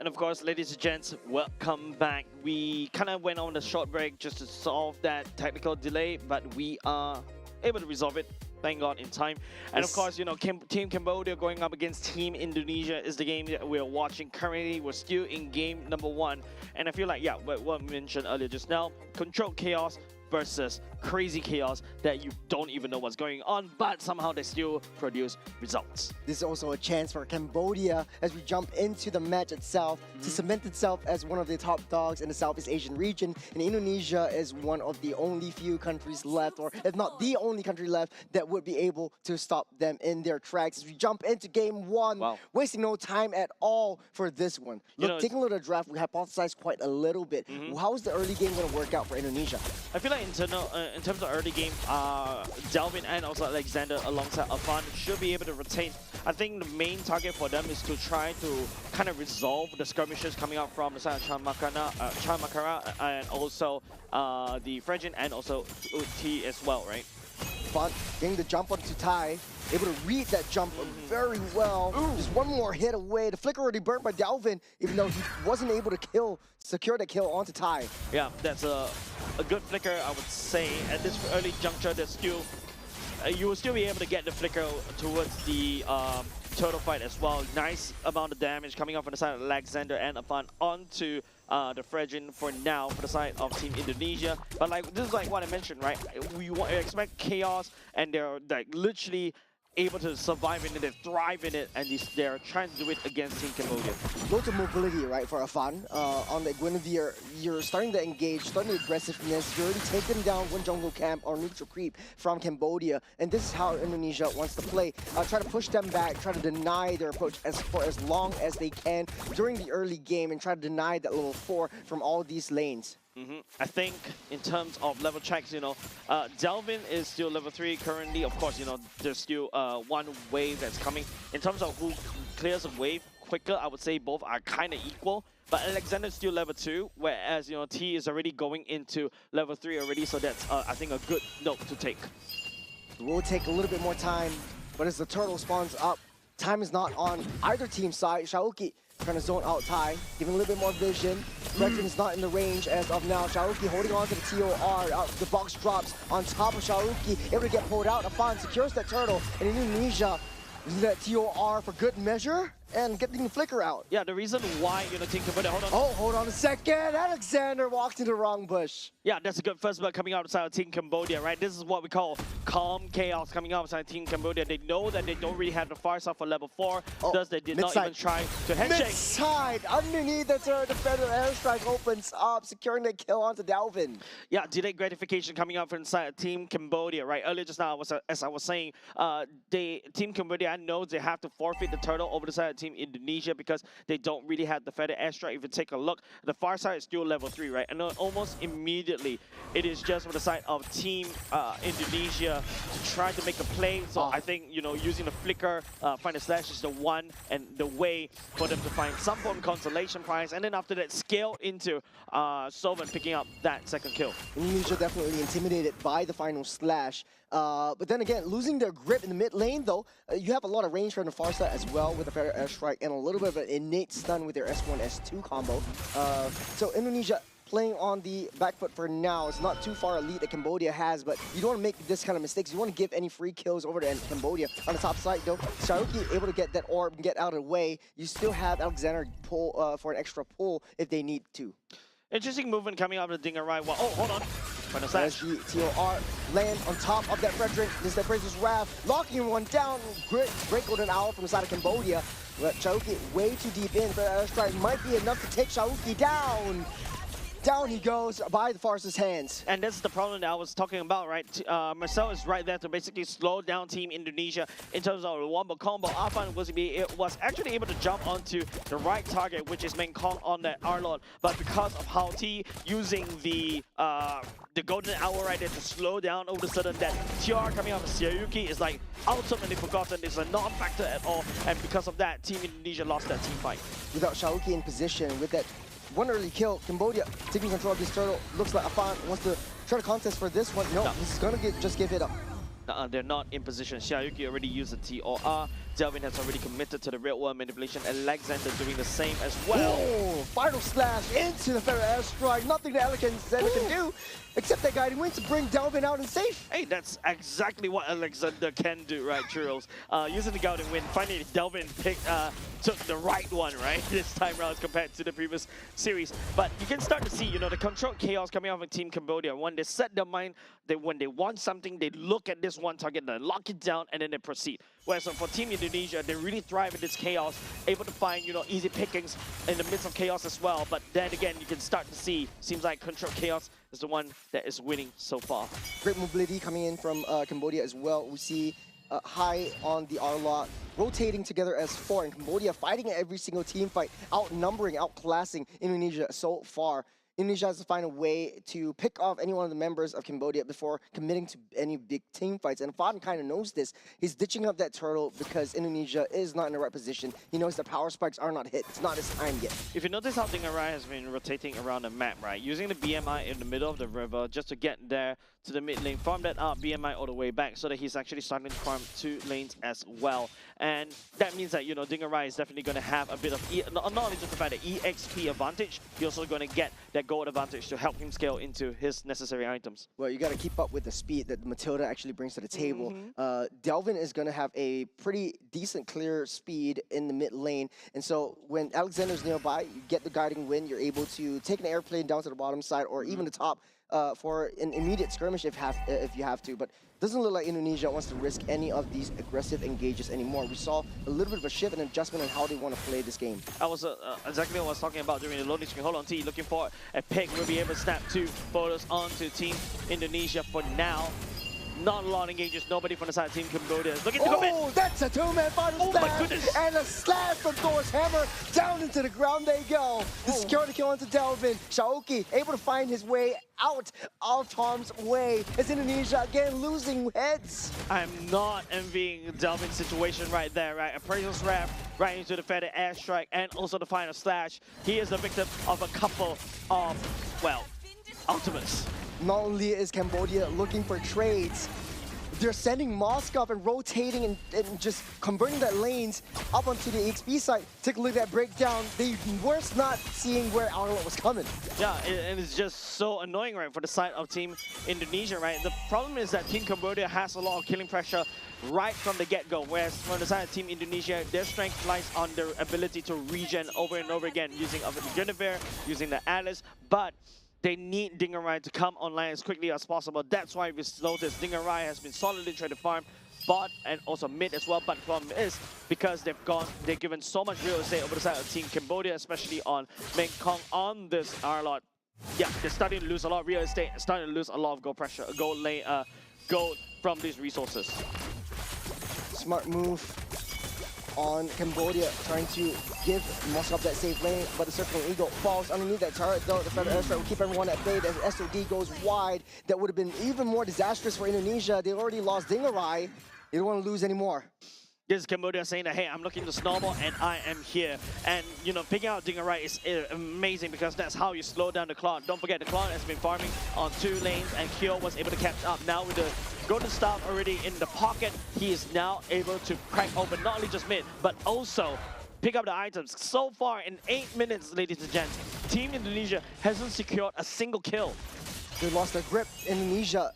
Speaker 2: And of course, ladies and gents, welcome back. We kind of went on a short break just to solve that technical delay, but we are able to resolve it, thank God, in time. And of course, you know, Team Cambodia going up against Team Indonesia is the game that we're watching currently. We're still in game number 1. And I feel like, yeah, what we mentioned earlier just now, controlled chaos versus crazy chaos that you don't even know what's going on, but somehow they still produce results.
Speaker 4: This is also a chance for Cambodia as we jump into the match itself to cement itself as one of the top dogs in the Southeast Asian region. And Indonesia is one of the only few countries left, or if not the only country left, that would be able to stop them in their tracks. As we jump into game 1, wasting no time at all for this one. Look, taking a look at the draft, we hypothesized quite a little bit. How is the early game going to work out for Indonesia?
Speaker 2: I feel like in terms of early game, Delvin and also Alexander alongside Afan should be able to retain. I think the main target for them is to try to kind of resolve the skirmishes coming out from the side of Chamakara and also the Frejin and also T as well, right?
Speaker 4: But getting the jump onto Tai, able to read that jump very well. Just one more hit away. The flicker already burnt by Delvin, even though he wasn't able to secure the kill onto Tai.
Speaker 2: Yeah, that's a good flicker, I would say. At this early juncture, there's still you will still be able to get the flicker towards the turtle fight as well. Nice amount of damage coming off on the side of Alexander and Afan onto the Frejin for now for the side of Team Indonesia. But like this is like what I mentioned, right? We expect chaos, and they're like literally able to survive in it, they thrive in it, and they're trying to do it against Team Cambodia.
Speaker 4: Loads of mobility, right, for Afan. On the Guinevere, you're starting to engage, starting the aggressiveness. You're already taking down one jungle camp or neutral creep from Cambodia, and this is how Indonesia wants to play. Try to push them back, try to deny their approach for as long as they can during the early game, and try to deny that level 4 from all these lanes.
Speaker 2: I think in terms of level checks, you know, Delvin is still level 3 currently. Of course, you know, there's still one wave that's coming. In terms of who clears a wave quicker, I would say both are kind of equal. But Alexander is still level 2, whereas, you know, T is already going into level 3 already. So that's, I think, a good note to take.
Speaker 4: It will take a little bit more time, but as the turtle spawns up, time is not on either team's side. Shaoki trying to zone out Tai, giving a little bit more vision. Frejin is not in the range as of now. Shaoki holding on to the TOR. The box drops on top of Shaoki, able to get pulled out. Afan secures that turtle, and Indonesia using that TOR for good measure and getting the flicker out.
Speaker 2: Yeah, the reason why, you know, Team Cambodia, hold on.
Speaker 4: Oh, hold on a second. Alexander walked in the wrong bush.
Speaker 2: Yeah, that's a good first blood coming outside of Team Cambodia, right? This is what we call calm chaos coming outside Team Cambodia. They know that they don't really have the far side for level 4, thus they did not even try to headshake.
Speaker 4: Mid-side, underneath the turret, the Federal airstrike opens up, securing the kill onto Delvin.
Speaker 2: Yeah, delayed gratification coming out from inside of Team Cambodia, right? Earlier just now, as I was saying, Team Cambodia knows they have to forfeit the turtle over the side of Team Indonesia because they don't really have the Federal airstrike. If you take a look, the far side is still level 3, right? And almost immediately, it is just on the side of Team Indonesia to try to make a play. So I think, you know, using the flicker, find a slash is the one and the way for them to find some form of consolation prize. And then after that, scale into Sovan picking up that second kill.
Speaker 4: Indonesia definitely intimidated by the final slash. But then again, losing their grip in the mid lane, though, you have a lot of range from the far side as well with the Federal airstrike and a little bit of an innate stun with their S1, S2 combo. So Indonesia playing on the back foot for now. It's not too far a lead that Cambodia has, but you don't want to make this kind of mistakes. You want to give any free kills over to Cambodia. On the top side, though, Shaoki able to get that orb and get out of the way. You still have Alexander pull for an extra pull if they need to.
Speaker 2: Interesting movement coming out of the Dinger right. Well, oh, hold on.
Speaker 4: As the TOR land on top of that Frederick. This is that Razor's Wrath. Locking one down. Great golden hour from the side of Cambodia. But Shaoki way too deep in. But airstrike might be enough to take Shaoki down. Down he goes by the Fars's hands.
Speaker 2: And this is the problem that I was talking about, right? Marcel is right there to basically slow down Team Indonesia in terms of the wombo combo. Afan was actually able to jump onto the right target, which is Main Kong on that R-Lord. But because of how T using the golden hour right there to slow down all of a sudden, that TR coming out of Sayuki is like ultimately forgotten. It's a non-factor at all. And because of that, Team Indonesia lost that team fight.
Speaker 4: Without Shaoki in position, with that one early kill, Cambodia taking control of this turtle. Looks like Afan wants to try to contest for this one. No, he's gonna just give it up.
Speaker 2: they're not in position. Xiaoyuki already used the TOR. Delvin has already committed to the real world manipulation. Alexander doing the same as well.
Speaker 4: Oh, final slash into the Feather Airstrike. Nothing that Alexander can do except that guiding wind to bring Delvin out and safe.
Speaker 2: Hey, that's exactly what Alexander can do, right, Churros? Using the guiding wind, finally Delvin took the right one, right, this time around compared to the previous series. But you can start to see, you know, the controlled chaos coming out of Team Cambodia. When they set their mind, when they want something, they look at this one target, they lock it down, and then they proceed. Whereas for Team Indonesia, they really thrive in this chaos, able to find, you know, easy pickings in the midst of chaos as well. But then again, you can start to see, seems like controlled chaos is the one that is winning so far.
Speaker 4: Great mobility coming in from Cambodia as well. We see high on the R-Lot, rotating together as 4, and Cambodia fighting every single team fight, outnumbering, outclassing Indonesia so far. Indonesia has to find a way to pick off any one of the members of Cambodia before committing to any big team fights. And Faden kind of knows this. He's ditching up that turtle because Indonesia is not in the right position. He knows the power spikes are not hit. It's not his time yet.
Speaker 2: If you notice how Dingarai has been rotating around the map, right? Using the BMI in the middle of the river just to get there to the mid lane, farm that up, BMI all the way back, so that he's actually starting to farm 2 lanes as well. And that means that, you know, Dingarai is definitely going to have a bit of, not only just about the EXP advantage, he's also going to get that gold advantage to help him scale into his necessary items.
Speaker 4: Well, you got to keep up with the speed that Matilda actually brings to the table. Delvin is going to have a pretty decent clear speed in the mid lane. And so when Alexander's nearby, you get the guiding wind, you're able to take an airplane down to the bottom side or even the top for an immediate skirmish if you have to. But doesn't look like Indonesia wants to risk any of these aggressive engages anymore. We saw a little bit of a shift and adjustment in how they want to play this game.
Speaker 2: That was exactly what I was talking about during the loading screen. Hold on, T, looking for a pick. We'll be able to snap 2 photos onto Team Indonesia for now. Not a lot of engages, nobody from the side of Team Cambodia is looking to commit.
Speaker 4: Oh, that's a 2-man final slash.
Speaker 2: My goodness.
Speaker 4: And a slash from Thor's hammer down into the ground they go. The security kill onto Delvin. Xiaoyuki able to find his way out of harm's way. As Indonesia again losing heads.
Speaker 2: I'm not envying Delvin's situation right there, right? Appraisal's wrap right into the Feather Airstrike and also the final slash. He is the victim of a couple of, well, ultimates.
Speaker 4: Not only is Cambodia looking for trades, they're sending Moskov and rotating and just converting their lanes up onto the XP side. Take a look at that breakdown. They were not seeing where Arnold was coming.
Speaker 2: Yeah, and it's just so annoying, right, for the side of Team Indonesia, right? The problem is that Team Cambodia has a lot of killing pressure right from the get-go, whereas from the side of Team Indonesia, their strength lies on their ability to regen over and over again using the Guinevere, using the Atlas, but they need Dingarai to come online as quickly as possible. That's why we noticed Dingarai has been solidly trying to farm bot and also mid as well. But the problem is because they've given so much real estate over the side of Team Cambodia, especially on Mekong on this R-Lot. Yeah, they're starting to lose a lot of real estate, starting to lose a lot of gold pressure, gold from these resources.
Speaker 4: Smart move on Cambodia, trying to give Moskov that safe lane, but the Circling Eagle falls underneath that turret though. The Feather Airstrike will keep everyone at bay as SOD goes wide. That would have been even more disastrous for Indonesia. They already lost Dingarai. They don't want to lose anymore.
Speaker 2: This is Cambodia saying that, hey, I'm looking to snowball and I am here. And, you know, picking out Dingarai is amazing because that's how you slow down the clock. Don't forget, the clock has been farming on 2 lanes and Kyo was able to catch up. Now with the golden staff already in the pocket, he is now able to crack open not only just mid, but also pick up the items. So far in 8 minutes, ladies and gents, Team Indonesia hasn't secured a single kill.
Speaker 4: They lost their grip. Indonesia,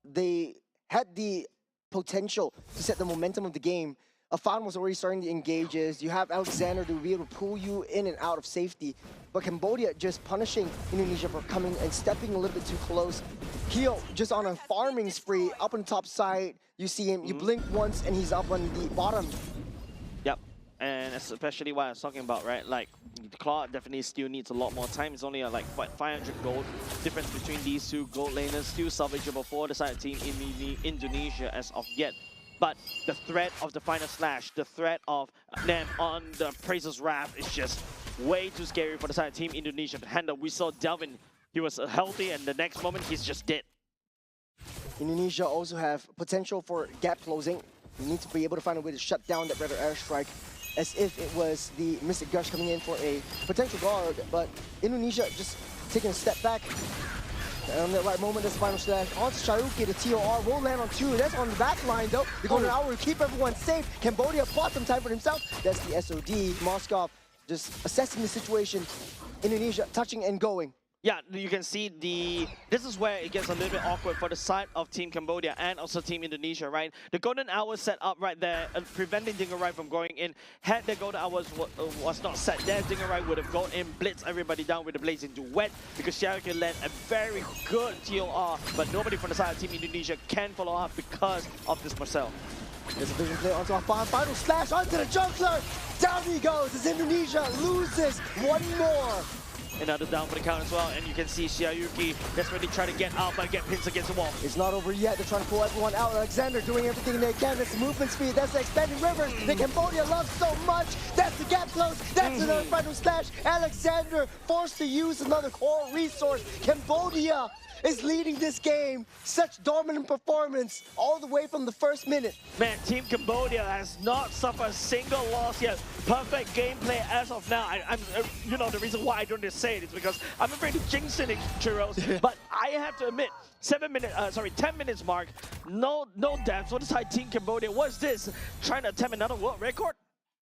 Speaker 4: they had the potential to set the momentum of the game. Afan was already starting the engages. You have Alexander to be able to pull you in and out of safety. But Cambodia just punishing Indonesia for coming and stepping a little bit too close. Kyo just on a farming spree up on the top side. You see him, you blink once and he's up on the bottom.
Speaker 2: Yep, and especially what I was talking about, right? Like, the Claw definitely still needs a lot more time. It's only like what, 500 gold difference between these 2 gold laners. Still salvageable for the side of Team Indonesia as of yet. But the threat of the final slash, the threat of them on the Appraisal's Wrath is just way too scary for the side of Team Indonesia to handle. We saw Delvin, he was healthy, and the next moment he's just dead.
Speaker 4: Indonesia also have potential for gap closing. You need to be able to find a way to shut down that Feather Airstrike as if it was the Mystic Gush coming in for a potential guard. But Indonesia just taking a step back. And on the right moment, this final slash onto Sharuki. The TOR will land on 2. That's on the back line, though. The golden hour will keep everyone safe. Cambodia bought some time for himself. That's the SOD. Moskov just assessing the situation. Indonesia touching and going.
Speaker 2: Yeah, you can see this is where it gets a little bit awkward for the side of Team Cambodia and also Team Indonesia, right? The golden hour set up right there, preventing Dingerai from going in. Had the golden hours was not set there, Dingerai would have gone in, blitz everybody down with the blazing duet, because Xiaoyu land a very good TOR, but nobody from the side of Team Indonesia can follow up because of this Marcel.
Speaker 4: There's a vision play onto our final slash onto the juggler. Down he goes as Indonesia loses one more.
Speaker 2: Another down for the count as well, and you can see Xiaoyu desperately trying to get out, but get pins against the wall.
Speaker 4: It's not over yet. They're trying to pull everyone out. Alexander doing everything they can. That's the movement speed. That's the expanding rivers that Cambodia loves so much. That's the gap close. That's another final slash. Alexander forced to use another core resource. Cambodia is leading this game. Such dominant performance all the way from the first minute.
Speaker 2: Man, Team Cambodia has not suffered a single loss yet. Perfect gameplay as of now. I'm you know, the reason why I don't just say it is because I'm afraid to jinx it, Churros. But I have to admit, 10 minutes mark, no deaths on the side Team Cambodia. What's this? Trying to attempt another world record?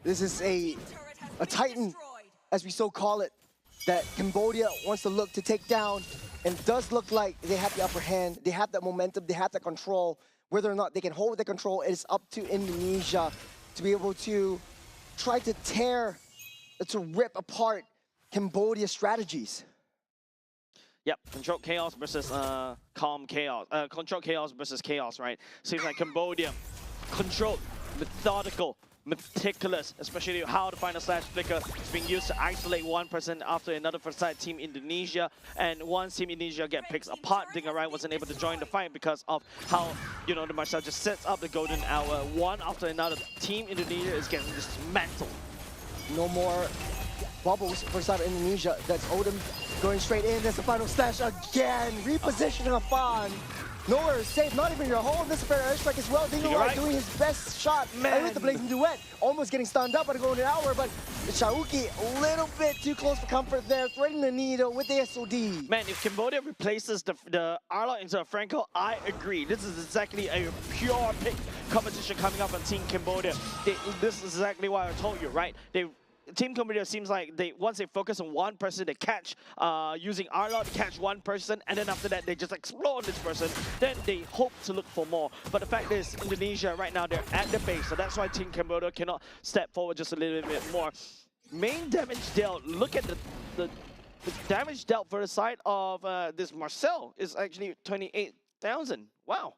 Speaker 4: This is a Titan, as we so call it, that Cambodia wants to look to take down. And it does look like they have the upper hand. They have that momentum. They have that control. Whether or not they can hold the control, it is up to Indonesia to be able to try to rip apart Cambodia's strategies.
Speaker 2: Yep, control chaos versus calm chaos. Control chaos versus chaos, right? Seems like Cambodia controlled, methodical, meticulous, especially how the final slash flicker is being used to isolate one person after another for side Team Indonesia. And once Team Indonesia get picked apart, Dingerai wasn't able to join the fight because of how, you know, the Marcel just sets up the golden hour one after another. Team Indonesia is getting dismantled.
Speaker 4: No more bubbles for side of Indonesia. That's Odin going straight in. That's the final slash again. Repositioning a Fan. Nowhere is safe, not even your home. This is a fair airstrike as well. Dingerai doing his best shot.
Speaker 2: Man.
Speaker 4: And with the blazing duet, almost getting stunned up by the golden hour, but Shaoki a little bit too close for comfort there, threading the needle with the SOD.
Speaker 2: Man, if Cambodia replaces the Arlot into a Franco, I agree. This is exactly a pure pick competition coming up on Team Cambodia. This is exactly why I told you, right? Team Cambodia seems like once they focus on one person, they catch using Arlot to catch one person, and then after that they just explode this person. Then they hope to look for more. But the fact is, Indonesia right now, they're at the base, so that's why Team Cambodia cannot step forward just a little bit more. Main damage dealt. Look at the damage dealt for the side of this Marcel is actually 28,000. Wow.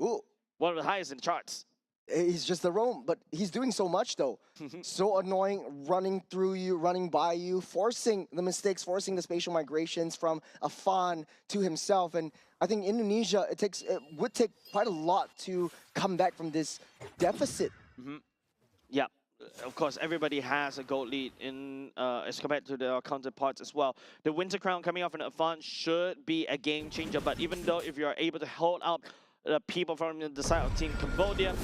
Speaker 4: Ooh.
Speaker 2: One of the highest in the charts.
Speaker 4: He's just the roam, but he's doing so much though. So annoying, running through you, running by you, forcing the mistakes, forcing the spatial migrations from a Fan to himself. And I think Indonesia, it would take quite a lot to come back from this deficit.
Speaker 2: Yeah, of course, everybody has a gold lead in as compared to their counterparts as well. The Winter Crown coming off an advance should be a game changer, but even though if you are able to hold out the people from the side of Team Cambodia,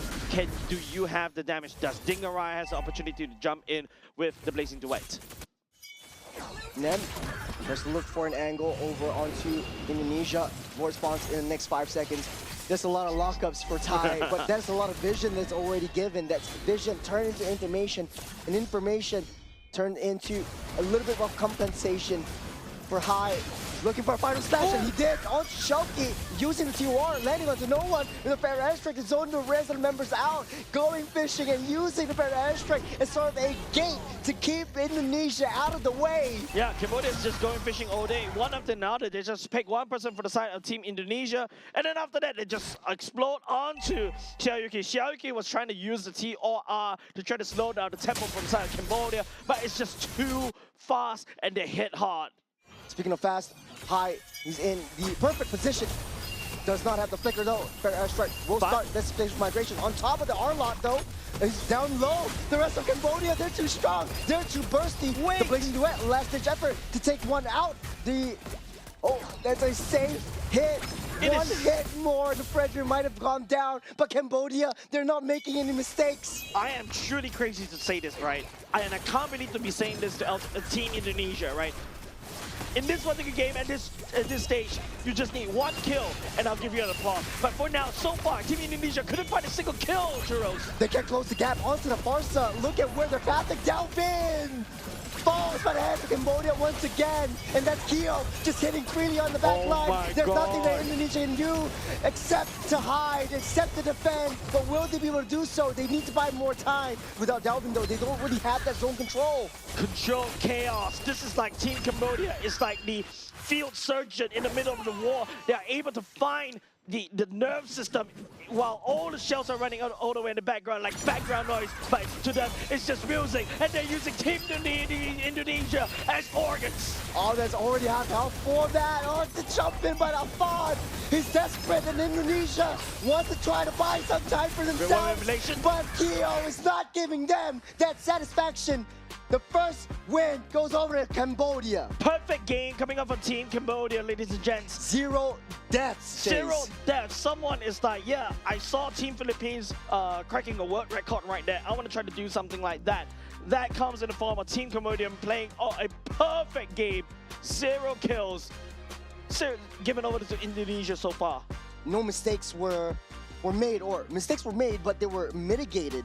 Speaker 2: do you have the damage? Does Dingerai has the opportunity to jump in with the blazing duet?
Speaker 4: Nem just look for an angle over onto Indonesia. More spawns in the next 5 seconds. There's a lot of lockups for Thai, but there's a lot of vision that's already given. That's vision turned into information, and information turned into a little bit of compensation for High. Looking for a final slash, and he did on Shoki, using the TOR, landing onto no one with a fair airstrike to zone the resident members out, going fishing and using the fair airstrike as sort of a gate to keep Indonesia out of the way.
Speaker 2: Yeah, Cambodia is just going fishing all day. One after another, they just pick one person for the side of Team Indonesia, and then after that, they just explode onto Xiaoyu. Xiaoyu was trying to use the TOR to try to slow down the tempo from the side of Cambodia, but it's just too fast, and they hit hard.
Speaker 4: Speaking of fast, High, he's in the perfect position. Does not have the flicker though. Fair airstrike will start this stage of migration. On top of the Arlot though, he's down low. The rest of Cambodia, they're too strong. They're too bursty.
Speaker 2: Wait.
Speaker 4: The blazing duet, last ditch effort to take one out. That's a safe hit. One hit more, the Frederick might have gone down, but Cambodia, they're not making any mistakes.
Speaker 2: I am truly crazy to say this, right? And I can't believe to be saying this to Team Indonesia, right? in this particular game at this stage, you just need one kill, and I'll give you an applause. But for now, so far, Team Indonesia couldn't find a single kill, Churros.
Speaker 4: They can't close the gap onto the Farsa. Look at where they're passing. Delvin falls by the hands of Cambodia once again. And that's Kyo just hitting freely on the back
Speaker 2: Oh
Speaker 4: line.
Speaker 2: my
Speaker 4: There's nothing that
Speaker 2: God.
Speaker 4: Indonesia can do except to hide, except to defend. But will they be able to do so? They need to buy more time. Without Delvin, though, they don't really have that zone control.
Speaker 2: Control chaos. This is like Team Cambodia. It's like the field surgeon in the middle of the war. They are able to find the nerve system while all the shells are running out all the way in the background, like background noise, but to them it's just music, and they're using Team Indonesia as organs.
Speaker 4: Oh, there's already half health for that. Oh, it's a jump in by Afan. He's desperate, and Indonesia wants to try to buy some time for themselves.
Speaker 2: elimination.
Speaker 4: But Kyo is not giving them that satisfaction. The first win goes over to Cambodia.
Speaker 2: Perfect game coming up for Team Cambodia, ladies and gents.
Speaker 4: 0 deaths. Chase.
Speaker 2: 0 deaths. Someone is like, yeah, I saw Team Philippines cracking a world record right there. I want to try to do something like that. That comes in the form of Team Cambodia playing a perfect game. 0 kills. Given over to Indonesia so far.
Speaker 4: No mistakes were made, or mistakes were made, but they were mitigated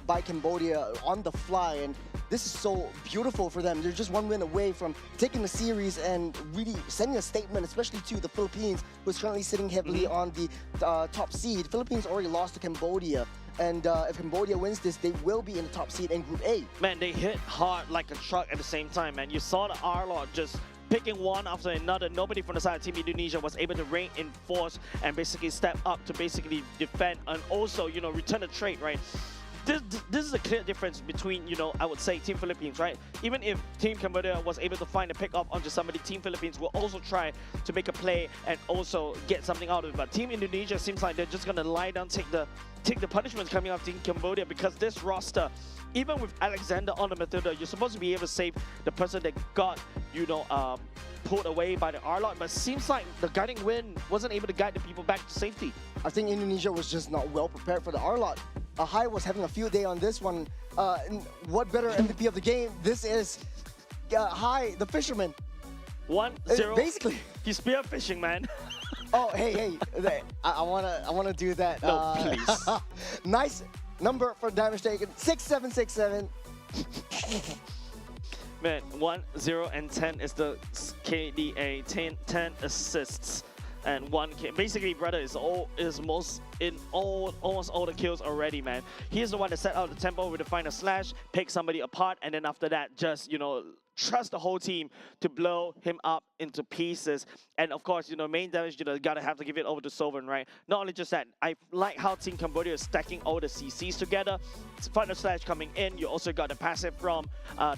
Speaker 4: by Cambodia on the fly. And this is so beautiful for them. They're just one win away from taking the series and really sending a statement, especially to the Philippines, who's currently sitting heavily on the top seed. Philippines already lost to Cambodia. And if Cambodia wins this, they will be in the top seed in Group A.
Speaker 2: Man, they hit hard like a truck at the same time, man. You saw the R-Lord just picking one after another. Nobody from the side of Team Indonesia was able to rein in force and basically step up to basically defend and also, you know, return the trade, right? This is a clear difference between, you know, I would say Team Philippines, right? Even if Team Cambodia was able to find a pick up onto somebody, Team Philippines will also try to make a play and also get something out of it. But Team Indonesia seems like they're just gonna lie down, take the punishments coming out of Team Cambodia, because this roster, even with Alexander on the midfielder, you're supposed to be able to save the person that got, you know, pulled away by the R-Lord, but seems like the guiding wind wasn't able to guide the people back to safety.
Speaker 4: I think Indonesia was just not well prepared for the R-Lord. Hai was having a field day on this one. What better MVP of the game? This is Hai, the fisherman.
Speaker 2: 1-0.
Speaker 4: Basically.
Speaker 2: He's spearfishing, man.
Speaker 4: Oh, hey, I wanna do that.
Speaker 2: No, please.
Speaker 4: Nice number for damage taken. 6767.
Speaker 2: Man, 1-0 and 10 is the KDA. 10 assists and 1K. Basically, brother is almost all the kills already, man. He's the one that set out the tempo with the final slash, pick somebody apart, and then after that, just, you know, trust the whole team to blow him up into pieces. And of course, you know, main damage, you know, gotta have to give it over to Sovereign, right? Not only just that, I like how Team Cambodia is stacking all the CCs together. Final slash coming in, you also got the passive from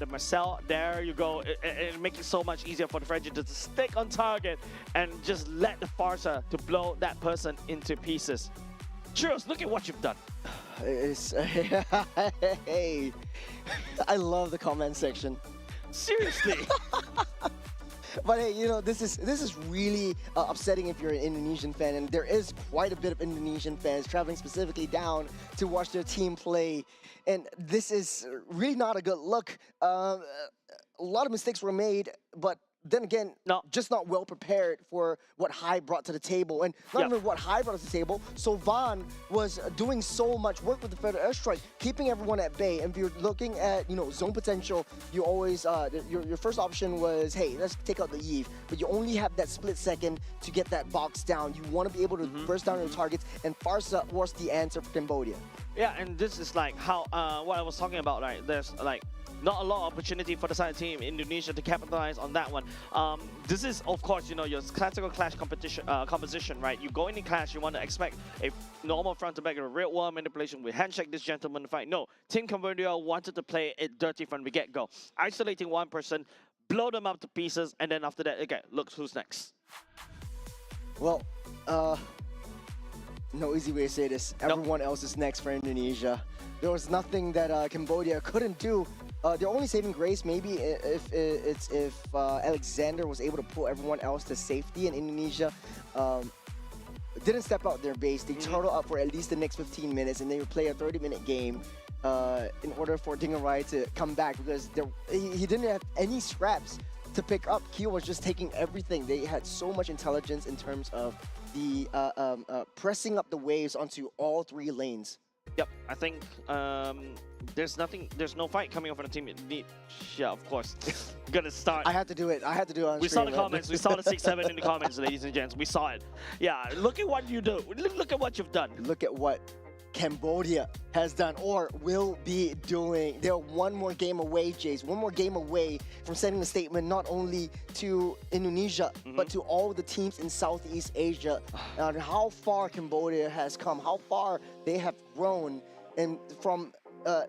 Speaker 2: the Marcel. There you go. It makes it so much easier for the French to stick on target and just let the Farsa to blow that person into pieces. Churros, look at what you've done.
Speaker 4: Hey, I love the comment section.
Speaker 2: Seriously.
Speaker 4: But hey, you know, this is really upsetting if you're an Indonesian fan, and there is quite a bit of Indonesian fans traveling specifically down to watch their team play, and this is really not a good look. A lot of mistakes were made, but then again, just not well prepared for what Hai brought to the table. And not even what Hai brought to the table, Sovan was doing so much work with the Federal Airstrike, keeping everyone at bay. And if you're looking at, you know, zone potential, you always, your first option was, hey, let's take out the Eve. But you only have that split second to get that box down. You want to be able to burst down your targets, and Farsa was the answer for Cambodia.
Speaker 2: Yeah, and this is like how, what I was talking about, right? There's like, not a lot of opportunity for the side team Indonesia to capitalize on that one. This is, of course, you know, your classical clash composition, right? You go in clash, you want to expect a normal front to back, a real wall manipulation with handshake this gentleman to fight. No, Team Cambodia wanted to play it dirty from the get-go, isolating one person, blow them up to pieces, and then after that, okay, look who's next.
Speaker 4: Well, no easy way to say this. Everyone else is next for Indonesia. There was nothing that Cambodia couldn't do. They're only saving grace maybe if Alexander was able to pull everyone else to safety, and Indonesia didn't step out their base. They turtle up for at least the next 15 minutes, and they would play a 30-minute game in order for Dingarai to come back, because he didn't have any scraps to pick up. Kyo was just taking everything. They had so much intelligence in terms of the pressing up the waves onto all 3 lanes.
Speaker 2: Yep, I think there's no fight coming up on the team. Yeah, of course. Gonna start.
Speaker 4: I had to do it. I had to do it on
Speaker 2: We saw
Speaker 4: stream,
Speaker 2: the
Speaker 4: man.
Speaker 2: comments. We saw the 6-7 in the comments, ladies and gents. We saw it. Yeah, look at what you do. Look at what you've done.
Speaker 4: Look at what Cambodia has done or will be doing. They're one more game away, Jace. One more game away from sending a statement not only to Indonesia, but to all the teams in Southeast Asia on how far Cambodia has come, how far they have grown, and from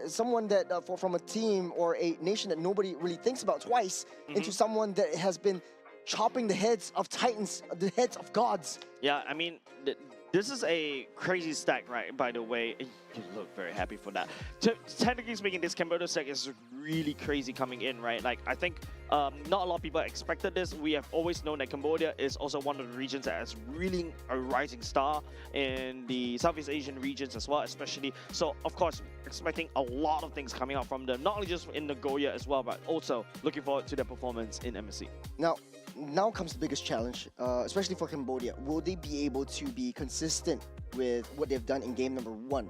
Speaker 4: someone that from a team or a nation that nobody really thinks about twice into someone that has been chopping the heads of titans, the heads of gods.
Speaker 2: Yeah, I mean, this is a crazy stack, right? By the way, you look very happy for that. Technically speaking, this Cambodia stack is really crazy coming in, right? Like, I think not a lot of people expected this. We have always known that Cambodia is also one of the regions that is really a rising star in the Southeast Asian regions as well, especially. So, of course, expecting a lot of things coming out from them, not only just in Nagoya as well, but also looking forward to their performance in MSC.
Speaker 4: Now comes the biggest challenge, especially for Cambodia. Will they be able to be consistent with what they've done in game number 1?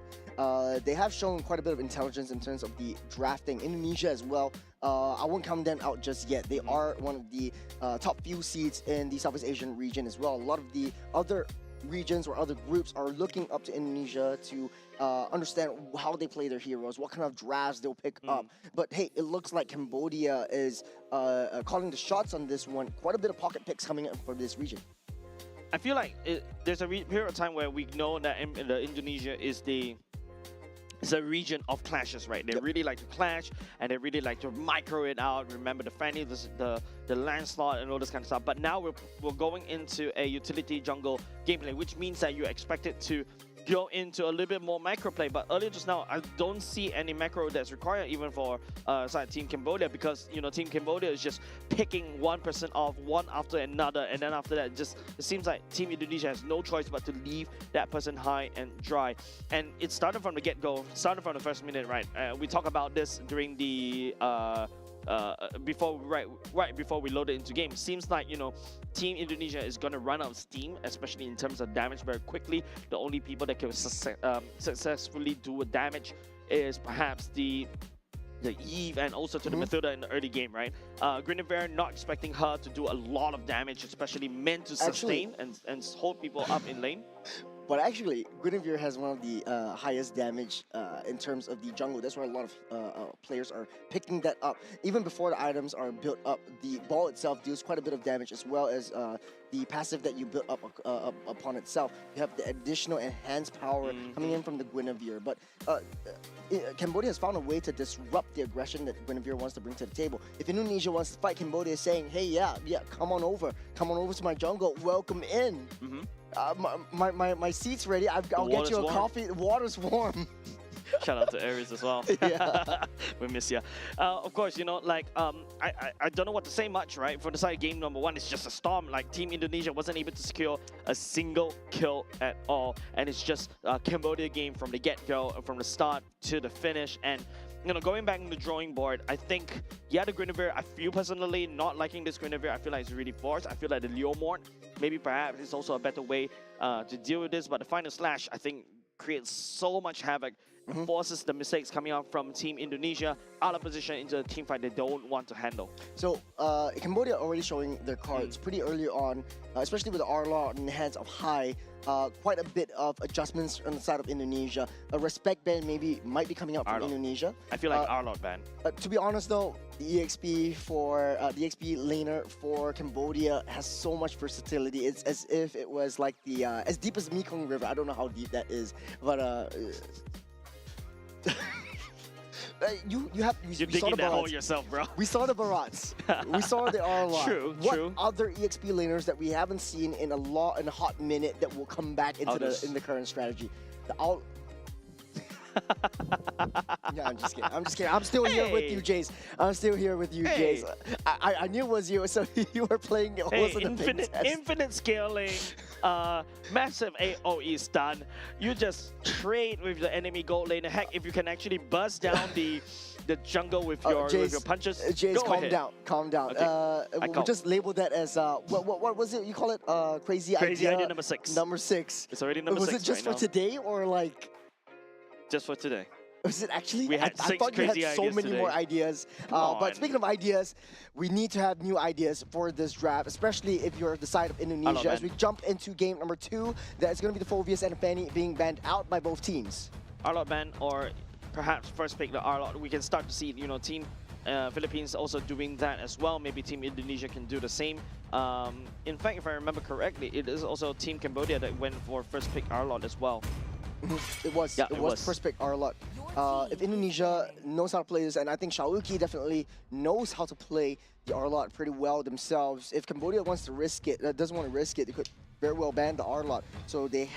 Speaker 4: They have shown quite a bit of intelligence in terms of the drafting. Indonesia as well. I won't count them out just yet. They are one of the top few seeds in the Southeast Asian region as well. A lot of the other regions or other groups are looking up to Indonesia to understand how they play their heroes, what kind of drafts they'll pick up. But hey, it looks like Cambodia is calling the shots on this one. Quite a bit of pocket picks coming up for this region.
Speaker 2: I feel like there's a period of time where we know that Indonesia is it's a region of clashes, right? They really like to clash, and they really like to micro it out. Remember the Fanny, the landslide, and all this kind of stuff. But now we're going into a utility jungle gameplay, which means that you're expected to go into a little bit more macro play. But earlier just now, I don't see any macro that's required even for Team Cambodia, because Team Cambodia is just picking one person off one after another, and then after that, it seems like Team Indonesia has no choice but to leave that person high and dry. And it started from the get-go, started from the first minute, right? We talked about this during the right before we loaded into game. Seems like Team Indonesia is gonna run out of steam, especially in terms of damage, very quickly. The only people that can successfully do damage is perhaps the Eve and also to the Mathilda in the early game, right? Guinevere, not expecting her to do a lot of damage, especially meant to sustain and hold people up in lane.
Speaker 4: But actually, Guinevere has one of the highest damage in terms of the jungle. That's why a lot of players are picking that up. Even before the items are built up, the ball itself deals quite a bit of damage, as well as the passive that you build up upon itself. You have the additional enhanced power coming in from the Guinevere. But Cambodia has found a way to disrupt the aggression that Guinevere wants to bring to the table. If Indonesia wants to fight, Cambodia is saying, hey, yeah, come on over to my jungle, welcome in. My seat's ready. I'll get you a coffee. The water's warm.
Speaker 2: Shout out to Aries as well.
Speaker 4: Yeah.
Speaker 2: We miss you. Of course, I don't know what to say much, right? For the side game number 1, it's just a storm. Like, Team Indonesia wasn't able to secure a single kill at all. And it's just a Cambodia game from the get-go, from the start to the finish. And going back on the drawing board, I think, the Guinevere, I feel personally not liking this Guinevere. I feel like it's really forced. I feel like the Leomord, maybe perhaps it's also a better way to deal with this. But the final slash, I think, creates so much havoc, forces the mistakes coming out from Team Indonesia out of position into a team fight they don't want to handle.
Speaker 4: So Cambodia already showing their cards pretty early on, especially with the R-Law in the hands of High. Quite a bit of adjustments on the side of Indonesia. A respect ban might be coming out from Indonesia.
Speaker 2: I feel like R-Law ban.
Speaker 4: To be honest though, the EXP laner for Cambodia has so much versatility. It's as if it was like the as deep as Mekong River. I don't know how deep that is, but You're
Speaker 2: digging that hole yourself, bro.
Speaker 4: We saw the Barats. We saw the R-Law.
Speaker 2: True.
Speaker 4: What other EXP laners that we haven't seen in a hot minute that will come back into the current strategy? Yeah, I'm just kidding. I'm still here with you, Jace. I knew it was you, so you were playing
Speaker 2: infinite scaling. Massive AOE stun. You just trade with the enemy gold lane. Heck, if you can actually buzz down the jungle with your punches,
Speaker 4: Jace,
Speaker 2: go
Speaker 4: calm
Speaker 2: ahead.
Speaker 4: down, calm down.
Speaker 2: Okay.
Speaker 4: We'll just label that as what was it? You call it crazy
Speaker 2: idea number 6.
Speaker 4: Number 6.
Speaker 2: It's already number
Speaker 4: was
Speaker 2: 6
Speaker 4: it just
Speaker 2: right
Speaker 4: for today or like?
Speaker 2: Just for today.
Speaker 4: Was it actually?
Speaker 2: We had
Speaker 4: I
Speaker 2: 6
Speaker 4: thought you had
Speaker 2: crazy
Speaker 4: so
Speaker 2: ideas
Speaker 4: many
Speaker 2: today.
Speaker 4: more ideas.
Speaker 2: on.
Speaker 4: But speaking of ideas, we need to have new ideas for this draft, especially if you're the side of Indonesia. As we jump into game number 2, that's going to be the Phobias and Fanny being banned out by both teams.
Speaker 2: Arlot ban, or perhaps first pick the Arlot. We can start to see, Team Philippines also doing that as well. Maybe Team Indonesia can do the same. In fact, if I remember correctly, it is also Team Cambodia that went for first pick Arlot as well.
Speaker 4: It was.
Speaker 2: Yeah,
Speaker 4: it was first pick Arlot. If Indonesia knows how to play this, and I think Shauki definitely knows how to play the Arlot pretty well themselves. If Cambodia wants to risk it, doesn't want to risk it, they could very well ban the Arlot. So they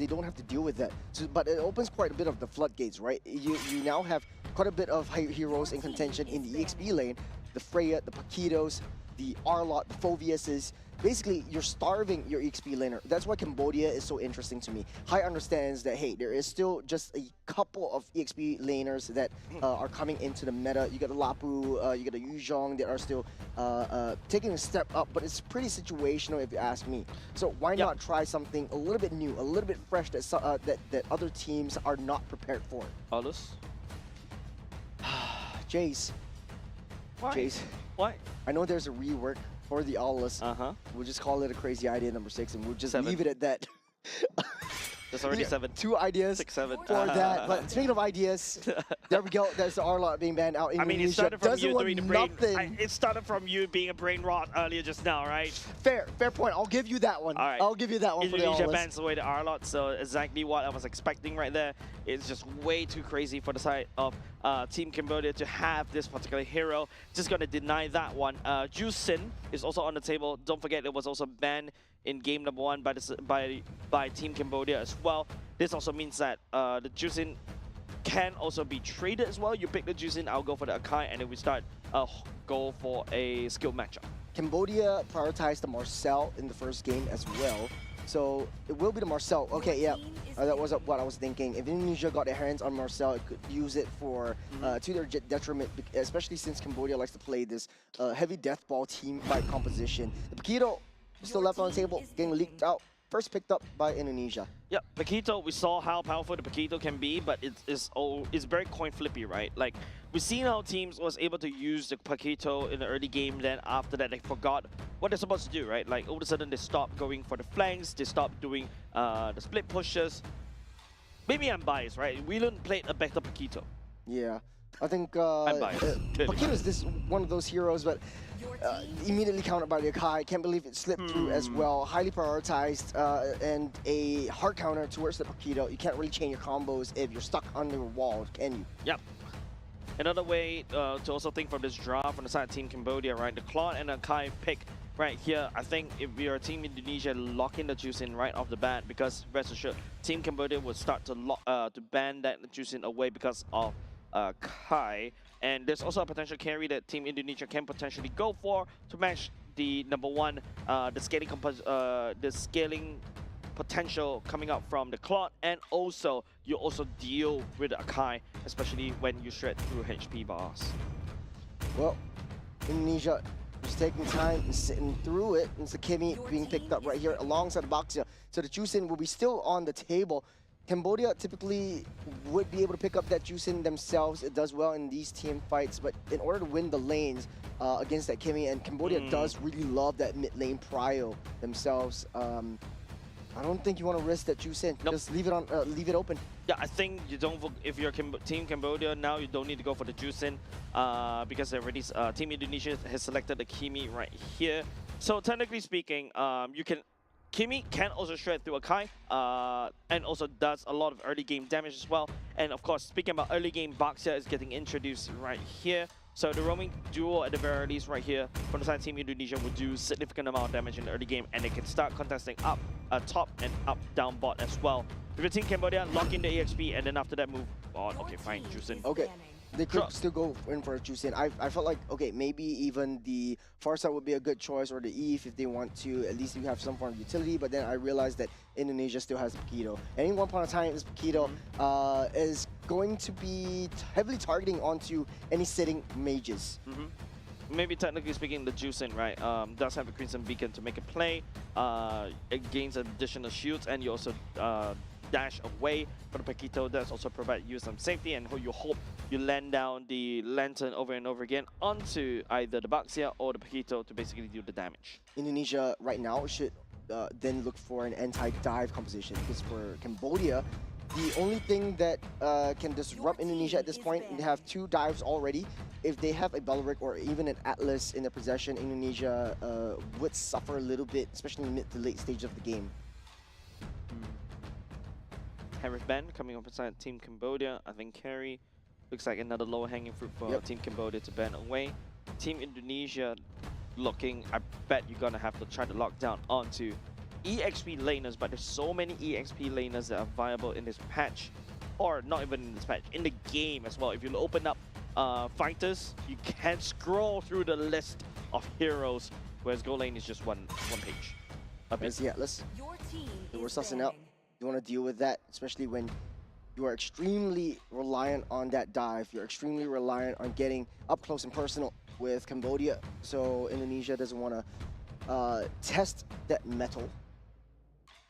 Speaker 4: don't have to deal with that. So, but it opens quite a bit of the floodgates, right? You now have quite a bit of heroes in contention in the EXP lane. The Freya, the Paquitos, the Arlot, the Phobiases. Basically, you're starving your EXP laner. That's why Cambodia is so interesting to me. Hai understands that, hey, there is still just a couple of EXP laners that are coming into the meta. You got the Lapu, you got the Yuzhong that are still taking a step up, but it's pretty situational if you ask me. So why not try something a little bit new, a little bit fresh that other teams are not prepared for?
Speaker 2: Aldous?
Speaker 4: Jace.
Speaker 2: Why?
Speaker 4: Jace.
Speaker 2: Why?
Speaker 4: I know there's a rework for the Aulus. We'll just call it a crazy idea number 6, and we'll just
Speaker 2: 7.
Speaker 4: leave it at that.
Speaker 2: That's already 7.
Speaker 4: 2 ideas
Speaker 2: 6, 7.
Speaker 4: for that. But speaking of ideas, there we go. That's the Arlot being banned out.
Speaker 2: I mean, it
Speaker 4: Indonesia
Speaker 2: started from
Speaker 4: doesn't
Speaker 2: you
Speaker 4: want
Speaker 2: doing the brain.
Speaker 4: nothing.
Speaker 2: It started from you being a brain rot earlier just now, right?
Speaker 4: Fair point. I'll give you that one.
Speaker 2: All right.
Speaker 4: I'll give you that one for the
Speaker 2: Indonesia
Speaker 4: Aulus.
Speaker 2: bans away the Arlot, so exactly what I was expecting right there. It's just way too crazy for the side of Team Cambodia to have this particular hero. Just gonna deny that one. Jusin is also on the table. Don't forget it was also banned in game number 1 by Team Cambodia as well. This also means that the Jusin can also be traded as well. You pick the Jusin, I'll go for the Akai, and then we start go for a skill matchup.
Speaker 4: Cambodia prioritized the Marcel in the first game as well. So it will be the Marcel. Okay, yeah, that was what I was thinking. If Indonesia got their hands on Marcel, it could use it for to their detriment, especially since Cambodia likes to play this heavy death ball team fight composition. The Paquito still left on the table, getting leaked out. First picked up by Indonesia.
Speaker 2: Yeah, Paquito, we saw how powerful the Paquito can be, but it's very coin flippy, right? Like, we've seen how teams was able to use the Paquito in the early game, then after that they forgot what they're supposed to do, right? Like, all of a sudden they stopped going for the flanks, they stopped doing the split pushes. Maybe I'm biased, right? Whelan played a better Paquito.
Speaker 4: Yeah, I think
Speaker 2: I'm biased.
Speaker 4: Paquito is this one of those heroes, but immediately countered by the Akai. Can't believe it slipped through as well. Highly prioritized and a hard counter towards the Paquito. You can't really chain your combos if you're stuck under a wall, can you?
Speaker 2: Yep. Another way to also think from this draft from the side of Team Cambodia, right? The Claude and Akai pick right here. I think if you're Team Indonesia, lock in the Jusin right off the bat, because rest assured, Team Cambodia would start to ban that Jusin away because of Kai. And there's also a potential carry that Team Indonesia can potentially go for to match the number 1, the scaling potential coming up from the Claude, and also you also deal with the Akai, especially when you shred through HP bars.
Speaker 4: Well, Indonesia just taking time and sitting through it. It's the Kimi being picked up right here alongside the Baxia. So the Jusin will be still on the table. Cambodia typically would be able to pick up that Jusin themselves. It does well in these team fights, but in order to win the lanes against that Kimi, and Cambodia does really love that mid lane prio themselves. I don't think you want to risk that Jusin.
Speaker 2: Nope.
Speaker 4: Just leave it open.
Speaker 2: Yeah, I think you don't. If you're Team Cambodia now, you don't need to go for the Jusin because already Team Indonesia has selected the Kimi right here. So technically speaking, Kimi can also shred through Akai, and also does a lot of early game damage as well. And of course, speaking about early game, Baxia is getting introduced right here. So the roaming duo at the very least right here from the side of Team Indonesia will do significant amount of damage in the early game, and they can start contesting up, top, and up, down bot as well. If you're Team Cambodia, lock in the EXP, and then after that move on. Okay, fine, Jusin.
Speaker 4: Okay. They could
Speaker 2: Sure.
Speaker 4: still go in for a Juicin. I felt like, okay, maybe even the far side would be a good choice, or the Eve if they want to. At least you have some form of utility. But then I realized that Indonesia still has Paquito. And in one point of time, this Paquito is going to be heavily targeting onto any sitting mages.
Speaker 2: Maybe technically speaking, the Juicin, right, does have a Crimson Beacon to make a play. It gains additional shields, and you also dash away. For the Paquito, does also provide you some safety, and you hope you land down the Lantern over and over again onto either the Baxia or the Paquito to basically do the damage.
Speaker 4: Indonesia right now should then look for an anti-dive composition, because for Cambodia, the only thing that can disrupt Indonesia at this point, they have 2 dives already. If they have a Belleric or even an Atlas in their possession, Indonesia would suffer a little bit, especially in the mid to late stage of the game.
Speaker 2: Harris Band coming up inside Team Cambodia. I think Carry looks like another low-hanging fruit for Team Cambodia to ban away. Team Indonesia looking, I bet you're gonna have to try to lock down onto EXP laners, but there's so many EXP laners that are viable in this patch, or not even in this patch, in the game as well. If you open up fighters, you can scroll through the list of heroes, whereas Gold Lane is just one page.
Speaker 4: As the Atlas,
Speaker 5: Your team
Speaker 4: we're
Speaker 5: is
Speaker 4: sussing out.
Speaker 5: banning.
Speaker 4: You want to deal with that, especially when you are extremely reliant on that dive. You're extremely reliant on getting up close and personal with Cambodia. So Indonesia doesn't want to test that metal.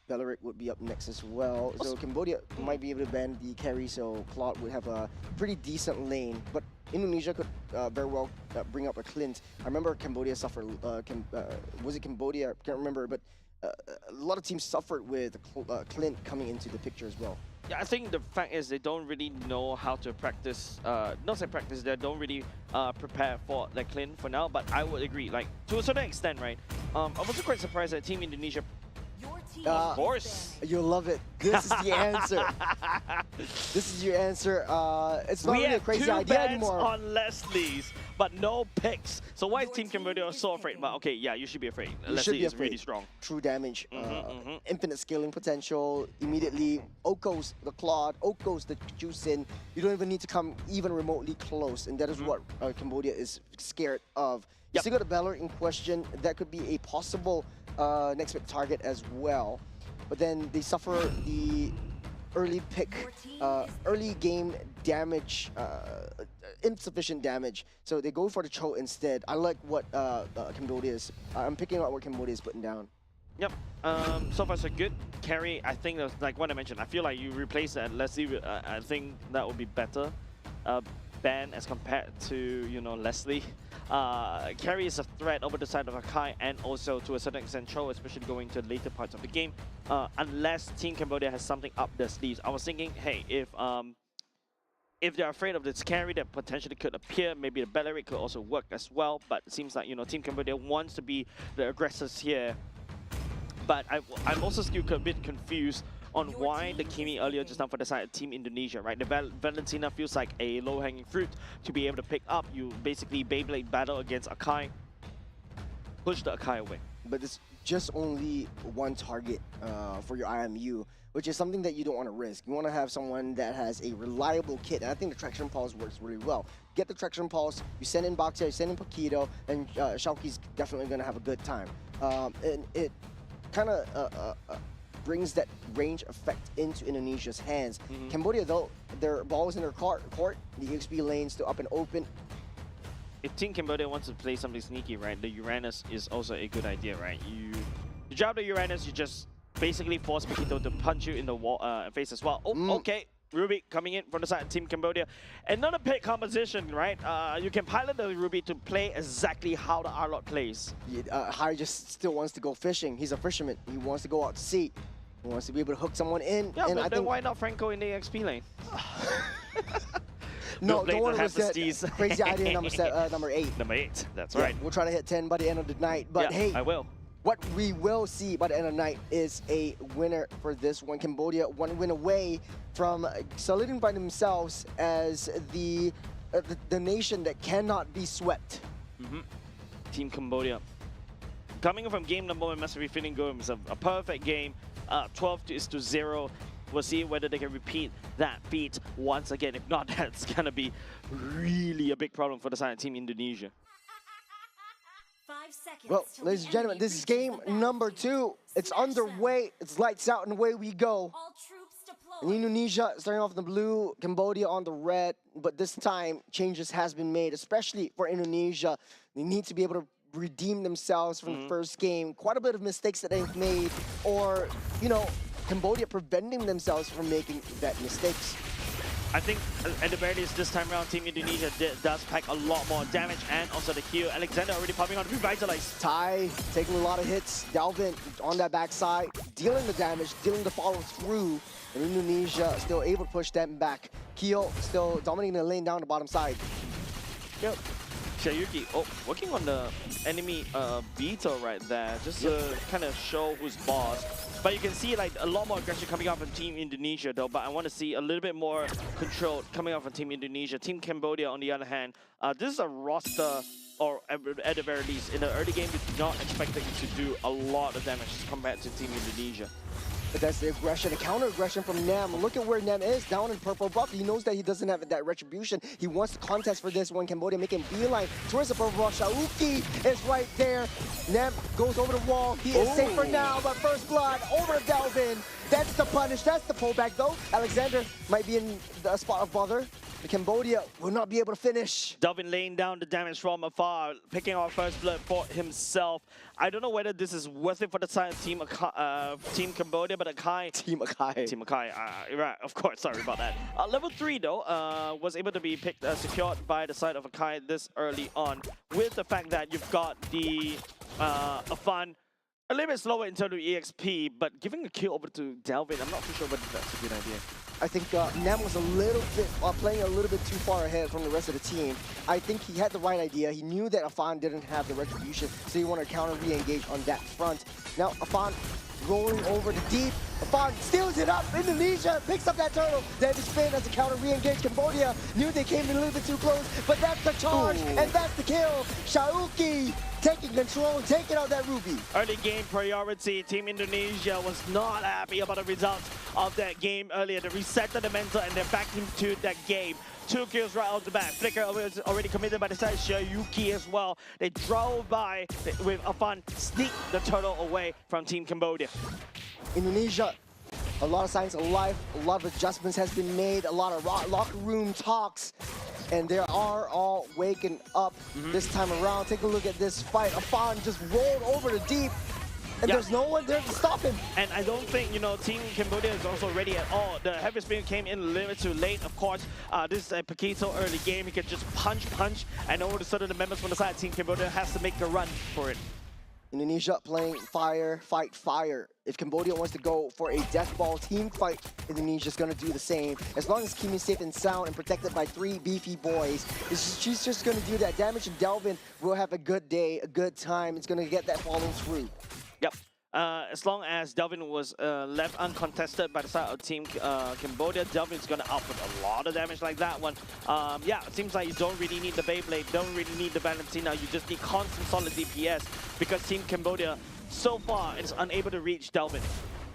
Speaker 4: Belleric would be up next as well. So Cambodia might be able to ban the carry, so Claude would have a pretty decent lane. But Indonesia could very well bring up a Clint. I remember Cambodia suffered, was it Cambodia? I can't remember, but a lot of teams suffered with Clint coming into the picture as well.
Speaker 2: Yeah, I think the fact is they don't really know how to practice, not say practice, they don't really prepare for the clean for now, but I would agree, like, to a certain extent, right? I was quite surprised that Team Indonesia,
Speaker 5: Your team
Speaker 4: Of
Speaker 5: is
Speaker 2: course.
Speaker 5: banning.
Speaker 4: You'll love it. This is the answer. This is your answer. It's not
Speaker 2: we
Speaker 4: really a
Speaker 2: have
Speaker 4: crazy
Speaker 2: 2
Speaker 4: idea
Speaker 2: bans
Speaker 4: anymore.
Speaker 2: on Leslie's, but no picks. So why is
Speaker 5: Your
Speaker 2: Team
Speaker 5: team
Speaker 2: Cambodia
Speaker 5: is
Speaker 2: so afraid?
Speaker 5: picking.
Speaker 2: But okay, yeah, you should be afraid.
Speaker 4: You should
Speaker 2: Leslie
Speaker 4: be
Speaker 2: is really
Speaker 4: afraid.
Speaker 2: strong.
Speaker 4: True damage,
Speaker 2: mhm.
Speaker 4: infinite scaling potential. Immediately, Okos the Claude, Okos the Juicin. You don't even need to come even remotely close, and that is what Cambodia is scared of. You
Speaker 2: Yep.
Speaker 4: still got a Valor in question. That could be a possible next pick target as well. But then they suffer the early pick,
Speaker 5: Your team is
Speaker 4: early game damage, insufficient damage. So they go for the Cho instead. I like what Cambodia is. I'm picking out what Cambodia is putting down.
Speaker 2: Yep. So far so good. Carry, I think that's like what I mentioned. I feel like you replace that Leslie with, I think that would be better. Ban as compared to, you know, Leslie. Carry is a threat over the side of Akai, and also to a certain extent Cho, especially going to later parts of the game. Unless Team Cambodia has something up their sleeves. I was thinking, hey, if they're afraid of this carry that potentially could appear, maybe the Belleric could also work as well. But it seems like, you know, Team Cambodia wants to be the aggressors here. But I'm also still a bit confused on
Speaker 5: Your
Speaker 2: why
Speaker 5: team
Speaker 2: the
Speaker 5: is
Speaker 2: Kimi earlier
Speaker 5: picking.
Speaker 2: just now for the side of Team Indonesia, right? The Valentina feels like a low-hanging fruit to be able to pick up. You basically Beyblade battle against Akai, push the Akai away.
Speaker 4: But it's just only one target for your IMU, which is something that you don't want to risk. You want to have someone that has a reliable kit, and I think the Traction Pulse works really well. Get the Traction Pulse, you send in Baxia, you send in Paquito, and Xiaoqi's definitely going to have a good time. And it kind of brings that range effect into Indonesia's hands. Cambodia, though, their ball is in their court, the EXP lane still up and open.
Speaker 2: If Team Cambodia wants to play something sneaky, right, the Uranus is also a good idea, right? You drop the Uranus, you just basically force Paquito to punch you in the wall, face as well. Oh, okay. Ruby coming in from the side of Team Cambodia. Another pick composition, right? You can pilot the Ruby to play exactly how the Arlot plays.
Speaker 4: Harry just still wants to go fishing. He's a fisherman. He wants to go out to sea. He wants to be able to hook someone in.
Speaker 2: Yeah,
Speaker 4: and
Speaker 2: but
Speaker 4: I
Speaker 2: then
Speaker 4: think
Speaker 2: why not Franco in the XP lane?
Speaker 4: no,
Speaker 2: Blade
Speaker 4: don't worry
Speaker 2: that
Speaker 4: about
Speaker 2: has
Speaker 4: that
Speaker 2: the steez.
Speaker 4: crazy idea number 8.
Speaker 2: Number 8, that's
Speaker 4: Yeah,
Speaker 2: right.
Speaker 4: we'll try to hit 10 by the end of the night. But
Speaker 2: yeah,
Speaker 4: hey,
Speaker 2: I will.
Speaker 4: what we will see by the end of the night is a winner for this one. Cambodia 1 win away from solidifying themselves as the nation that cannot be swept.
Speaker 2: Team Cambodia. Coming from game number 1, must be feeling good. It was a perfect game. 12-0. We'll see whether they can repeat that feat once again. If not, that's gonna be really a big problem for the side of Team Indonesia.
Speaker 1: 5 seconds.
Speaker 4: Well,
Speaker 1: till
Speaker 4: ladies
Speaker 1: the
Speaker 4: and gentlemen,
Speaker 1: enemy
Speaker 4: this is
Speaker 1: reaches
Speaker 4: game
Speaker 1: the
Speaker 4: number
Speaker 1: battlefield.
Speaker 4: 2. It's
Speaker 1: Smash
Speaker 4: underway. It's lights out and away we go.
Speaker 1: All troops
Speaker 4: In
Speaker 1: deployed.
Speaker 4: Indonesia, starting off in the blue, Cambodia on the red, but this time changes has been made, especially for Indonesia. They need to be able to redeem themselves from the first game. Quite a bit of mistakes that they've made, or, you know, Cambodia preventing themselves from making that mistakes.
Speaker 2: I think at the very least this time around, Team Indonesia does pack a lot more damage and also the heal. Alexander already popping on Revitalize.
Speaker 4: Ty taking a lot of hits, Dalvin on that backside, dealing the damage, dealing the follow through, and Indonesia still able to push them back. Keo still dominating the lane down the bottom side.
Speaker 2: Yep. Shayuki, working on the enemy Vito right there, just to kind of show who's boss. But you can see like a lot more aggression coming out from Team Indonesia though, but I want to see a little bit more control coming out from Team Indonesia. Team Cambodia, on the other hand, this is a roster, or at the very least, in the early game, we did not expect them to do a lot of damage compared to Team Indonesia.
Speaker 4: But that's the aggression, the counter aggression from Nem. Look at where Nem is, down in purple buff. He knows that he doesn't have that retribution. He wants to contest for this one. Cambodia making beeline towards the purple buff. Shauki is right there. Nem goes over the wall. He is safe for now, but first blood over to Delvin. That's the punish, that's the pullback though. Alexander might be in the spot of bother. The Cambodia will not be able to finish.
Speaker 2: Delvin laying down the damage from afar, picking our first blood for himself. I don't know whether this is worth it for the side of Team Cambodia, but Akai...
Speaker 4: Team Akai.
Speaker 2: Team Akai, right, of course, sorry about that. Level 3 though, was able to be secured by the side of Akai this early on, with the fact that you've got the Afan a little bit slower in terms of EXP, but giving a kill over to Delvin, I'm not too sure whether that's a good idea.
Speaker 4: I think Nem was a little bit playing a little bit too far ahead from the rest of the team. I think he had the right idea. He knew that Afan didn't have the retribution, so he wanted to counter re-engage on that front. Now Afan rolling over the deep. Afan steals it up. Indonesia picks up that turtle. Then spin as a counter re-engage. Cambodia knew they came in a little bit too close, but that's the charge, and that's the kill. Shauki taking control, taking out that Ruby.
Speaker 2: Early game priority, Team Indonesia was not happy about the results of that game earlier. They reset the mental and they're back into that game. 2 kills right out the back. Flicker was already committed by the side of Shayuki as well. They drove by with Afan, sneak the turtle away from Team Cambodia.
Speaker 4: Indonesia, a lot of signs of life, a lot of adjustments has been made, a lot of locker room talks, and they are all waking up this time around. Take a look at this fight. Afan just rolled over the deep, and there's no one there to stop him.
Speaker 2: And I don't think, you know, Team Cambodia is also ready at all. The heavy spin came in a little bit too late, of course. This is a Paquito early game. He can just punch, and all of a sudden the members from the side of Team Cambodia has to make a run for it.
Speaker 4: Indonesia playing fire, fight, fire. If Cambodia wants to go for a death ball team fight, Indonesia's gonna do the same. As long as Kimi's safe and sound and protected by 3 beefy boys, she's just gonna do that damage, and Delvin will have a good day, a good time. It's gonna get that follow through.
Speaker 2: Yep. As long as Delvin was left uncontested by the side of Team Cambodia, Delvin's going to output a lot of damage like that one. Yeah, it seems like you don't really need the Beyblade, don't really need the Valentina, you just need constant solid DPS, because Team Cambodia so far is unable to reach Delvin.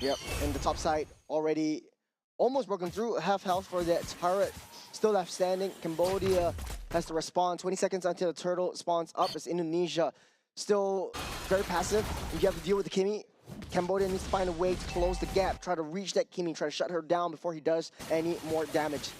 Speaker 4: Yep, and the top side already almost broken through. Half health for that turret. Still left standing. Cambodia has to respond 20 seconds until the turtle spawns up. As Indonesia still very passive. You have to deal with the Kimi. Cambodia needs to find a way to close the gap, try to reach that Kimi, try to shut her down before he does any more damage.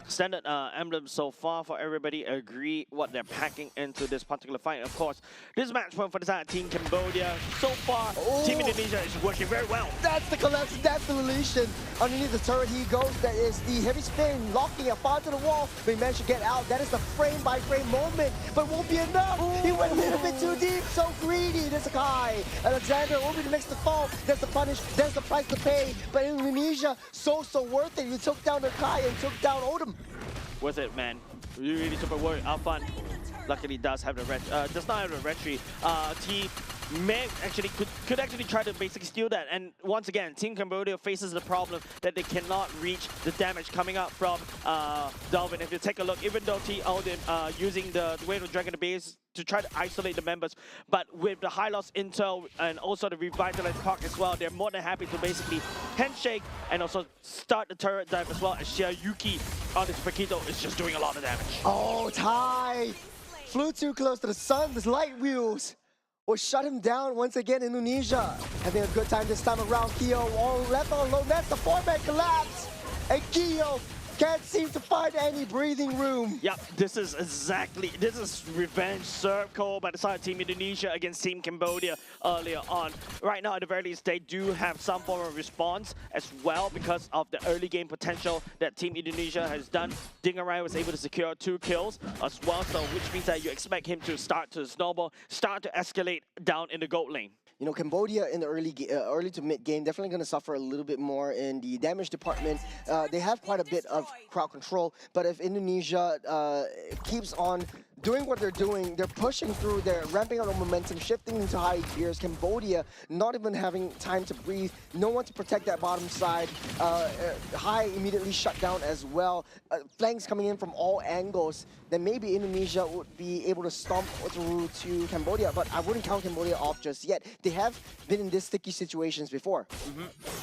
Speaker 2: Standard emblem so far for everybody. Agree what they're packing into this particular fight. Of course, this match point for the side of Team Cambodia. So far, Team Indonesia is working very well.
Speaker 4: That's the collapse, that's the relation. Underneath the turret he goes. That is the heavy spin, locking Afan to the wall. But he managed to get out. That is the frame-by-frame moment, but won't be enough. He went a little bit too deep, so greedy. There's a Kai. Alexander will be the next to fall. There's the punish, there's the price to pay. But Indonesia, so worth it. You took down the Kai and took down Odom.
Speaker 2: Worth it, man. Really super worth it. Afan luckily does have the does not have the retry. may actually could actually try to basically steal that. And once again, Team Cambodia faces the problem that they cannot reach the damage coming up from Delvin. If you take a look, even though T Odin using the Way of Dragon base to try to isolate the members, but with the high loss intel and also the revitalized park as well, they're more than happy to basically handshake and also start the turret dive as well, as Shiayuki on this Paquito is just doing a lot of damage.
Speaker 4: Oh, Tai flew too close to the sun. This light wheels will shut him down once again. Indonesia having a good time this time around. Kyo all left all alone. That's the 4-man collapse. And Kyo can't seem to find any breathing room.
Speaker 2: Yep, this is revenge circle by the side of Team Indonesia against Team Cambodia earlier on. Right now, at the very least, they do have some form of response as well because of the early game potential that Team Indonesia has done. Dingarai was able to secure 2 kills as well, so which means that you expect him to start to snowball, start to escalate down in the gold lane.
Speaker 4: You know, Cambodia in the early to mid game definitely going to suffer a little bit more in the damage department. They have quite a bit of crowd control, but if Indonesia keeps on doing what they're doing, they're pushing through, they're ramping up the momentum, shifting into high gears. Cambodia not even having time to breathe, no one to protect that bottom side. High immediately shut down as well. Flanks coming in from all angles. Then maybe Indonesia would be able to stomp through to Cambodia, but I wouldn't count Cambodia off just yet. They have been in this sticky situations before.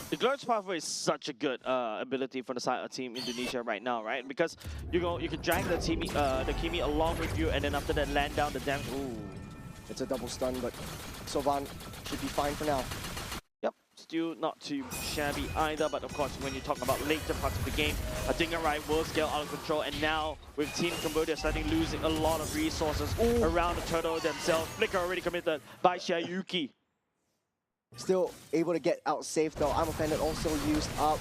Speaker 2: The Glorious Pathway is such a good ability for the side of Team Indonesia right now, right? Because you can drag the Kimi along with you, and then after that land down the damage. Ooh,
Speaker 4: it's a double stun, but Sovan should be fine for now.
Speaker 2: Yep, still not too shabby either, but of course when you talk about later parts of the game, Dingarai will scale out of control, and now with Team Cambodia starting losing a lot of resources around the turtle themselves. Flicker already committed by Shiayuki.
Speaker 4: Still able to get out safe though. I'm offended also used up.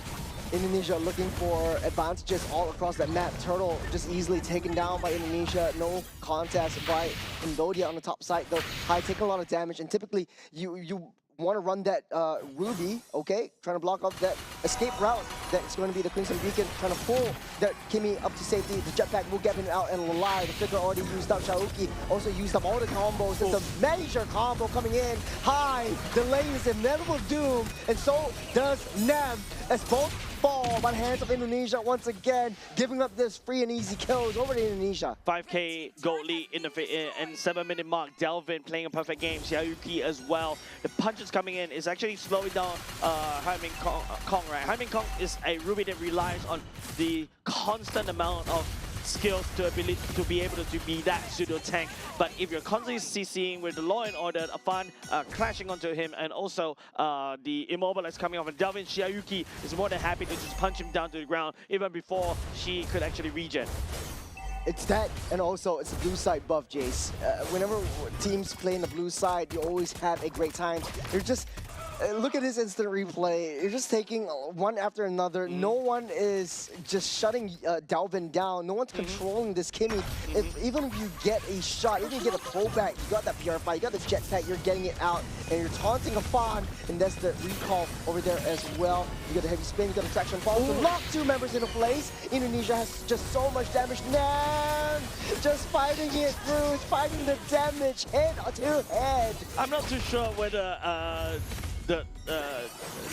Speaker 4: Indonesia looking for advantages all across that map. Turtle just easily taken down by Indonesia. No contest by Cambodia on the top side though. High taking a lot of damage, and typically you want to run that Ruby, okay? Trying to block off that escape route. That's going to be the Crimson Beacon. Trying to pull that Kimi up to safety. The jetpack will get him out and alive. The flicker already used up. Shiayuki also used up all the combos. It's a major combo coming in. High delays inevitable doom, and so does Nem, as both fall by the hands of Indonesia once again, giving up this free and easy kills over to Indonesia.
Speaker 2: 5k gold lead in the 7-minute mark. Delvin playing a perfect game. Shiayuki as well. The punches coming in is actually slowing down Haiming Kong, right? Haiming Kong is a Ruby that relies on the constant amount of skills to be able to be that pseudo tank. But if you're constantly CCing with the Law and Order, Afan clashing onto him, and also the Immobilize coming off, and Delvin Shiayuki is more than happy to just punch him down to the ground even before she could actually regen.
Speaker 4: It's that, and also it's a blue side buff, Jace. Whenever teams play in the blue side, you always have a great time. You're just look at this instant replay. You're just taking one after another. No one is just shutting Delvin down. No one's controlling this Kimi. Even if you get a shot, even if you get a pullback, you got that Purify, you got the jetpack, you're getting it out, and you're taunting Afan, and that's the recall over there as well. You got the heavy spin, you got the traction fall. To lock 2 members into place. Indonesia has just so much damage. Nem just fighting it through, fighting the damage head to head.
Speaker 2: I'm not too sure whether the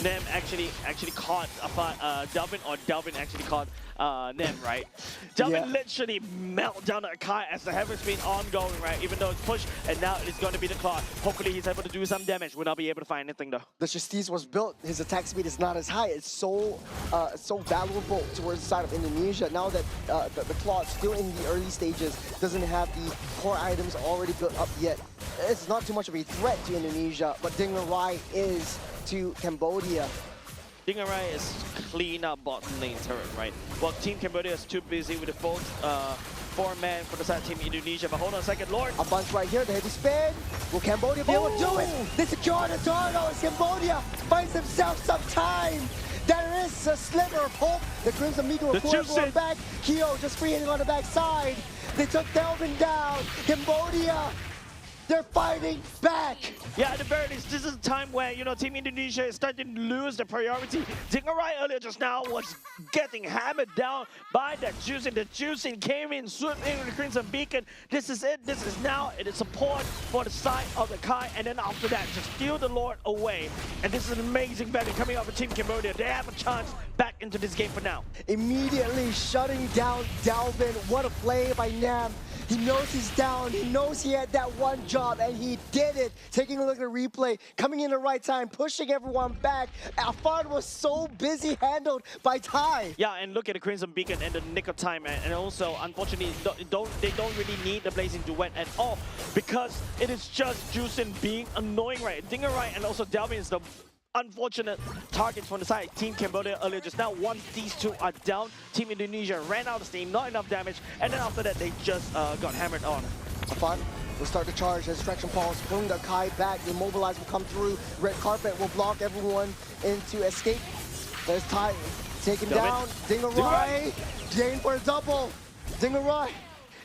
Speaker 2: Nem actually caught Delvin, or Delvin actually caught Nem, right? Delvin literally melt down the Akai as the heavy spin ongoing, right? Even though it's pushed, and now it's going to be the Claw. Hopefully he's able to do some damage. Will not be able to find anything though.
Speaker 4: The Justice was built, his attack speed is not as high. It's so valuable towards the side of Indonesia. Now that the Claw is still in the early stages, doesn't have the core items already built up yet. It's not too much of a threat to Indonesia, but Dingarai is to Cambodia.
Speaker 2: Dingarai is clean up bottom lane turret, right? Well, Team Cambodia is too busy with the full 4-man for the side of Team Indonesia. But hold on a second, Lord.
Speaker 4: A bunch right here, the heavy spin. Will Cambodia be able to do it? They secure the turtle as Cambodia finds himself some time. There is a sliver of hope. The Crimson Beacon will pull back. Kyo just free hitting on the back side. They took Delvin down. Cambodia They're fighting back.
Speaker 2: Yeah, at the very least, this is a time where, you know, Team Indonesia is starting to lose the priority. Dingarai earlier just now was getting hammered down by that Juicing. The Juicing came in, swooped in with the Crimson Beacon. This is it. This is now. It is support for the side of the Kai. And then after that, just steal the Lord away. And this is an amazing value coming out of Team Cambodia. They have a chance back into this game for now.
Speaker 4: Immediately shutting down Dalvin. What a play by Nam. He knows he's down. He knows he had that one job, and he did it. Taking a look at the replay, coming in the right time, pushing everyone back. Afan was so busy handled by Ty.
Speaker 2: Yeah, and look at the Crimson Beacon in the nick of time, and also, unfortunately, they don't really need the Blazing Duet at all because it is just Juicing being annoying, right? Dingarai and also Dalvin is the unfortunate targets from the side. Team Cambodia earlier just now, once these two are down, Team Indonesia ran out of steam, not enough damage, and then after that they just got hammered on.
Speaker 4: Afan will start the charge. Distraction pulse, pulling the Kai back. The Immobilize will come through. Red carpet will block everyone into escape. There's Ty taken down. Dingarai, Jane for a double. Dingarai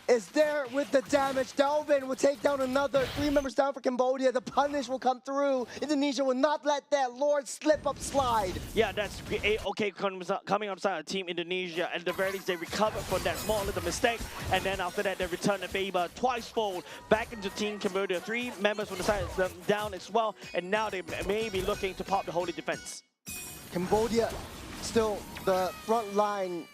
Speaker 4: is there with the damage. Dalvin will take down another. 3 members down for Cambodia. The punish will come through. Indonesia will not let that Lord slip up slide.
Speaker 2: Yeah, that's okay coming outside of Team Indonesia. At the very least, they recover from that small little mistake. And then after that, they return the favor twice fold back into Team Cambodia. 3 members from the side down as well. And now they may be looking to pop the holy defense.
Speaker 4: Cambodia still the front line.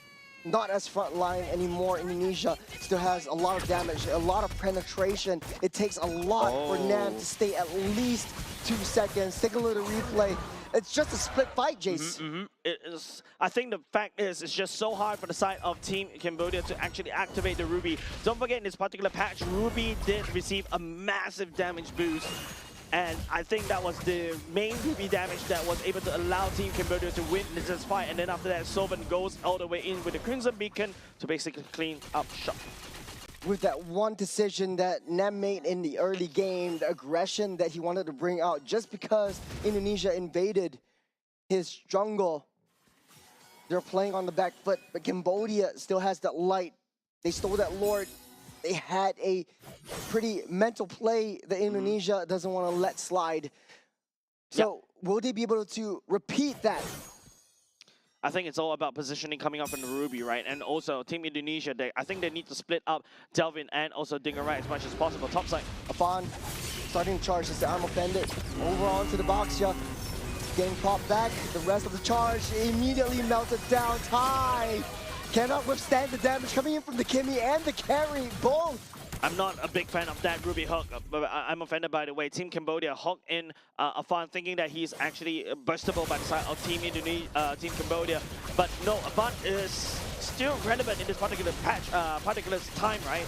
Speaker 4: Not as front line anymore. Indonesia still has a lot of damage, a lot of penetration. It takes a lot for Nam to stay at least 2 seconds. Take a look at the replay. It's just a split fight, Jace.
Speaker 2: It is, I think the fact is, it's just so hard for the side of Team Cambodia to actually activate the Ruby. Don't forget, in this particular patch, Ruby did receive a massive damage boost. And I think that was the main Ruby damage that was able to allow Team Cambodia to win this fight. And then after that, Sovan goes all the way in with the Crimson Beacon to basically clean up shop.
Speaker 4: With that one decision that Nam made in the early game, the aggression that he wanted to bring out just because Indonesia invaded his jungle. They're playing on the back foot, but Cambodia still has that light. They stole that Lord. They had a pretty mental play that Indonesia doesn't want to let slide. So will they be able to repeat that?
Speaker 2: I think it's all about positioning coming up from the Ruby, right? And also Team Indonesia, I think they need to split up Delvin and also Dingarai as much as possible. Top side.
Speaker 4: Afan starting to charge as the arm offended. Over onto the box, yeah. Getting popped back. The rest of the charge immediately melted down. Ty cannot withstand the damage coming in from the Kimmy and the carry, both.
Speaker 2: I'm not a big fan of that Ruby hook, but I'm offended by the way Team Cambodia hooked in Afan, thinking that he's actually burstable by the side of Team Team Cambodia. But no, Afan is still relevant in this particular patch, particular time, right?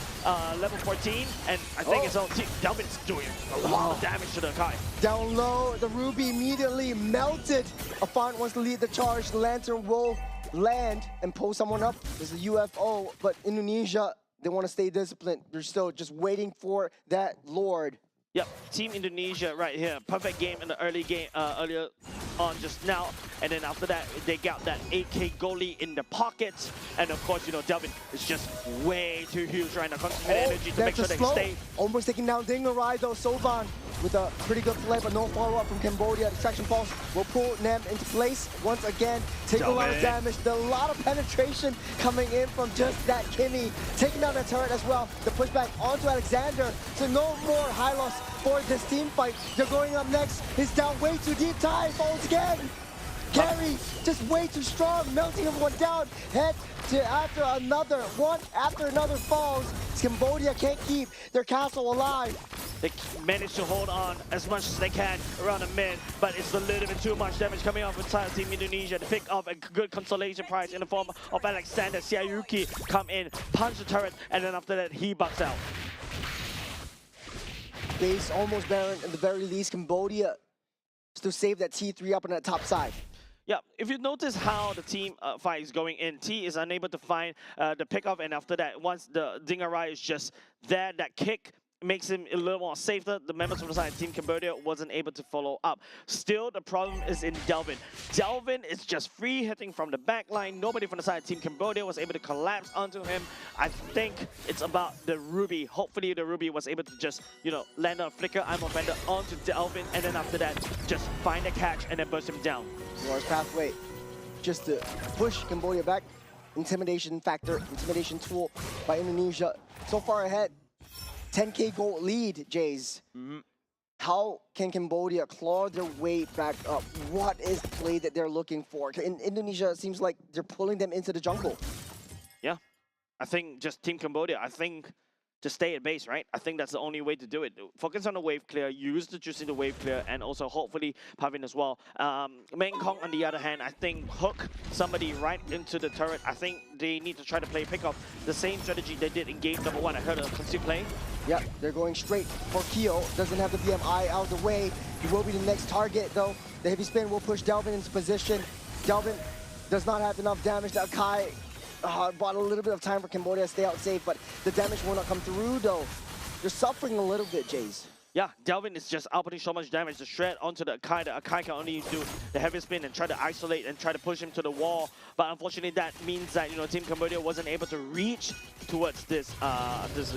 Speaker 2: Level 14, and I think it's all Delvin's doing a lot of damage to the Kai.
Speaker 4: Down low, the Ruby immediately melted. Afan wants to lead the charge. The Lantern will land and pull someone up. There's a UFO, but Indonesia, they want to stay disciplined. They're still just waiting for that Lord.
Speaker 2: Yep, Team Indonesia right here. Perfect game in the early game, earlier on just now. And then after that, they got that 8K goalie in the pockets. And of course, you know, Delvin is just way too huge right now. Concentrated energy to make sure they stay.
Speaker 4: Almost taking down Dingarai though. Sovan with a pretty good play, but no follow-up from Cambodia. Distraction pulse will pull Nam into place once again. Taking a lot of damage. A lot of penetration coming in from just that Kimmy. Taking down that turret as well. The pushback onto Alexander. So no more high loss for this team fight. They're going up next. He's down way too deep. Ty falls again. Carry just way too strong, melting everyone down. Head to after another, one after another falls. Cambodia can't keep their castle alive.
Speaker 2: They managed to hold on as much as they can around the mid, but it's a little bit too much damage coming off inside Team Indonesia to pick up a good consolation prize in the form of Alexander. Siayuki come in, punch the turret, and then after that he bucks out.
Speaker 4: Base almost barren at the very least. Cambodia still save that T3 up on that top side.
Speaker 2: Yeah, if you notice how the team fight is going in, T is unable to find the pickoff, and after that, once the Dingarai is just there, that kick makes him a little more safer. The members from the side Team Cambodia wasn't able to follow up. Still, the problem is in Delvin. Delvin is just free hitting from the back line. Nobody from the side Team Cambodia was able to collapse onto him. I think it's about the Ruby. Hopefully the Ruby was able to just, you know, land on a flicker, I'm offender onto Delvin, and then after that, just find a catch and then burst him down.
Speaker 4: Lord's pathway, just to push Cambodia back. Intimidation factor, intimidation tool by Indonesia. So far ahead, 10K gold lead, Jays. How can Cambodia claw their way back up? What is the play that they're looking for? In Indonesia, it seems like they're pulling them into the jungle.
Speaker 2: Yeah, I think just Team Cambodia, I think just stay at base, right? I think that's the only way to do it. Focus on the wave clear, use the juice in the wave clear, and also hopefully Pavin as well. Main Kong, on the other hand, I think hook somebody right into the turret. I think they need to try to play pickup the same strategy they did in game number 1. I heard a concede play.
Speaker 4: Yeah, they're going straight for Kyo. Doesn't have the BMI out of the way. He will be the next target, though. The heavy spin will push Delvin into position. Delvin does not have enough damage. That Kai bought a little bit of time for Cambodia to stay out safe, but the damage will not come through, though. They're suffering a little bit, Jays.
Speaker 2: Yeah, Delvin is just outputting so much damage. The shred onto the Akai. The Akai can only do the heavy spin and try to isolate and try to push him to the wall. But unfortunately, that means that, you know, Team Cambodia wasn't able to reach towards this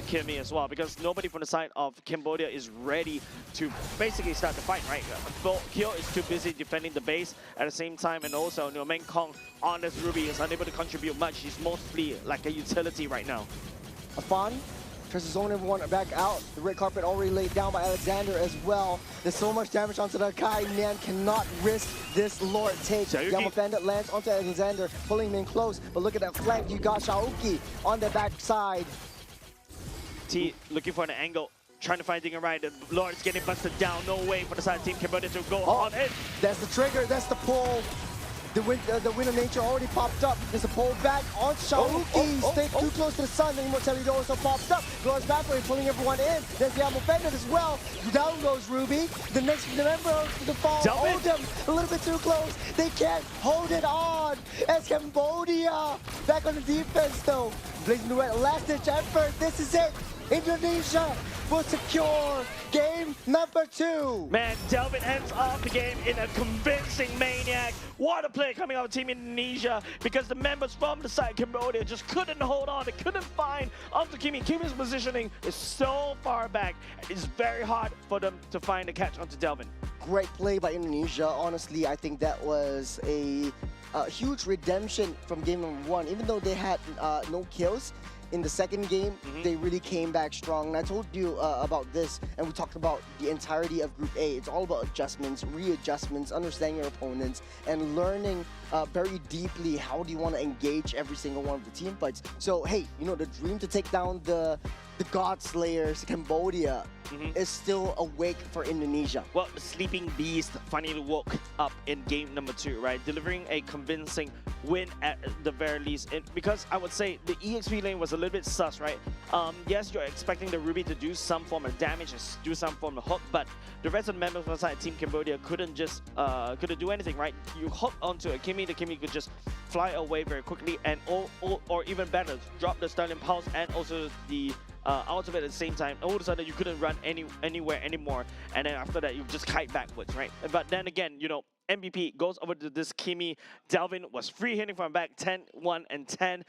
Speaker 2: Kimi as well, because nobody from the side of Cambodia is ready to basically start the fight, right? Kyo is too busy defending the base at the same time, and also, you know, Meng Kong on this Ruby is unable to contribute much. He's mostly like a utility right now.
Speaker 4: Afan tries to zone everyone back out. The red carpet already laid down by Alexander as well. There's so much damage onto the Kai. Man cannot risk this Lord take. Yama Bandit lands onto Alexander, pulling him in close. But look at that flank. You got Shaoki on the backside.
Speaker 2: T looking for an angle, trying to find Dinger right. The Lord is getting busted down. No way for the side Team Cambodia to go on in.
Speaker 4: That's the trigger. That's the pull. The wind of nature already popped up. There's a pull back on Shaoki. Stay too close to the sun. The immortality also popped up. Glorious pathway pulling everyone in. There's the Yama Bandit as well. Down goes Ruby. The next member of the fall. Hold them a little bit too close. They can't hold it on. As Cambodia back on the defense though. Blazing Duet, last ditch effort. This is it. Indonesia will secure game number 2.
Speaker 2: Man, Delvin ends off the game in a convincing maniac. What a play coming out of Team Indonesia, because the members from the side Cambodia just couldn't hold on. They couldn't find onto Kimi. Kimi's positioning is so far back. It's very hard for them to find a catch onto Delvin.
Speaker 4: Great play by Indonesia. Honestly, I think that was a huge redemption from game number 1. Even though they had no kills, in the second game, they really came back strong. And I told you about this, and we talked about the entirety of Group A. It's all about adjustments, readjustments, understanding your opponents, and learning very deeply how do you want to engage every single one of the team fights. So, hey, you know, the dream to take down the God Slayers, Cambodia, is still awake for Indonesia.
Speaker 2: Well, the Sleeping Beast finally woke up in game number 2, right? Delivering a convincing win at the very least. Because I would say the EXP lane was a little bit sus, right? Yes, you're expecting the Ruby to do some form of damage, do some form of hook, but the rest of the members of the side Team Cambodia couldn't couldn't do anything, right? You hook onto a Kimi, the Kimi could just fly away very quickly, and or even better, drop the Stallion Pulse and also the ultimate at the same time. All of a sudden you couldn't run anywhere anymore, and then after that you just kite backwards, right? But then again, you know, MVP goes over to this Kimi. Delvin was free hitting from back, 10, 1, and 10.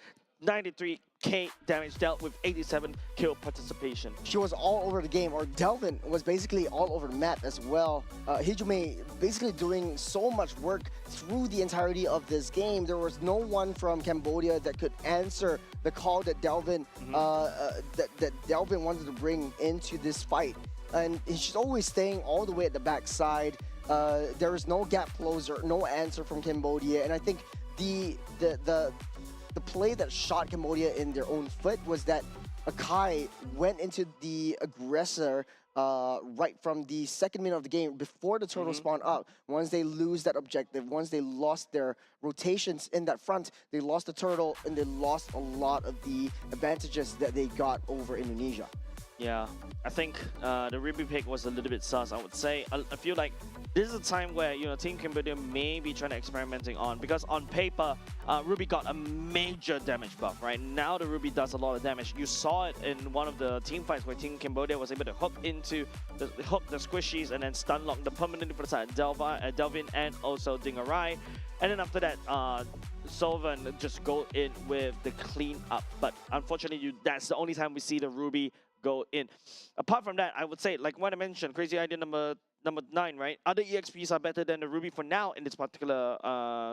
Speaker 2: 93k damage dealt with 87 kill participation.
Speaker 4: She was all over the game, or Delvin was basically all over the map as well. Hijume basically doing so much work through the entirety of this game. There was no one from Cambodia that could answer the call that Delvin that Delvin wanted to bring into this fight. And she's always staying all the way at the backside. There is no gap closer, no answer from Cambodia, and I think the play that shot Cambodia in their own foot was that Akai went into the aggressor right from the second minute of the game before the turtle spawned up. Once they lose that objective, once they lost their rotations in that front, they lost the turtle and they lost a lot of the advantages that they got over Indonesia.
Speaker 2: Yeah, I think the Ruby pick was a little bit sus. I would say I feel like this is a time where Team Cambodia may be trying to experimenting on, because on paper Ruby got a major damage buff. Right now the Ruby does a lot of damage. You saw it in one of the team fights where Team Cambodia was able to hook the squishies and then stun lock the permanently for the side Delvin and also Dingarai, and then after that Sylvan just go in with the clean up. But unfortunately that's the only time we see the Ruby go in. Apart from that, I would say, like what I mentioned, crazy idea number 9, right? Other EXPs are better than the Ruby for now in this particular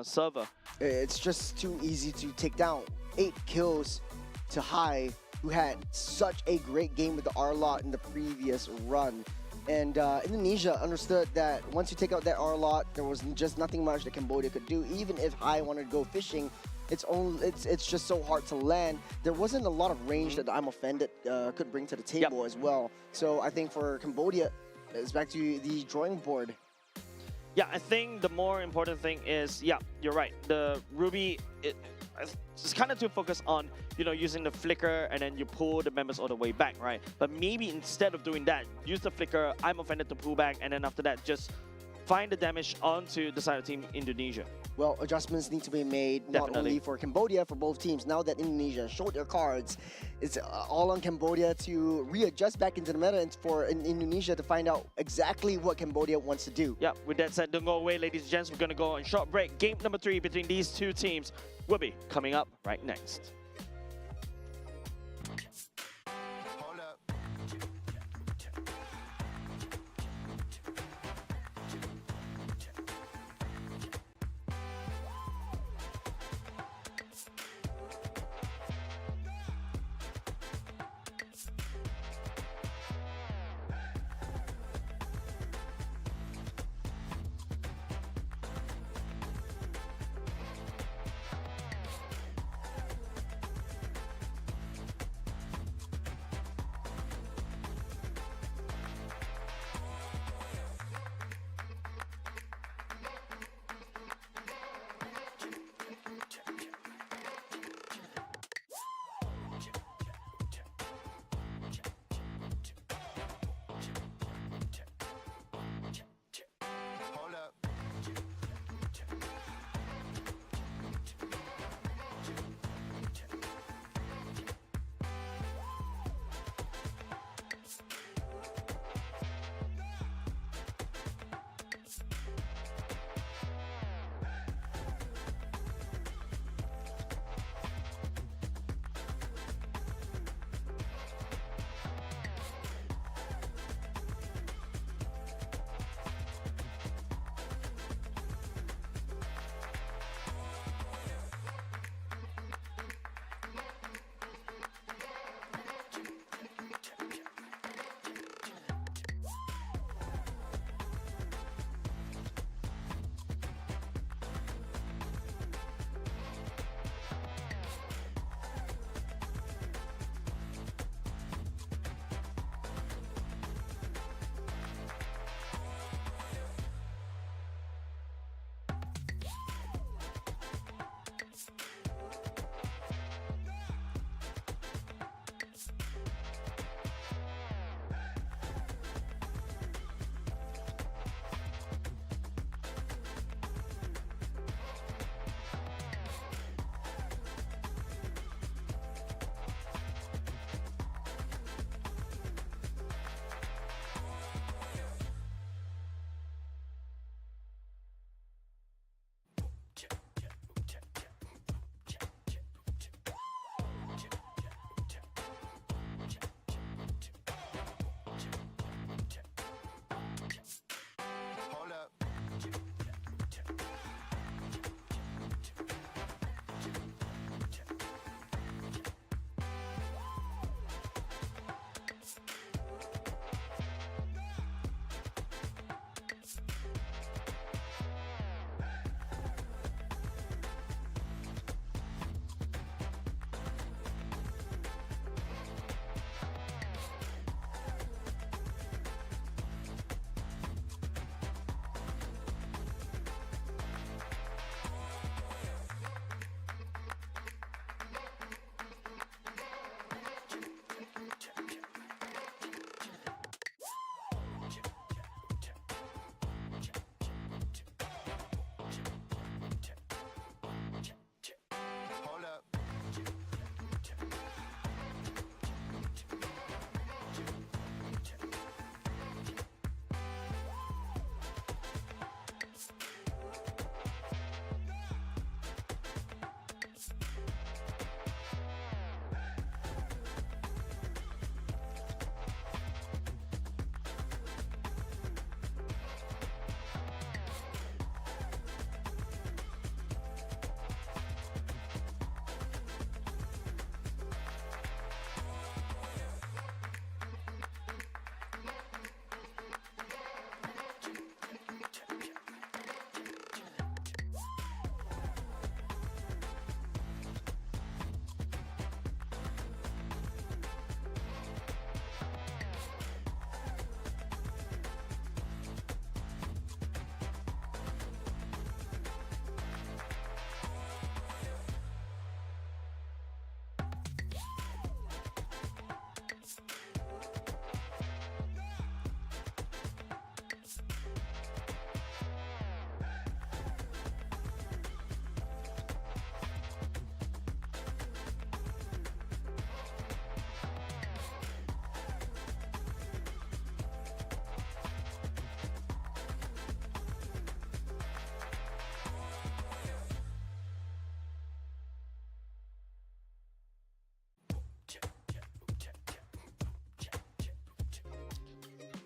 Speaker 2: server.
Speaker 4: It's just too easy to take down. 8 kills to Hai, who had such a great game with the R-Lot in the previous run. And Indonesia understood that once you take out that R-Lot, there was just nothing much that Cambodia could do. Even if Hai wanted to go fishing, it's just so hard to land. There wasn't a lot of range that I'm offended could bring to the table as well. So I think for Cambodia, it's back to the drawing board.
Speaker 2: Yeah, I think the more important thing is, yeah, you're right. The Ruby, it's kind of too focused on, using the flicker and then you pull the members all the way back, right? But maybe instead of doing that, use the flicker, I'm offended to pull back, and then after that, just find the damage onto the side of Team Indonesia.
Speaker 4: Well, adjustments need to be made, not only for Cambodia, for both teams. Now that Indonesia showed their cards, it's all on Cambodia to readjust back into the meta, and for Indonesia to find out exactly what Cambodia wants to do.
Speaker 2: Yeah, with that said, don't go away, ladies and gents. We're going to go on short break. Game number 3 between these two teams will be coming up right next.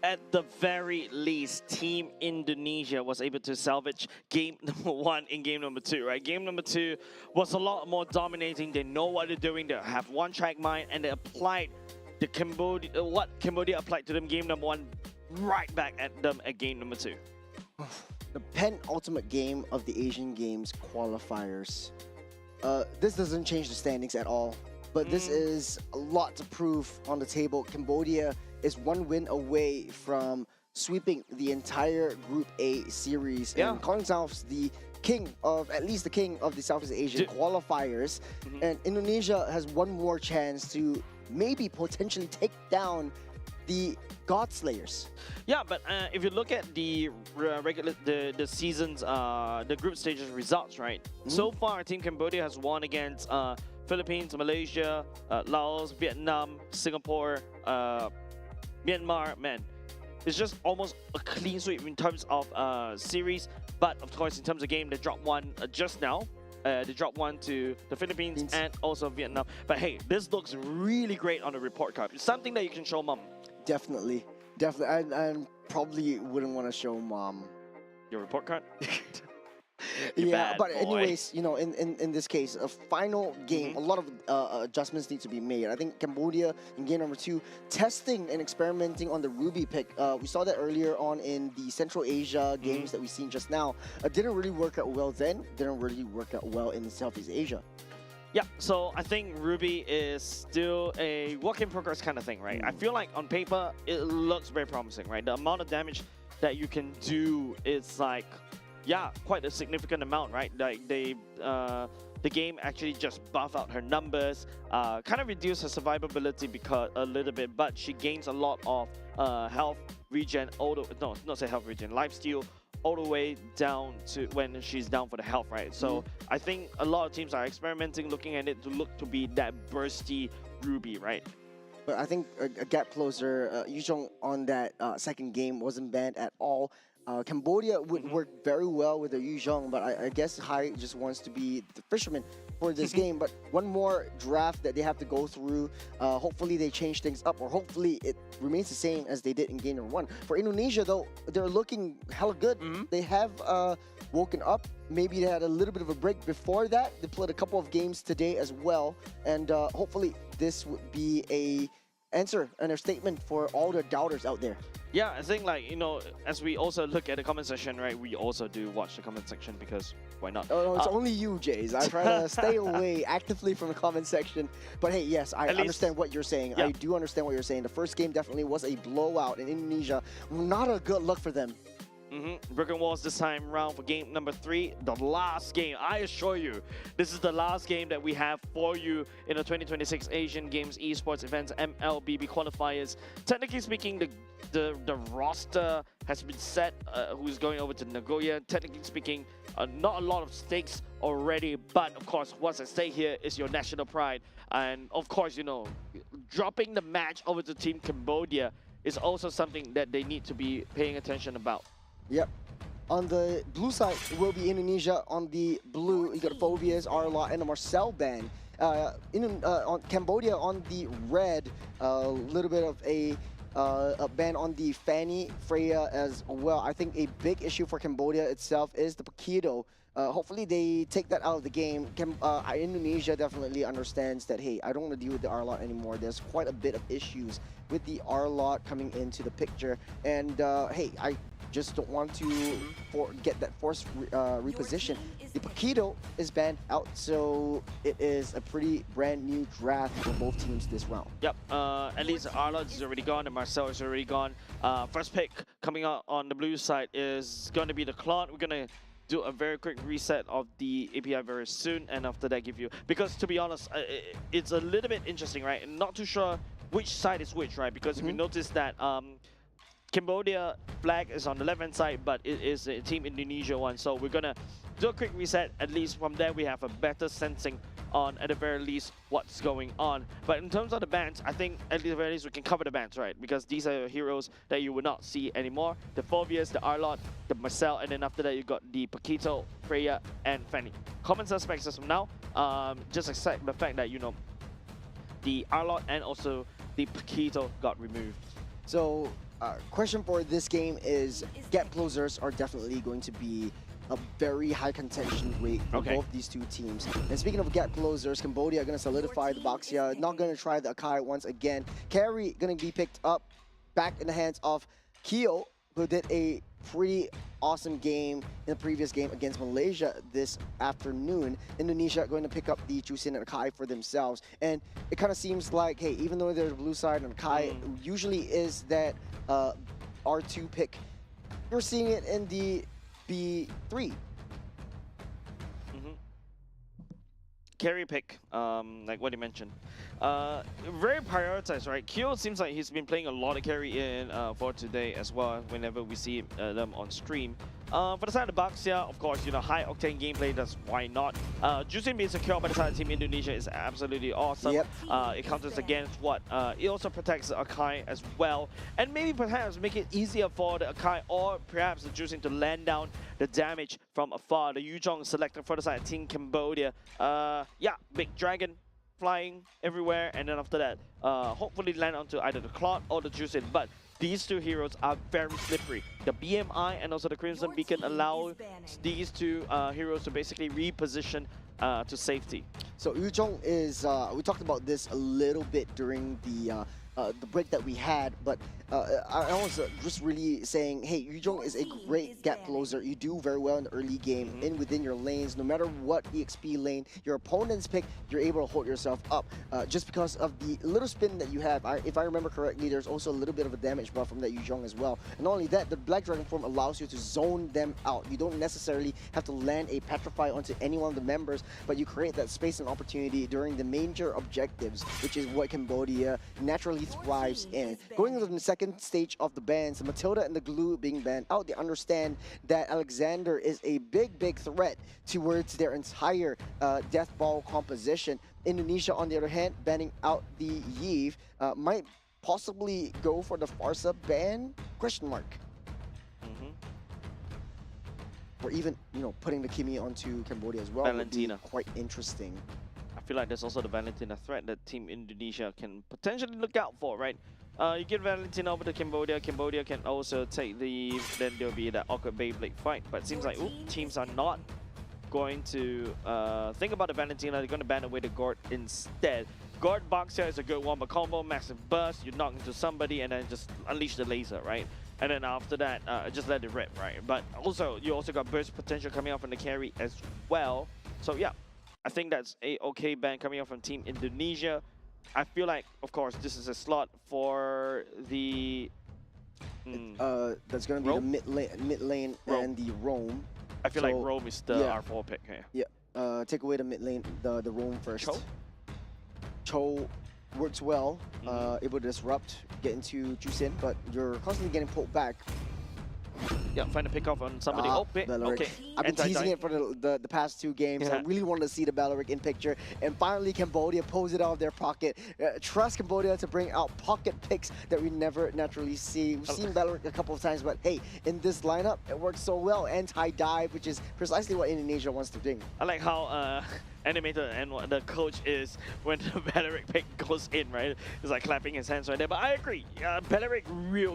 Speaker 2: at the very least, Team Indonesia was able to salvage game number 1 in game number 2, right? Game number 2 was a lot more dominating. They know what they're doing. They have one-track mind, and they applied the what Cambodia applied to them game number 1 right back at them at game number 2.
Speaker 4: The penultimate game of the Asian Games qualifiers. This doesn't change the standings at all, but this is a lot to prove on the table. Cambodia is 1 win away from sweeping the entire Group A series and calling themselves the king of, at least the king of the Southeast Asian qualifiers. And Indonesia has 1 more chance to maybe potentially take down the God Slayers.
Speaker 2: Yeah, but if you look at the the season's the group stages results, right? So far, Team Cambodia has won against Philippines, Malaysia, Laos, Vietnam, Singapore, Myanmar. Man, it's just almost a clean sweep in terms of series. But of course, in terms of game, they dropped 1 just now. They dropped 1 to the Philippines and also Vietnam. But hey, this looks really great on the report card. It's something that you can show mom.
Speaker 4: Definitely. And probably wouldn't want to show mom.
Speaker 2: Your report card?
Speaker 4: Yeah, but
Speaker 2: boy.
Speaker 4: anyways, you know, in this case, a final game, a lot of adjustments need to be made. I think Cambodia in game number 2, testing and experimenting on the Ruby pick. We saw that earlier on in the Central Asia games that we've seen just now. Didn't really work out well then. Didn't really work out well in Southeast Asia.
Speaker 2: Yeah, so I think Ruby is still a work in progress kind of thing, right? I feel like on paper, it looks very promising, right? The amount of damage that you can do is like, yeah, quite a significant amount, right? Like the game actually just buff out her numbers, kind of reduce her survivability because a little bit, but she gains a lot of health regen, not say health regen, lifesteal, all the way down to when she's down for the health, right? So I think a lot of teams are experimenting, looking at it to look to be that bursty Ruby, right?
Speaker 4: But I think a gap closer, Yuzhong on that second game wasn't banned at all. Cambodia would work very well with the Yuzhong, but I guess Hai just wants to be the fisherman for this game. But 1 more draft that they have to go through. Hopefully they change things up, or hopefully it remains the same as they did in game number 1. For Indonesia, though, they're looking hella good. They have woken up. Maybe they had a little bit of a break before that. They played a couple of games today as well, and hopefully this would be a answer and a statement for all the doubters out there.
Speaker 2: Yeah, I think, like, you know, as we also look at the comment section, right, we also do watch the comment section because why not?
Speaker 4: Oh, no, it's only you, Jays. I try to stay away actively from the comment section. But hey, yes, I understand what you're saying.
Speaker 2: Yeah.
Speaker 4: I do understand what you're saying. The first game definitely was a blowout in Indonesia. Not a good look for them.
Speaker 2: Broken Walls this time round for game number 3, the last game. I assure you, this is the last game that we have for you in the 2026 Asian Games Esports events MLBB qualifiers. Technically speaking, the roster has been set, who's going over to Nagoya. Technically speaking, not a lot of stakes already, but of course, what's at stake here is your national pride. And of course, you know, dropping the match over to Team Cambodia is also something that they need to be paying attention about.
Speaker 4: Yep. On the blue side, it will be Indonesia. On the blue, you got Phobias, Arla, and the Marcel band. On Cambodia, on the red, a little bit of a ban on the Fanny, Freya as well. I think a big issue for Cambodia itself is the Pakido. Hopefully they take that out of the game. Indonesia definitely understands that, hey, I don't want to deal with the R-Lot anymore. There's quite a bit of issues with the R-Lot coming into the picture. And hey, I just don't want to get that forced reposition. The Pakido is banned out, so it is a pretty brand new draft for both teams this round.
Speaker 2: Yep, at least Arla is already gone and Marcel is already gone. First pick coming out on the blue side is going to be the Clone. We're going to do a very quick reset of the API very soon, and after that give you, because to be honest, it's a little bit interesting, right? And not too sure which side is which, right? Because if you notice that Cambodia flag is on the left-hand side, but it is a Team Indonesia one. So we're gonna do a quick reset. At least from there, we have a better sensing on, at the very least, what's going on. But in terms of the bans, I think at the very least we can cover the bans, right? Because these are heroes that you will not see anymore. The Phobias, the Arlot, the Marcel, and then after that you got the Paquito, Freya, and Fanny. Common suspects as of now, just accept the fact that, you know, the Arlot and also the Paquito got removed.
Speaker 4: So question for this game is get closers are definitely going to be a very high contention rate for
Speaker 2: Okay.
Speaker 4: both these two teams. And speaking of gap closers, Cambodia are going to solidify the Baxia, not going to try the Akai once again. Carry going to be picked up back in the hands of Keo, who did a pretty awesome game in the previous game against Malaysia this afternoon. Indonesia going to pick up the Chusin and Akai for themselves. And it kind of seems like, hey, even though there's blue side and Akai usually is that R2 pick, you're seeing it in the B3.
Speaker 2: Carry pick, like what you mentioned. Very prioritized, right? Kyo seems like he's been playing a lot of carry in for today as well, whenever we see them on stream. For the side of Baxia, of course, you know, high octane gameplay, that's why not. Juicing being secure by the side of Team Indonesia is absolutely awesome.
Speaker 4: Yep.
Speaker 2: It counters against what? It also protects the Akai as well. And maybe perhaps make it easier for the Akai or perhaps the Juicing to land down the damage from afar. The Yuzhong selected for the side of Team Cambodia. Yeah, big dragon flying everywhere, and then after that, hopefully land onto either the Cloud or the Juicing. But these two heroes are very slippery. The BMI and also the Crimson Beacon allow these two heroes to basically reposition to safety.
Speaker 4: So Yuzhong is, we talked about this a little bit during the break that we had, but I was just really saying, hey, Yuzhong is a great gap closer. You do very well in the early game, within your lanes. No matter what EXP lane your opponents pick, you're able to hold yourself up. Just because of the little spin that you have. If I remember correctly, there's also a little bit of a damage buff from that Yuzhong as well. And not only that, the Black Dragon form allows you to zone them out. You don't necessarily have to land a Petrify onto any one of the members, but you create that space and opportunity during the major objectives, which is what Cambodia naturally thrives in. Going into the second stage of the bans, the Matilda and the Glue being banned out, they understand that Alexander is a big threat towards their entire Death Ball composition. Indonesia, on the other hand, banning out the Yeve, might possibly go for the Farsa ban? Question mark. Or even, you know, putting the Kimi onto Cambodia as well.
Speaker 2: Valentina.
Speaker 4: Would be quite interesting.
Speaker 2: I feel like there's also the Valentina threat that Team Indonesia can potentially look out for, right? You get Valentina over to Cambodia. Cambodia can also take the... Then there'll be that awkward Beyblade fight. But it seems like teams are not going to think about the Valentina. They're going to ban away the Gord instead. Gord Baxia is a good one, but combo, massive burst, you knock into somebody and then just unleash the laser, right? And then after that, just let it rip, right? But also, you also got burst potential coming out from the carry as well. So yeah, I think that's a okay ban coming out from Team Indonesia. I feel like, of course, this is a slot for the...
Speaker 4: That's going to be
Speaker 2: Rome?
Speaker 4: the mid lane
Speaker 2: Rome.
Speaker 4: and the Roam.
Speaker 2: I feel like Rome is the
Speaker 4: yeah.
Speaker 2: R4 pick here.
Speaker 4: Yeah, take away the mid lane, the Roam first.
Speaker 2: Cho?
Speaker 4: Cho works well, able to disrupt, get into Juicin, but you're constantly getting pulled back.
Speaker 2: Yeah, find a pick off on somebody. Okay.
Speaker 4: I've been teasing it for the past two games.
Speaker 2: Yeah.
Speaker 4: I really wanted to see the Baloric in picture, and finally Cambodia pulls it out of their pocket. Trust Cambodia to bring out pocket picks that we never naturally see. We've seen Baloric a couple of times, but hey, in this lineup, it works so well. Anti-dive, which is precisely what Indonesia wants to do.
Speaker 2: I like how animated and the coach is when the Baloric pick goes in, right? He's like clapping his hands right there. But I agree, Baloric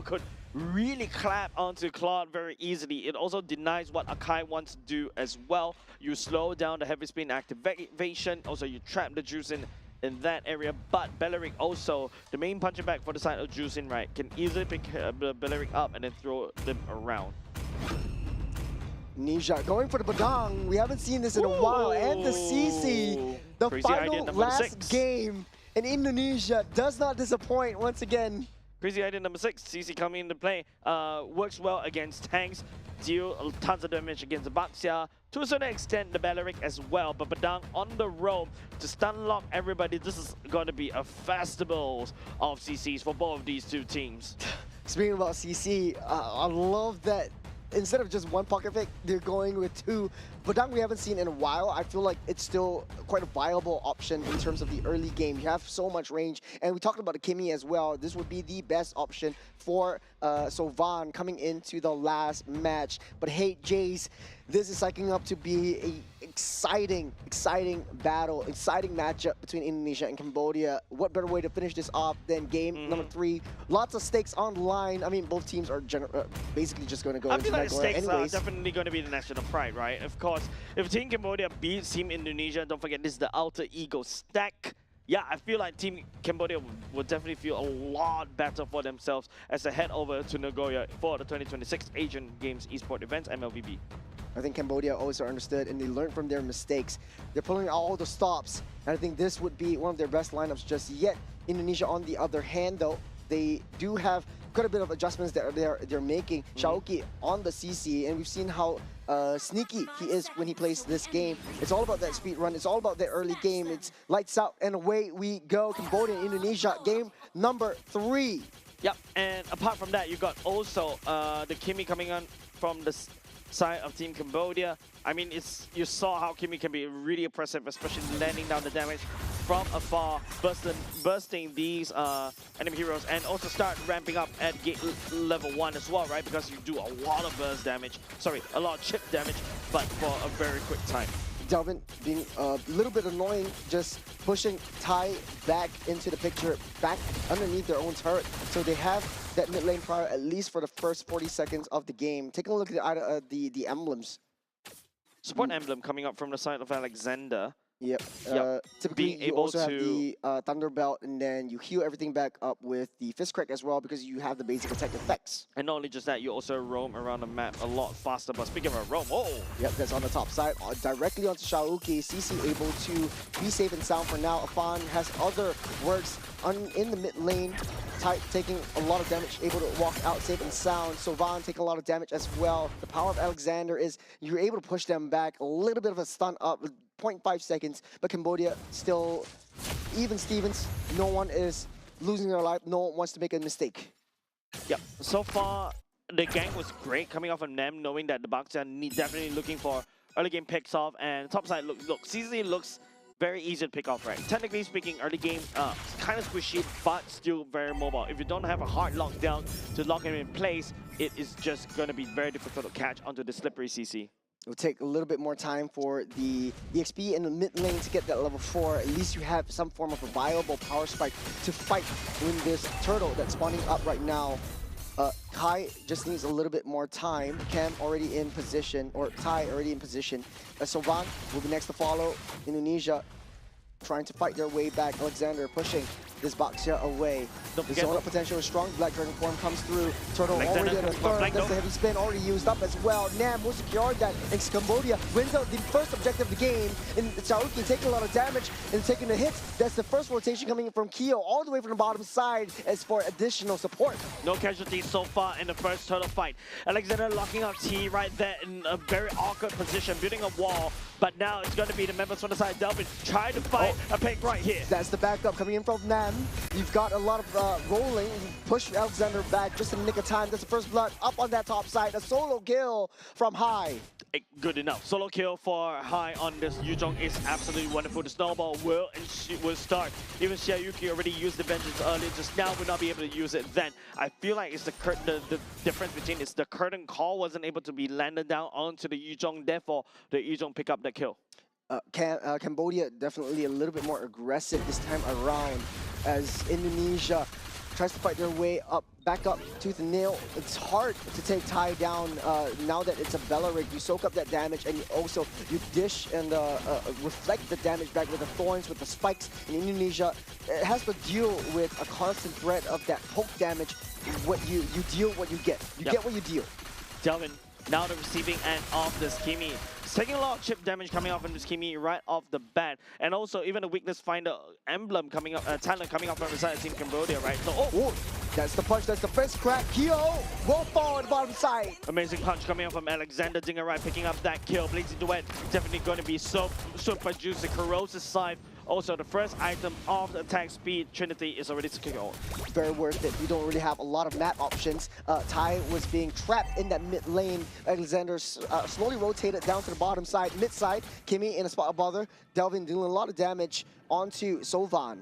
Speaker 2: could really clap onto Claude very easily. It also denies what Akai wants to do as well. You slow down the heavy spin activation. Also, you trap the Juicin in that area. But Baloric also, the main puncher back for the side of Juicin, right, can easily pick Baloric up and then throw them around.
Speaker 4: Nisha going for the Badang. We haven't seen this in a while. And the CC, the
Speaker 2: Crazy idea
Speaker 4: final
Speaker 2: number
Speaker 4: last
Speaker 2: 6.
Speaker 4: game in Indonesia does not disappoint once again.
Speaker 2: Crazy idea number 6, CC coming into play. Works well against tanks, deal tons of damage against the Baxia. To a certain extent, the Baloric as well. But Badang on the roam to stun lock everybody. This is going to be a festival of CCs for both of these two teams.
Speaker 4: Speaking about CC, I love that instead of just one pocket pick, they're going with two. Badang we haven't seen in a while. I feel like it's still quite a viable option in terms of the early game. You have so much range, and we talked about the Kimi as well. This would be the best option for Sovan coming into the last match. But hey, Jace, this is psyching up to be a exciting battle, exciting matchup between Indonesia and Cambodia. What better way to finish this off than game number 3? Lots of stakes on the line. I mean, both teams are basically just going to go
Speaker 2: I
Speaker 4: into
Speaker 2: feel like
Speaker 4: Nagoya
Speaker 2: stakes are
Speaker 4: anyways.
Speaker 2: definitely going to be the national pride, right? Of course, if Team Cambodia beats Team Indonesia, don't forget this is the alter ego stack. Yeah, I feel like Team Cambodia will definitely feel a lot better for themselves as they head over to Nagoya for the 2026 Asian Games Esports events, MLBB.
Speaker 4: I think Cambodia also understood and they learned from their mistakes. They're pulling out all the stops, and I think this would be one of their best lineups just yet. Indonesia, on the other hand, though, they do have quite a bit of adjustments that they're making. Shaoki on the CC, and we've seen how sneaky he is when he plays this game. It's all about that speed run. It's all about the early game. It's lights out and away we go. Cambodia and Indonesia, game number 3.
Speaker 2: Yep, and apart from that, you got also the Kimi coming on from the side of Team Cambodia. I mean, you saw how Kimi can be really impressive, especially landing down the damage from afar, bursting these enemy heroes, and also start ramping up at gate level 1 as well, right? Because you do a lot of burst damage, sorry, a lot of chip damage, but for a very quick time.
Speaker 4: Delvin being a little bit annoying, just pushing Tai back into the picture, back underneath their own turret. So they have that mid lane prior at least for the first 40 seconds of the game. Taking a look at the emblems.
Speaker 2: Support emblem coming up from the side of Alexander.
Speaker 4: Yep. Typically,
Speaker 2: Being
Speaker 4: you
Speaker 2: able
Speaker 4: also have
Speaker 2: to-
Speaker 4: the Thunder Belt, and then you heal everything back up with the Fist Crack as well because you have the basic attack effects.
Speaker 2: And not only just that, you also roam around the map a lot faster. But speaking of roam, oh!
Speaker 4: Yep, that's on the top side. Directly onto Shaoki. CC able to be safe and sound for now. Afan has other works in the mid lane. Taking a lot of damage, able to walk out safe and sound. Sovan taking a lot of damage as well. The power of Alexander is you're able to push them back. A little bit of a stun up, 0.5 seconds. But Cambodia still even Stevens. No one is losing their life. No one wants to make a mistake.
Speaker 2: Yep. So far, the gang was great coming off of Nem, knowing that the Bucks are definitely looking for early game picks off. And top side, look, CZ looks very easy to pick off, right? Technically speaking, early game, kind of squishy, but still very mobile. If you don't have a hard lockdown to lock him in place, it is just going to be very difficult to catch onto the slippery CC.
Speaker 4: It'll take a little bit more time for the EXP in the mid lane to get that level 4. At least you have some form of a viable power spike to fight with this turtle that's spawning up right now. Kai just needs a little bit more time. Cam already in position, or Tai already in position. Sovan will be next to follow. Indonesia trying to fight their way back. Alexander pushing this Baxia away. The zone of potential is strong. Black Dragon form comes through. Turtle already at a third. That's the heavy spin already used up as well. Nam will secure that. And Cambodia wins out the first objective of the game. And Shaoki taking a lot of damage and taking the hits. That's the first rotation coming in from Kyo all the way from the bottom side as for additional support.
Speaker 2: No casualties so far in the first turtle fight. Alexander locking up T right there in a very awkward position, building a wall. But now it's going to be the members from the side. Delvin trying to fight a pick right here.
Speaker 4: That's the backup coming in from Nam. You've got a lot of rolling. Push Alexander back just in the nick of time. That's the first blood up on that top side. A solo kill from High.
Speaker 2: Good enough. Solo kill for High on this Yuzhong is absolutely wonderful. The snowball will start. Even Xiaoyuki already used the vengeance earlier. Just now will not be able to use it then. I feel like it's the difference between is the curtain call wasn't able to be landed down onto the Yuzhong. Therefore, the Yuzhong pick up the kill.
Speaker 4: Cambodia definitely a little bit more aggressive this time around as Indonesia tries to fight their way up, back up tooth and nail. It's hard to take Tai down now that it's a Bella rig. You soak up that damage and you dish and reflect the damage back with the thorns, with the spikes. In Indonesia, it has to deal with a constant threat of that poke damage. What you deal, what you get. You get what you deal.
Speaker 2: Delvin, now the receiving end of this Kimi. It's taking a lot of chip damage coming off from this Kimi right off the bat. And also even a weakness finder emblem coming up, talent coming up from the side of Team Cambodia, right? So,
Speaker 4: that's the punch, that's the first crack. Kyo will fall on the bottom side.
Speaker 2: Amazing punch coming up from Alexander Dinger, right? Picking up that kill. Blazing Duet definitely going to be so super juicy. Corrosive Scythe. Also, the first item of the attack speed, Trinity, is already secured.
Speaker 4: Very worth it. You don't really have a lot of map options. Tai was being trapped in that mid lane. Alexander slowly rotated down to the bottom side, mid side. Kimi in a spot of bother. Delvin dealing a lot of damage onto Sovan.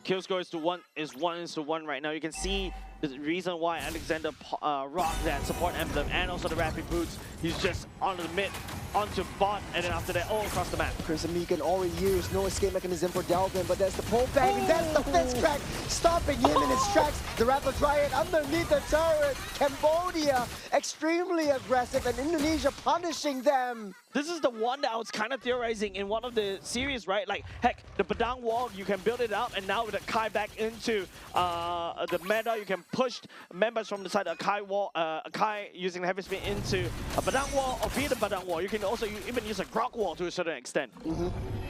Speaker 2: Kill score is 1:1 right now. You can see the reason why Alexander rocked that support emblem and also the rapid boots. He's just on the mid, onto bot, and then after that, all across the map.
Speaker 4: Crimson Beacon already used, no escape mechanism for Delvin, but that's the pull back, and that's the fist crack, stopping him in his tracks. The Rapid Dryad underneath the turret. Cambodia extremely aggressive, and Indonesia punishing them.
Speaker 2: This is the one that I was kind of theorizing in one of the series, right? Like, heck, the Padang wall, you can build it up, and now with the Kai back into the meta, you can push members from the side of Kai wall, Kai using the heavy spin into a Padang wall, or be the Padang wall. You can also even use a Grok wall to a certain extent.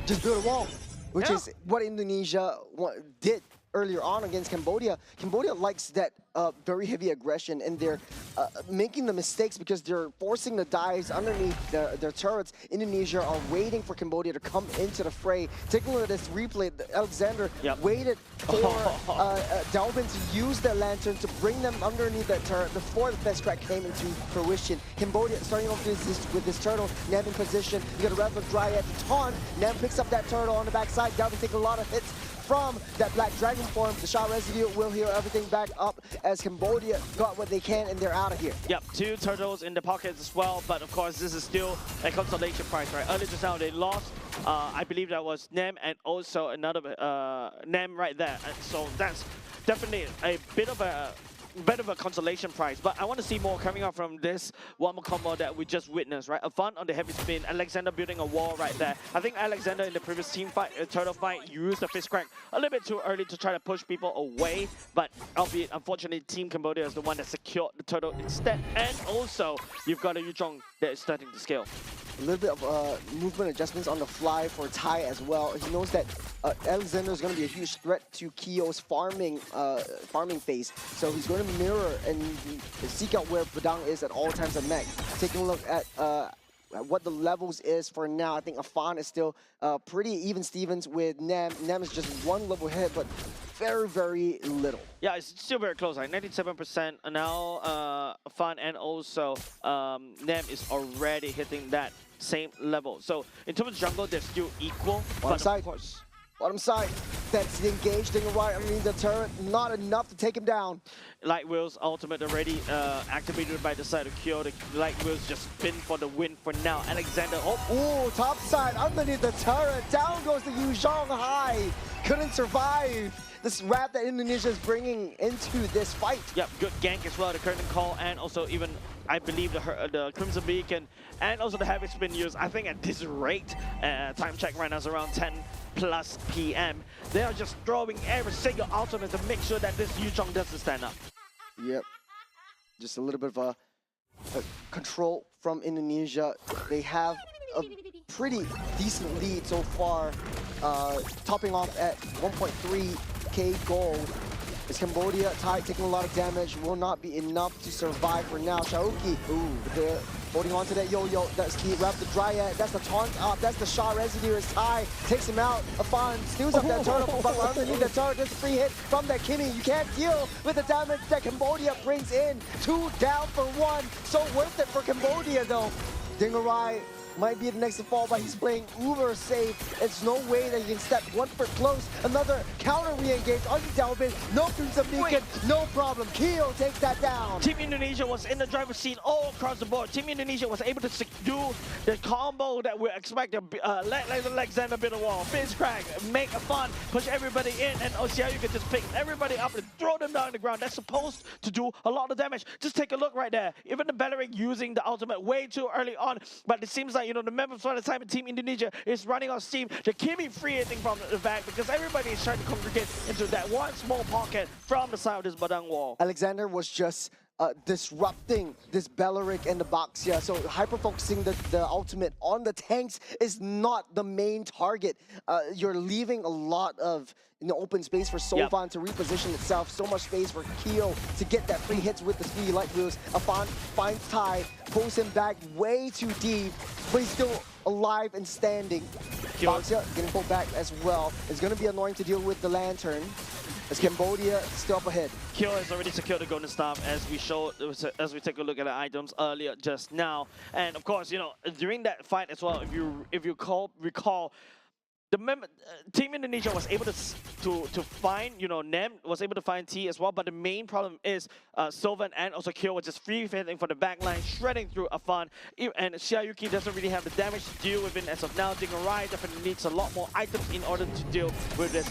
Speaker 4: Just build a wall, which
Speaker 2: Yeah.
Speaker 4: is what Indonesia did earlier on against Cambodia. Cambodia likes that very heavy aggression, and they're making the mistakes because they're forcing the dives underneath their turrets. Indonesia are waiting for Cambodia to come into the fray. Take a look at this replay. Alexander waited for Dalvin to use the lantern to bring them underneath that turret before the fist crack came into fruition. Cambodia starting off with this turtle. Nam in position. You got a Rapid Dryad to taunt. Nam picks up that turtle on the backside. Dalvin taking a lot of hits from that Black Dragon form. The shot residue will heal everything back up as Cambodia got what they can, and they're out of here.
Speaker 2: Yep, 2 turtles in the pockets as well, but of course this is still a consolation prize, right? Earlier just now they lost, I believe that was Nem and also another Nem right there. And so that's definitely a bit of a consolation prize, but I want to see more coming out from this one more combo that we just witnessed, right? A fun on the heavy spin, Alexander building a wall right there. I think Alexander in the previous team fight, turtle fight, used the fist crack a little bit too early to try to push people away, but albeit, unfortunately, Team Cambodia is the one that secured the turtle instead, and also, you've got a Yuzhong that is starting to scale.
Speaker 4: A little bit of movement adjustments on the fly for Tai as well. He knows that Alexander is going to be a huge threat to Kyo's farming phase, so he's going to mirror and seek out where Padang is at all times at mech. Taking a look at what the levels is for now, I think Afan is still pretty even Stevens with Nem. Nem is just one level ahead, but very, very little.
Speaker 2: Yeah, it's still very close, like 97% now. Afan and also Nem is already hitting that same level. So in terms of jungle, they're still equal.
Speaker 4: Bottom side.
Speaker 2: Of course,
Speaker 4: Bottom side, that's engaged in right underneath the turret, not enough to take him down.
Speaker 2: Light Wheel's ultimate already activated by the side of Kyo. The Light Wheel's just spin for the win for now. Alexander,
Speaker 4: Ooh, top side underneath the turret, down goes the Yuzhong high. Couldn't survive this wrap that Indonesia is bringing into this fight.
Speaker 2: Yep, good gank as well, the curtain call, and also even, I believe, the Crimson Beacon, and also the heavy spin use. I think at this rate, time check right now is around 10+ PM. They are just throwing every single ultimate to make sure that this Yuzhong doesn't stand up.
Speaker 4: Yep, just a little bit of a control from Indonesia. They have a pretty decent lead so far, topping off at 1.3k gold. Is Cambodia tied, taking a lot of damage, will not be enough to survive for now. Shaoki, they're holding on to that yo-yo. That's the Rapid Dryad, that's the taunt up, that's the shot residue as Tai takes him out. Afan steals up that turtle, but underneath the turret, there's a free hit from that Kimmy. You can't deal with the damage that Cambodia brings in. 2 down for 1, so worth it for Cambodia though. Dingarai might be the next to fall, but he's playing uber safe. It's no way that he can step 1 foot close. Another counter re-engage onto Delvin. No Crimson Beacon, no problem. Kyo takes that down.
Speaker 2: Team Indonesia was in the driver's seat all across the board. Team Indonesia was able to do the combo that we expect. Let Alexander build a wall, fist crack, make a fun, push everybody in, and OCR, you can just pick everybody up and throw them down on the ground. That's supposed to do a lot of damage. Just take a look right there. Even the Belleric using the ultimate way too early on, but it seems like, you know, the members for the time in Team Indonesia is running on steam. The Kimmy free hitting from the back because everybody is trying to congregate into that one small pocket from the side of this Badang wall.
Speaker 4: Alexander was just disrupting this Belleric and the Baxia, so hyper-focusing the ultimate on the tanks is not the main target. You're leaving a lot of open space for Sofan to reposition itself. So much space for Kyo to get that free hits with the speedy light wheels. Afan finds Tai, pulls him back way too deep, but he's still alive and standing. Baxia getting pulled back as well. It's going to be annoying to deal with the lantern. As Cambodia still up ahead.
Speaker 2: Kyo has already secured the golden staff, as we showed, as we take a look at the items earlier just now. And of course, you know, during that fight as well, if you recall, Team Indonesia was able to find, Nem was able to find T as well, but the main problem is Sylvan and also Kyo was just free fitting for the back line, shredding through Afan, and Xiaoyuki doesn't really have the damage to deal with it as of now. Dingarai definitely needs a lot more items in order to deal with this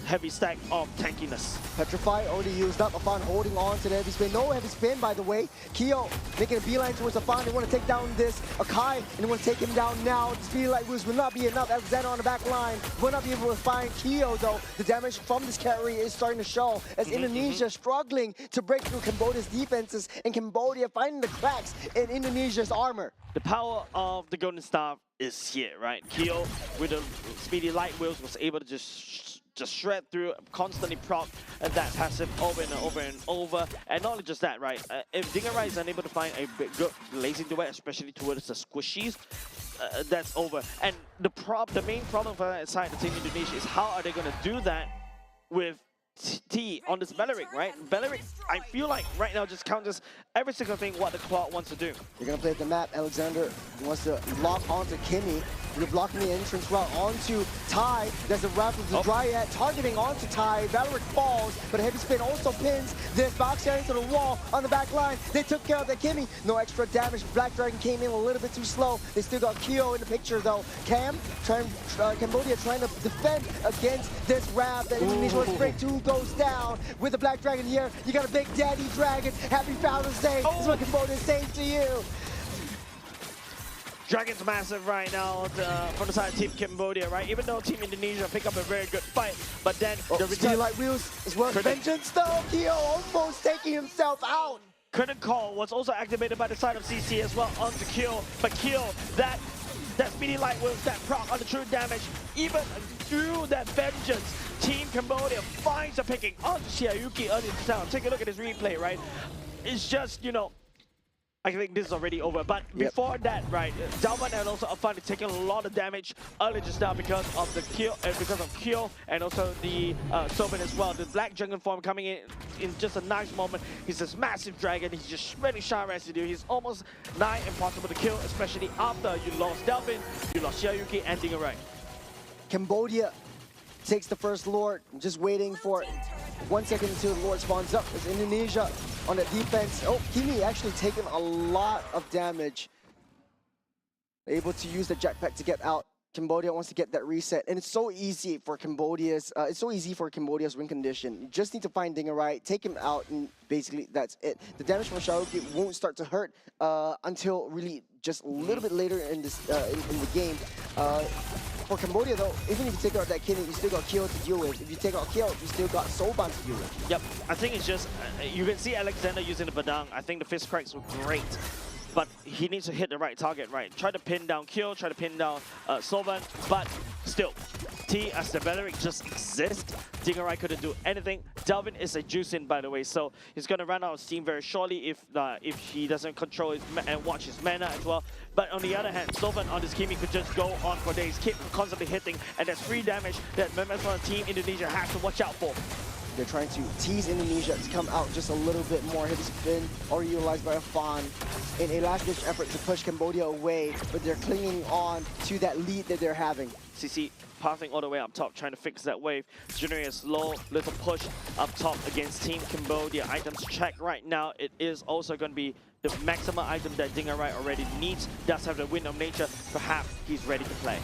Speaker 2: heavy stack of tankiness.
Speaker 4: Petrify already used up. Afan holding on to the heavy spin. No heavy spin, by the way. Kyo making a beeline towards Afan. They want to take down this Akai, and they want to take him down now. The speed light wheels will not be enough. Alexander on the back line will not be able to find Kyo, though. The damage from this carry is starting to show as Indonesia struggling to break through Cambodia's defenses, and Cambodia finding the cracks in Indonesia's armor.
Speaker 2: The power of the Golden Staff is here, right? Kyo with the speedy light wheels was able to just shred through, constantly proc that passive over and over and over. And not only just that, right? If Dingarai is unable to find a good blazing duet, especially towards the squishies, that's over. And the main problem for that side of Team Indonesia is how are they going to do that with T on this Beleric, right? Beleric, I feel like right now just counters every single thing what the Claw wants to do.
Speaker 4: You're going to play the map. Alexander wants to lock onto Kimmy. You're blocking the entrance route onto Ty. There's a wrap of the Dryad targeting onto Ty. Valeric falls, but a heavy spin also pins this box here into the wall on the back line. They took care of that Kimmy. No extra damage. Black Dragon came in a little bit too slow. They still got Kyo in the picture though. Cambodia trying to defend against this wrap that Indonesia was break 2 goes down with the Black Dragon here. You got a Big Daddy Dragon. Happy Founders Day. This is what Cambodia is saying to you.
Speaker 2: Dragon's massive right now from the side of Team Cambodia, right? Even though Team Indonesia pick up a very good fight, but then the return
Speaker 4: light wheels as well as vengeance though. Kyo almost taking himself out.
Speaker 2: Curtain Call was also activated by the side of CC as well onto Kyo, but Kyo, that speedy light wheels, that proc on the true damage, even through that vengeance, Team Cambodia finds a picking onto Xiaoyuki early in the town. Take a look at this replay, right? It's just, I think this is already over, but before that, right, Dalvan and also Afan is taking a lot of damage early just now because of the Kyo and also the Soben as well. The Black Dragon form coming in just a nice moment. He's this massive dragon. He's just really sharp residue. He's almost nigh impossible to kill, especially after you lost Dalvin, you lost Xiaoyuki and Dingarai.
Speaker 4: Cambodia takes the first Lord. Just waiting for 1 second until the Lord spawns up. As Indonesia on the defense. Oh, Kimi actually taking a lot of damage. Able to use the jetpack to get out. Cambodia wants to get that reset, and it's so easy for Cambodia's. Win condition. You just need to find Dingarai, take him out, and basically that's it. The damage from Xiaoyuki won't start to hurt until really just a little bit later in this in the game. For Cambodia though, even if you take out that Kenny, you still got Kyo to deal with. If you take out Kyo, you still got Soban to deal with.
Speaker 2: Yep, I think it's just, you can see Alexander using the Badang. I think the fist cracks were great, but he needs to hit the right target, right? Try to pin down Kyo, try to pin down Soban, but still, T as the Valeric just exists. Dingarai couldn't do anything. Dalvin is a juice-in, by the way, so he's going to run out of steam very shortly if he doesn't control his and watch his mana as well. But on the other hand, Soban on this Kimi could just go on for days, keep constantly hitting, and that's free damage that members from the Team Indonesia has to watch out for.
Speaker 4: They're trying to tease Indonesia to come out just a little bit more. Heavy spin already utilized by Afan in a last-ditch effort to push Cambodia away, but they're clinging on to that lead that they're having.
Speaker 2: CC passing all the way up top, trying to fix that wave. Generate a slow little push up top against Team Cambodia. Items check right now. It is also going to be the maximum item that Dingarai already needs. Does have the Wind of Nature. Perhaps he's ready to play.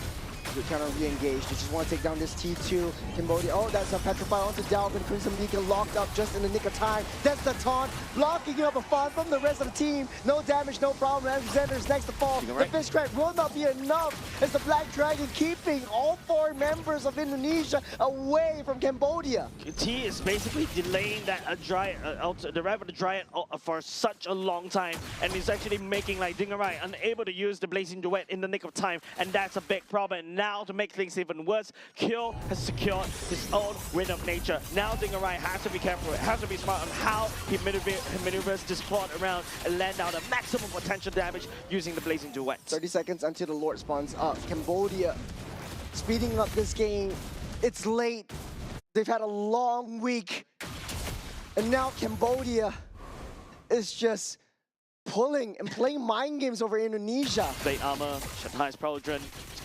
Speaker 4: They're trying to re-engage. They just want to take down this T2. Cambodia. Oh, that's a Petrify onto Dalvin. Crimson Beacon locked up just in the nick of time. That's the taunt. Blocking up Afan from the rest of the team. No damage, no problem. Alexander's next to fall. The fist crack will not be enough as the Black Dragon keeping all 4 members of Indonesia away from Cambodia.
Speaker 2: T is basically delaying that the rev of the Dryad for such a long time, and he's actually making like Dingarai unable to use the Blazing Duet in the nick of time, and that's a big problem. Now, to make things even worse, Kyo has secured his own Wind of Nature. Now Dingarai has to be careful, has to be smart on how he maneuvers this plot around and land down the maximum potential damage using the Blazing Duet.
Speaker 4: 30 seconds until the Lord spawns up. Cambodia speeding up this game. It's late. They've had a long week. And now Cambodia is just pulling and playing mind games over Indonesia.
Speaker 2: Plate Armor, Shanghai's Prowler,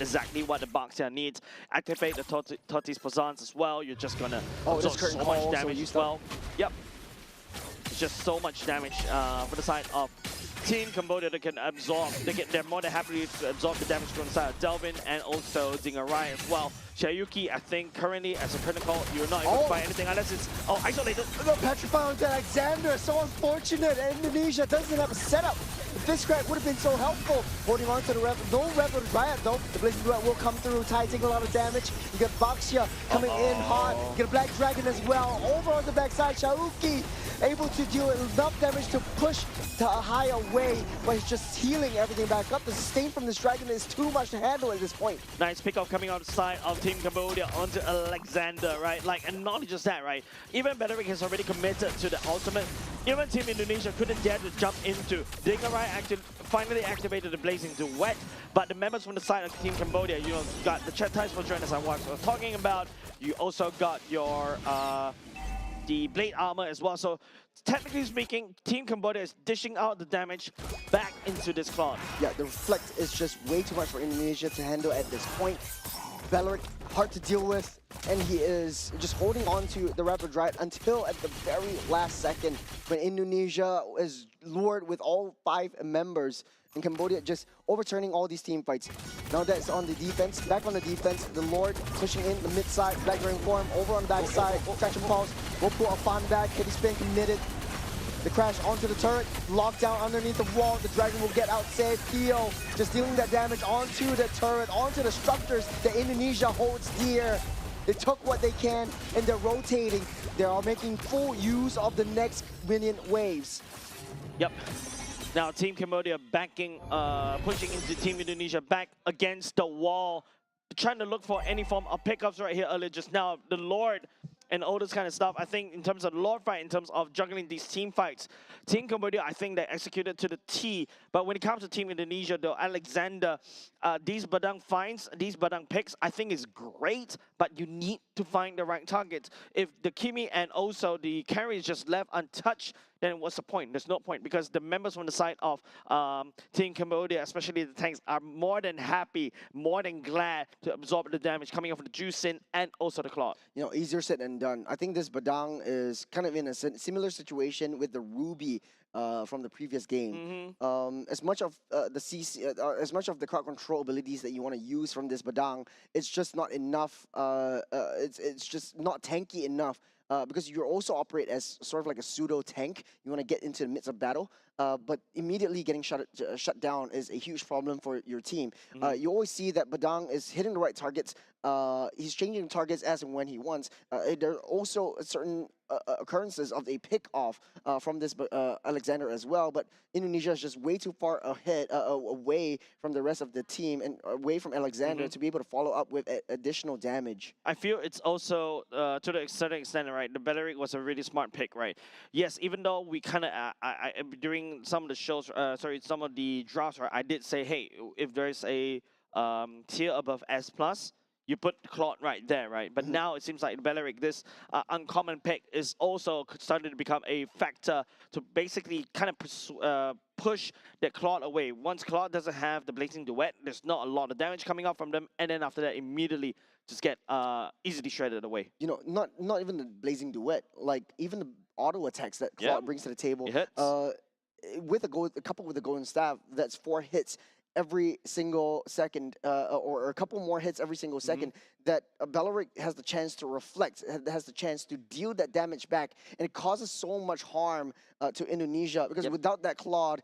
Speaker 2: exactly what the box here needs. Activate the Totis Pazans as well. You're just gonna
Speaker 4: Oh, this
Speaker 2: absorb
Speaker 4: curtain
Speaker 2: so
Speaker 4: call
Speaker 2: much
Speaker 4: also
Speaker 2: damage as
Speaker 4: used up.
Speaker 2: well. Yep. It's just so much damage for the side of Team Cambodia that can absorb. They're more than happy to absorb the damage from the side of Delvin and also Dingarai as well. Shayuki, I think currently as a critical, you're not able to find anything unless it's isolated.
Speaker 4: The Petrified Alexander, so unfortunate. Indonesia doesn't have a setup. This crack would have been so helpful. Holding on to the Rev. No Rev with Riot though. The Blazing Duet will come through. Tai taking a lot of damage. You get Baxia coming in hard. You get a Black Dragon as well. Over on the backside, Shauki able to deal enough damage to push to a higher way, but he's just healing everything back up. The sustain from this Dragon is too much to handle at this point.
Speaker 2: Nice pickoff coming out the side of Team Cambodia onto Alexander, right? Like, and not just that, right? Even Bederick has already committed to the ultimate. Even Team Indonesia couldn't dare to jump into. Dingarai finally activated the Blazing Duet, but the members from the side of Team Cambodia, you know, got the chat ties for join as I was talking about. You also got your the blade armor as well. So technically speaking, Team Cambodia is dishing out the damage back into this Claude.
Speaker 4: Yeah, the Reflect is just way too much for Indonesia to handle at this point. Beleric, hard to deal with, and he is just holding on to the Rapid Riot until at the very last second when Indonesia is lured with all 5 members. And Cambodia just overturning all these team fights. Now that's on the defense. Back on the defense, the Lord pushing in the mid side, Black Dragon form over on the back side. Traction pulse, will pull a Fan back, Kitty Spin committed. The crash onto the turret, locked down underneath the wall. The Dragon will get out safe. Theo just dealing that damage onto the turret, onto the structures that Indonesia holds dear. They took what they can and they're rotating. They are making full use of the next minion waves.
Speaker 2: Yep. Now Team Cambodia backing, pushing into Team Indonesia back against the wall, trying to look for any form of pickups right here earlier just now. The Lord and all this kind of stuff. I think in terms of the Lord fight, in terms of juggling these team fights, Team Cambodia, I think they executed to the T. But when it comes to Team Indonesia, though, Alexander, these Badang finds, these Badang picks, I think is great, but you need to find the right targets. If the Kimi and also the carry is just left untouched, then what's the point? There's no point because the members from the side of Team Cambodia, especially the tanks, are more than happy, more than glad to absorb the damage coming off the Juicin and also the Claw.
Speaker 4: You know, easier said than done. I think this Badang is kind of in a similar situation with the Ruby from the previous game. As much of the CC, as much of the crowd control abilities that you want to use from this Badang, it's just not enough. It's just not tanky enough. Because you also operate as sort of like a pseudo tank. You want to get into the midst of battle, but immediately getting shut down is a huge problem for your team. You always see that Badang is hitting the right targets. He's changing targets as and when he wants. There are also certain occurrences of a pick off from this Alexander as well, but Indonesia is just way too far ahead, away from the rest of the team and away from Alexander to be able to follow up with additional damage.
Speaker 2: I feel it's also, to the certain extent, right, the Beleric was a really smart pick, right? Yes, even though we kind of, during some of the shows, some of the drafts, right, I did say, hey, if there's a tier above S+, you put Claude right there, right? But now it seems like Beleric, this uncommon pick, is also starting to become a factor to basically kind of push that Claude away. Once Claude doesn't have the Blazing Duet, there's not a lot of damage coming out from them, and then after that, immediately just get easily shredded away.
Speaker 4: You know, not even the Blazing Duet, like even the auto attacks that Claude brings to the table.
Speaker 2: It hits.
Speaker 4: With a couple with the Golden Staff, that's 4 hits every single second, or a couple more hits every single second, that Beleric has the chance to reflect, has the chance to deal that damage back, and it causes so much harm to Indonesia, because without that Claude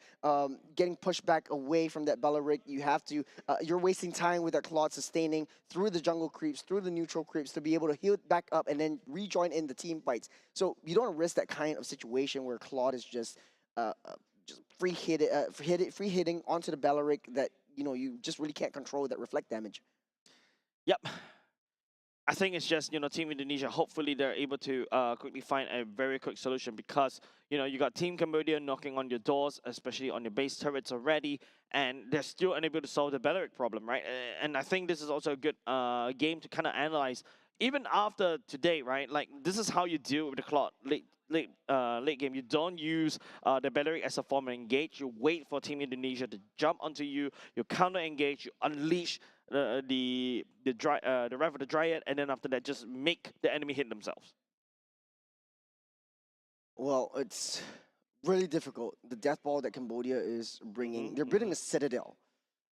Speaker 4: getting pushed back away from that Beleric, you have to, you're wasting time with that Claude sustaining through the jungle creeps, through the neutral creeps, to be able to heal it back up and then rejoin in the team fights. So you don't risk that kind of situation where Claude is just free hitting onto the Beleric that, you know, you just really can't control that reflect damage.
Speaker 2: Yep. I think it's just, you know, Team Indonesia, hopefully they're able to quickly find a very quick solution, because, you know, you got Team Cambodia knocking on your doors, especially on your base turrets already, and they're still unable to solve the Beleric problem, right? And I think this is also a good game to kind of analyze. Even after today, right? Like, this is how you deal with the Claude late game. You don't use the Beleric as a form of engage. You wait for Team Indonesia to jump onto you. You counter engage. You unleash the Wrath of the Dryad, and then after that just make the enemy hit themselves.
Speaker 4: Well, it's really difficult. The death ball that Cambodia is bringing, they're building a citadel,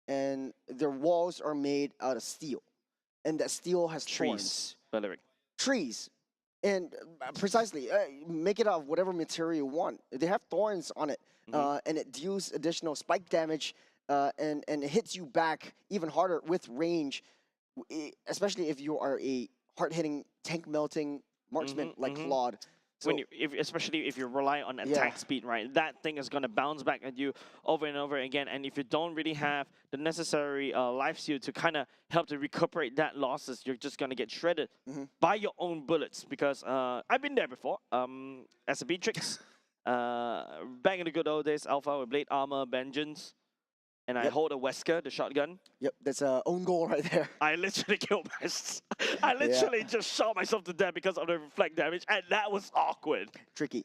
Speaker 4: and their walls are made out of steel, and that steel has thorns.
Speaker 2: Valeric.
Speaker 4: Trees, and precisely make it out of whatever material you want. They have thorns on it, and it deals additional spike damage, and it hits you back even harder with range, especially if you are a hard-hitting, tank-melting marksman like Claude. So,
Speaker 2: Especially if you rely on attack speed, right? That thing is gonna bounce back at you over and over again. And if you don't really have the necessary life steal to kind of help to recuperate that losses, you're just gonna get shredded by your own bullets. Because I've been there before. As a Beatrix, back in the good old days, Alpha with Blade Armor, Vengeance, and I hold a Wesker, the shotgun.
Speaker 4: Yep, that's an own goal right there.
Speaker 2: I literally killed myself. I literally just shot myself to death because of the reflect damage, and that was awkward.
Speaker 4: Tricky.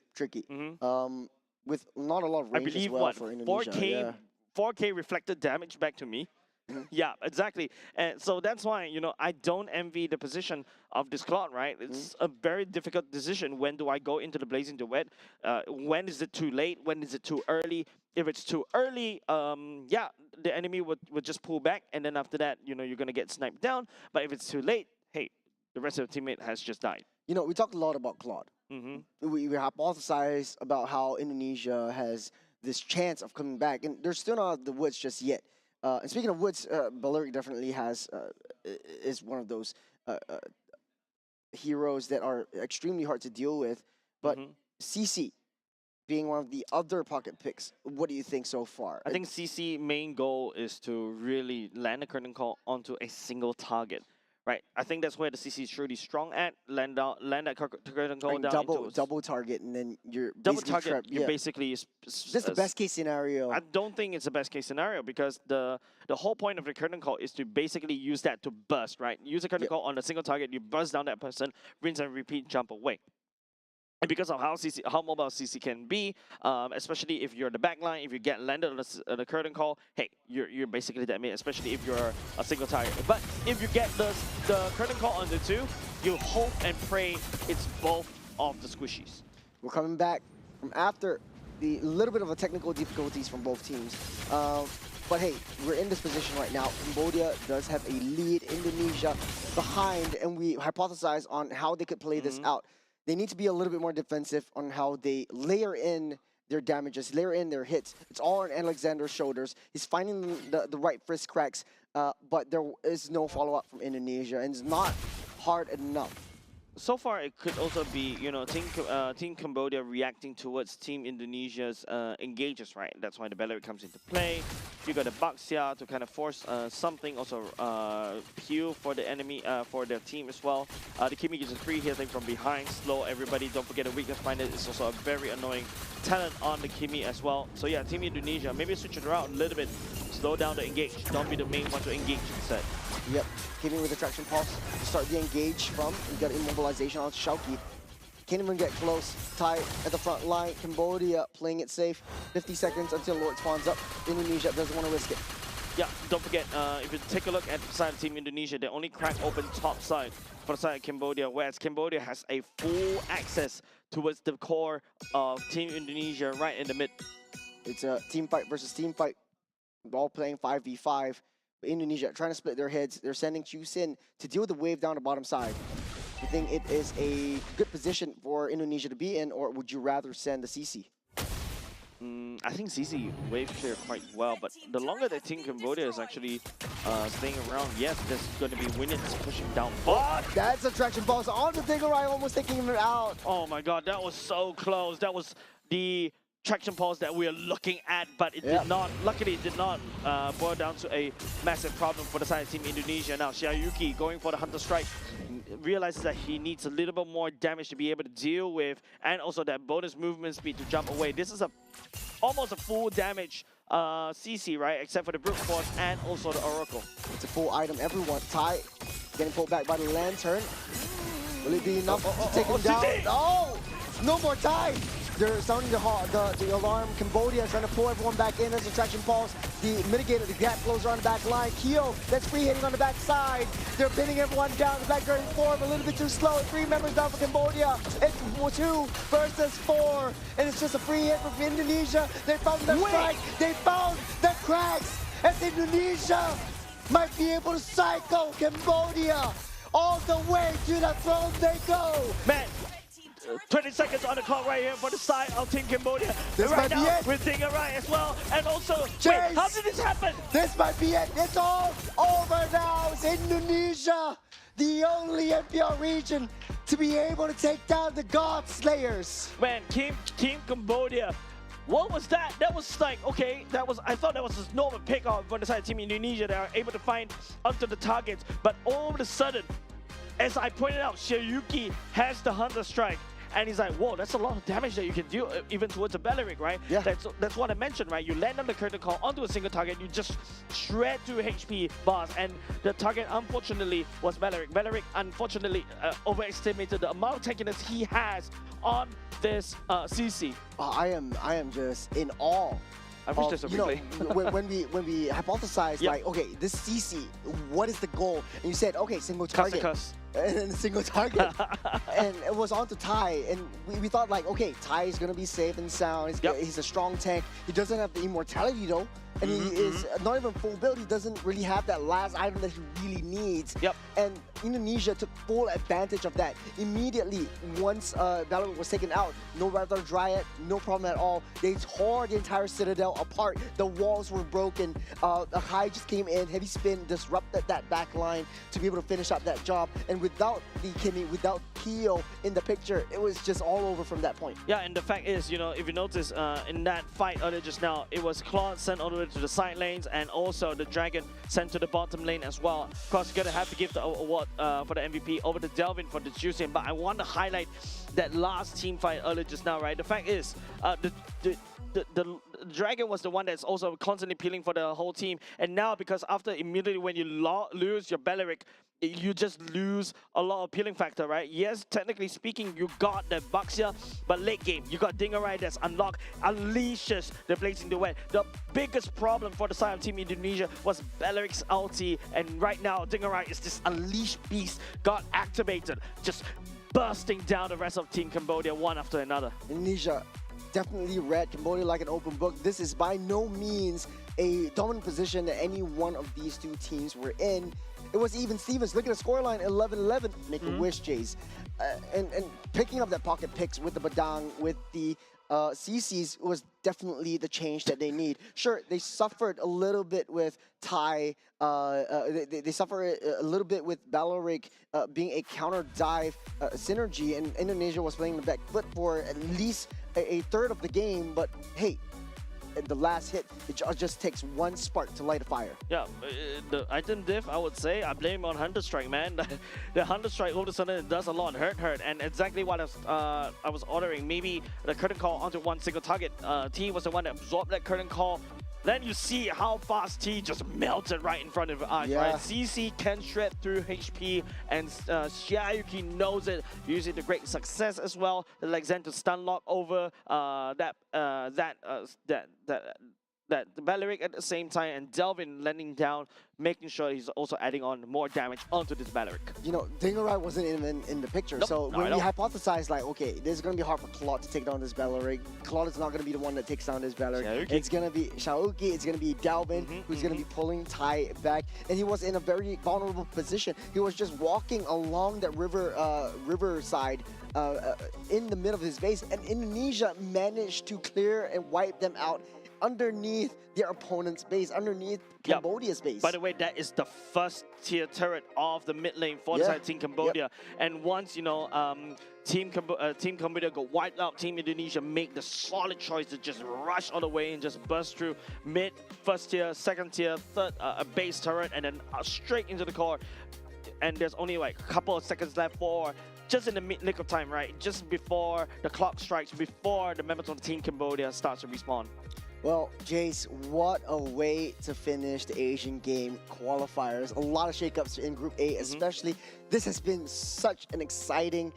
Speaker 4: With not a lot of range
Speaker 2: I believe
Speaker 4: as well for Indonesia.
Speaker 2: 4K reflected damage back to me. Yeah, exactly. And so that's why, I don't envy the position of this Claude, right? It's a very difficult decision. When do I go into the Blazing Duet? When is it too late? When is it too early? If it's too early, the enemy would just pull back, and then after that, you're going to get sniped down. But if it's too late, hey, the rest of the teammate has just died.
Speaker 4: We talked a lot about Claude. We hypothesized about how Indonesia has this chance of coming back, and they're still not out of the woods just yet. And speaking of woods, Valeric definitely is one of those heroes that are extremely hard to deal with. But CC being one of the other pocket picks, what do you think so far?
Speaker 2: I think CC main goal is to really land a curtain call onto a single target. Right, I think that's where the CC is truly strong at. Land that curtain call down
Speaker 4: double target, and then you're
Speaker 2: double target. You're basically
Speaker 4: that's the best case scenario.
Speaker 2: I don't think it's the best case scenario, because the whole point of the curtain call is to basically use that to burst. Right, use a curtain call on a single target. You burst down that person, rinse and repeat, jump away. And because of how mobile CC can be, especially if you're the backline, if you get landed on the curtain call, hey, you're basically dead mate, especially if you're a single target. But if you get the curtain call on the two, you hope and pray it's both of the squishies.
Speaker 4: We're coming back from after the little bit of a technical difficulties from both teams. But hey, we're in this position right now. Cambodia does have a lead, Indonesia behind, and we hypothesize on how they could play this out. They need to be a little bit more defensive on how they layer in their damages, layer in their hits. It's all on Alexander's shoulders. He's finding the right frisk cracks, but there is no follow-up from Indonesia, and it's not hard enough.
Speaker 2: So far, it could also be, Team Cambodia reacting towards Team Indonesia's engages, right? That's why the Valeric comes into play. You got the Baxia to kind of force something, also heal for the enemy, for their team as well. The Kimi gets a free hitting from behind, slow everybody. Don't forget the weakness finder is also a very annoying talent on the Kimi as well. So yeah, Team Indonesia, maybe switch it around a little bit. Slow down the engage. Don't be the main one to engage instead.
Speaker 4: Yep, Kimi with the traction pulse to start the engage from. We got immobilization on Shauki. Can't even get close. Tight at the front line. Cambodia playing it safe. 50 seconds until Lord spawns up. Indonesia doesn't want to risk it.
Speaker 2: Yeah, don't forget, if you take a look at the side of Team Indonesia, they only crack open top side for the side of Cambodia, whereas Cambodia has a full access towards the core of Team Indonesia right in the mid.
Speaker 4: It's a team fight versus team fight. All playing 5v5. Indonesia trying to split their heads. They're sending Chusin to deal with the wave down the bottom side. You think it is a good position for Indonesia to be in, or would you rather send the CC?
Speaker 2: I think CC wave clear quite well, but the longer that Team Cambodia is actually staying around, yes, there's going to be winners pushing down. But
Speaker 4: that's a traction pulse on the Diggerai, almost taking him out.
Speaker 2: Oh my god, that was so close. That was the traction pulse that we are looking at, but it did not, luckily it did not boil down to a massive problem for the side of Team Indonesia. Now Xiaoyuki going for the Hunter Strike, realizes that he needs a little bit more damage to be able to deal with, and also that bonus movement speed to jump away. This is almost a full damage CC, right? Except for the Brute Force and also the Oracle.
Speaker 4: It's a full item, everyone. Tai getting pulled back by the Lantern. Will it be enough to take him down? Oh, no more Tai! they're sounding the alarm. Cambodia trying to pull everyone back in as a traction pulse. The mitigator, the gap closer on the back line. Kyo, that's free hitting on the back side. They're pinning everyone down. The back guarding form a little bit too slow. 3 members down for Cambodia. It's 2 versus 4. And it's just a free hit from Indonesia. They found the strike. They found the cracks. As Indonesia might be able to cycle Cambodia. All the way to the throne they go.
Speaker 2: Man, 20 seconds on the clock right here for the side of Team Cambodia.
Speaker 4: This
Speaker 2: right
Speaker 4: might be
Speaker 2: now,
Speaker 4: it.
Speaker 2: we're thinking right as well. And also,
Speaker 4: Chase.
Speaker 2: wait, how did this happen?
Speaker 4: This might be it. It's all over now. It's Indonesia, the only MPL region to be able to take down the God Slayers.
Speaker 2: Man, Team Cambodia. What was that? That was like, okay, I thought that was a normal pickoff for the side of Team Indonesia. They are able to find onto the targets. But all of a sudden, as I pointed out, Shiryuki has the Hunter Strike. And he's like, whoa, that's a lot of damage that you can do, even towards a Belleric, right?
Speaker 4: Yeah.
Speaker 2: That's what I mentioned, right? You land on the curtain call onto a single target, you just shred through HP bars, and the target, unfortunately, was Belleric. Belleric, unfortunately, overestimated the amount of tankiness he has on this CC.
Speaker 4: I am just in awe.
Speaker 2: I wish there's a replay.
Speaker 4: when we hypothesized,
Speaker 2: Yep.
Speaker 4: like, okay, this CC, what is the goal? And you said, okay, single target.
Speaker 2: Cuss.
Speaker 4: And then a single target. And it was on to Ty. And we thought, like, okay, Ty is going to be safe and sound. He's a strong tank. He doesn't have the immortality, though. And he is not even full build. He doesn't really have that last item that he really needs.
Speaker 2: Yep.
Speaker 4: And Indonesia took full advantage of that. Immediately, once Valorant was taken out, no Rather Dryad, no problem at all. They tore the entire Citadel apart. The walls were broken. Akai just came in, heavy spin, disrupted that back line to be able to finish up that job. And without the Kimmy, without Kyo in the picture, it was just all over from that point.
Speaker 2: Yeah, and the fact is, you know, if you notice in that fight earlier just now, it was Claude sent all the way to the side lanes, and also the Dragon sent to the bottom lane as well. Of course, you're gonna have to give the award for the MVP over to Delvin for the juicing, but I want to highlight that last team fight earlier just now, right? The fact is, the Dragon was the one that's also constantly peeling for the whole team, and now because after immediately when you lose your Belleric, you just lose a lot of peeling factor, right? Yes, technically speaking, you got the Baxia, but late game, you got Dingerai that's unlocked, unleashes the Blazing Duet. The biggest problem for the side of Team Indonesia was Belleric's ulti, and right now, Dingerai is this unleashed beast, got activated, just bursting down the rest of Team Cambodia one after another.
Speaker 4: Indonesia definitely read Cambodia like an open book. This is by no means a dominant position that any one of these two teams were in. It was even Stevens. Look at the scoreline, 11-11. Make a wish, Jays. And picking up that pocket picks with the Badang, with the CCs was definitely the change that they need. Sure, they suffered a little bit with Thai. They suffered a little bit with Belleric being a counter dive synergy, and Indonesia was playing the back foot for at least a third of the game. But hey, the last hit, it just takes one spark to light a fire.
Speaker 2: Yeah, the item diff, I would say, I blame on Hunter Strike, man. The Hunter Strike all of a sudden it does a lot, hurt, and exactly what I was ordering. Maybe the curtain call onto one single target. T was the one that absorbed that curtain call. Then you see how fast T just melted right in front of your eyes, right? CC can shred through HP, and Shiryuki knows it, using the great success as well. The Lexan to stun lock over that Belleric at the same time, and Delvin landing down, making sure he's also adding on more damage onto this Belleric.
Speaker 4: You know, Dingerai wasn't even in the picture.
Speaker 2: Nope,
Speaker 4: so
Speaker 2: no,
Speaker 4: when we hypothesized, like, okay, this is going to be hard for Claude to take down this Belleric. Claude is not going to be the one that takes down this Belleric.
Speaker 2: Shiryuki.
Speaker 4: It's going to be Shaoki, it's going to be Delvin, who's going to be pulling Ty back. And he was in a very vulnerable position. He was just walking along that riverside in the middle of his base. And Indonesia managed to clear and wipe them out underneath their opponent's base, underneath Cambodia's base.
Speaker 2: By the way, that is the first tier turret of the mid lane for the side Team Cambodia. And once, you know, Team Cambodia got wiped out, Team Indonesia made the solid choice to just rush all the way and just burst through mid, first tier, second tier, third base turret, and then straight into the core. And there's only like a couple of seconds left for just in the nick of time, right? Just before the clock strikes, before the members of the Team Cambodia starts to respawn.
Speaker 4: Well, Jace, what a way to finish the Asian Game qualifiers. A lot of shakeups in Group A, especially. This has been such an exciting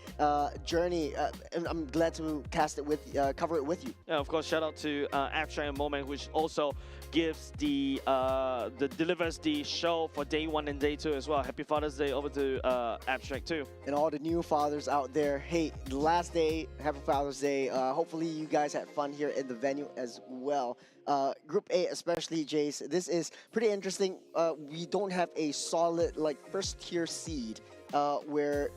Speaker 4: journey, and I'm glad to cover it with you.
Speaker 2: Yeah, of course, shout out to Abstract and Moment, which also gives delivers the show for day 1 and day 2 as well. Happy Father's Day over to Abstract too.
Speaker 4: And all the new fathers out there, hey, the last day, happy Father's Day. Hopefully you guys had fun here in the venue as well. Group A especially, Jace, this is pretty interesting. We don't have a solid first tier seed where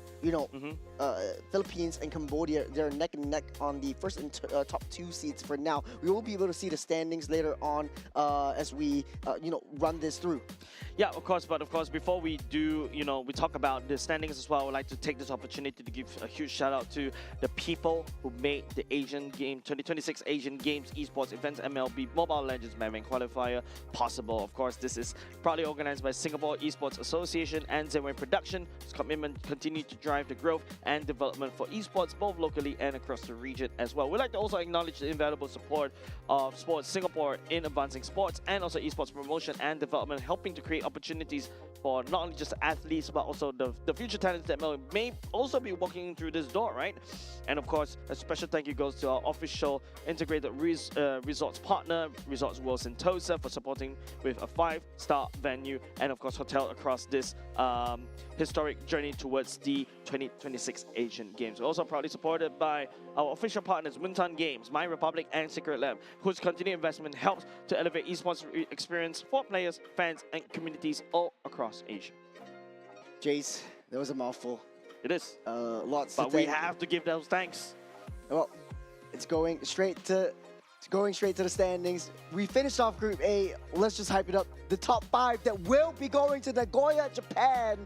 Speaker 4: Philippines and Cambodia, they're neck and neck on the first and top 2 seeds for now. We will be able to see the standings later on as we run this through.
Speaker 2: Yeah, of course, but of course, before we do, we talk about the standings as well, I would like to take this opportunity to give a huge shout out to the people who made the 2026 Asian Games Esports events MLB Mobile Legends Manman Qualifier possible. Of course, this is proudly organized by Singapore Esports Association and Zenway Production. This commitment continues to drive the growth and development for esports both locally and across the region as well. We'd like to also acknowledge the invaluable support of Sports Singapore in advancing sports and also esports promotion and development, helping to create opportunities for not only just athletes but also the future talents that may also be walking through this door, right? And of course, a special thank you goes to our official integrated resorts partner, Resorts World Sentosa, for supporting with a 5-star venue and of course hotel across this historic journey towards the 2026 Asian Games. We're also proudly supported by our official partners, Winton Games, My Republic, and Secret Lab, whose continued investment helps to elevate esports experience for players, fans, and communities all across Asia.
Speaker 4: Jace, that was a mouthful.
Speaker 2: It is.
Speaker 4: Lots
Speaker 2: but
Speaker 4: to
Speaker 2: we
Speaker 4: thank.
Speaker 2: have to give those thanks.
Speaker 4: Well, it's going straight to the standings. We finished off Group A. Let's just hype it up. The top 5 that will be going to Nagoya, Japan,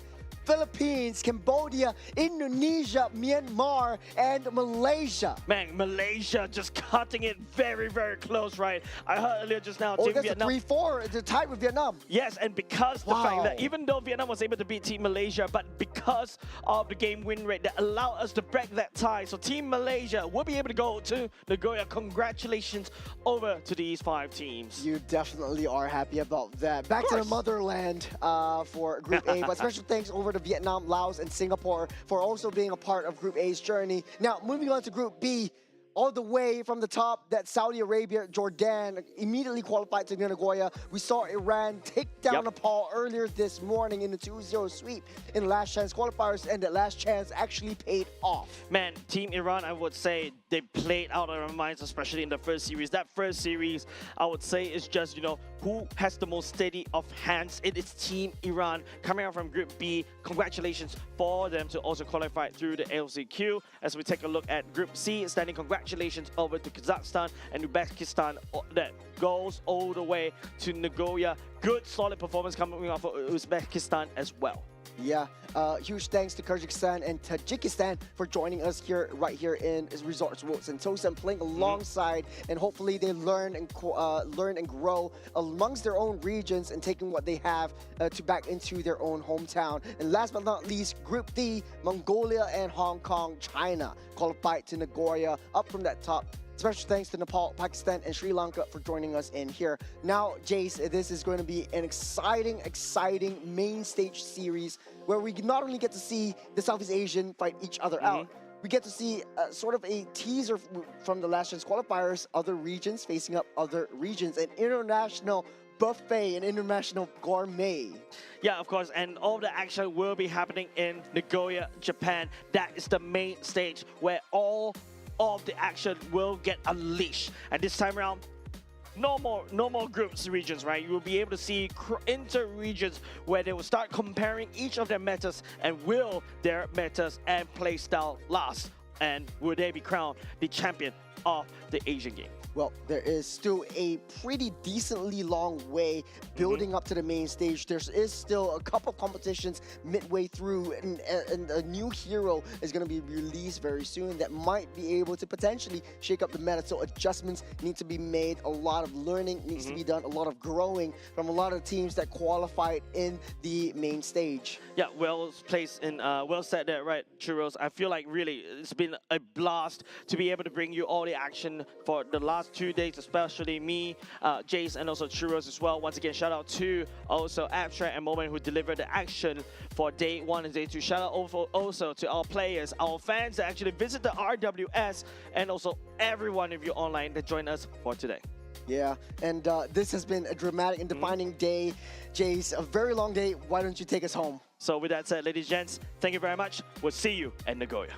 Speaker 4: Philippines, Cambodia, Indonesia, Myanmar, and Malaysia.
Speaker 2: Man, Malaysia just cutting it very, very close, right? I heard earlier just now, Team
Speaker 4: That's
Speaker 2: Vietnam.
Speaker 4: a 3-4. They're tied with Vietnam.
Speaker 2: Yes, and because the fact that
Speaker 4: Wow.
Speaker 2: even though Vietnam was able to beat Team Malaysia, but because of the game win rate that allowed us to break that tie, so Team Malaysia will be able to go to Nagoya. Congratulations over to these 5 teams.
Speaker 4: You definitely are happy about that. Back to the motherland for Group A, but special thanks over to Vietnam, Laos, and Singapore for also being a part of Group A's journey. Now, moving on to Group B, all the way from the top, that Saudi Arabia, Jordan immediately qualified to Nagoya. We saw Iran take down Nepal earlier this morning in the 2-0 sweep in last chance qualifiers, and that last chance actually paid off.
Speaker 2: Man, Team Iran, I would say they played out of their minds, especially in the first series. That first series, I would say, is just, who has the most steady of hands. It is Team Iran coming out from Group B. Congratulations for them to also qualify through the LCQ. As we take a look at Group C, standing congratulations over to Kazakhstan and Uzbekistan that goes all the way to Nagoya. Good, solid performance coming off of Uzbekistan as well.
Speaker 4: Yeah, huge thanks to Kyrgyzstan and Tajikistan for joining us right here in Resorts World Sentosa and playing alongside, and hopefully they learn and grow amongst their own regions and taking what they have to back into their own hometown. And last but not least, Group D, Mongolia and Hong Kong, China qualified to Nagoya, up from that top. Special thanks to Nepal, Pakistan, and Sri Lanka for joining us in here. Now, Jace, this is going to be an exciting main stage series where we not only get to see the Southeast Asian fight each other out, we get to see sort of a teaser from the last chance qualifiers, other regions facing up other regions, an international buffet, an international gourmet.
Speaker 2: Yeah, of course, and all the action will be happening in Nagoya, Japan. That is the main stage where all of the action will get unleashed. And this time around, no more groups regions, right? You will be able to see inter-regions where they will start comparing each of their metas, and will their metas and play style last, and will they be crowned the champion of the Asian Game?
Speaker 4: Well, there is still a pretty decently long way building up to the main stage. There is still a couple competitions midway through, and a new hero is going to be released very soon that might be able to potentially shake up the meta. So adjustments need to be made. A lot of learning needs to be done. A lot of growing from a lot of teams that qualified in the main stage.
Speaker 2: Yeah, well placed and well said there, right, Churros. I feel like really it's been been a blast to be able to bring you all the action for the last 2 days, especially me, Jace, and also Churros as well. Once again, shout out to also Abstract and Moment who delivered the action for day 1 and day 2. Shout out also to our players, our fans that actually visit the RWS, and also every one of you online that joined us for today.
Speaker 4: Yeah, and this has been a dramatic and defining day. Jace, a very long day. Why don't you take us home?
Speaker 2: So with that said, ladies and gents, thank you very much. We'll see you at Nagoya.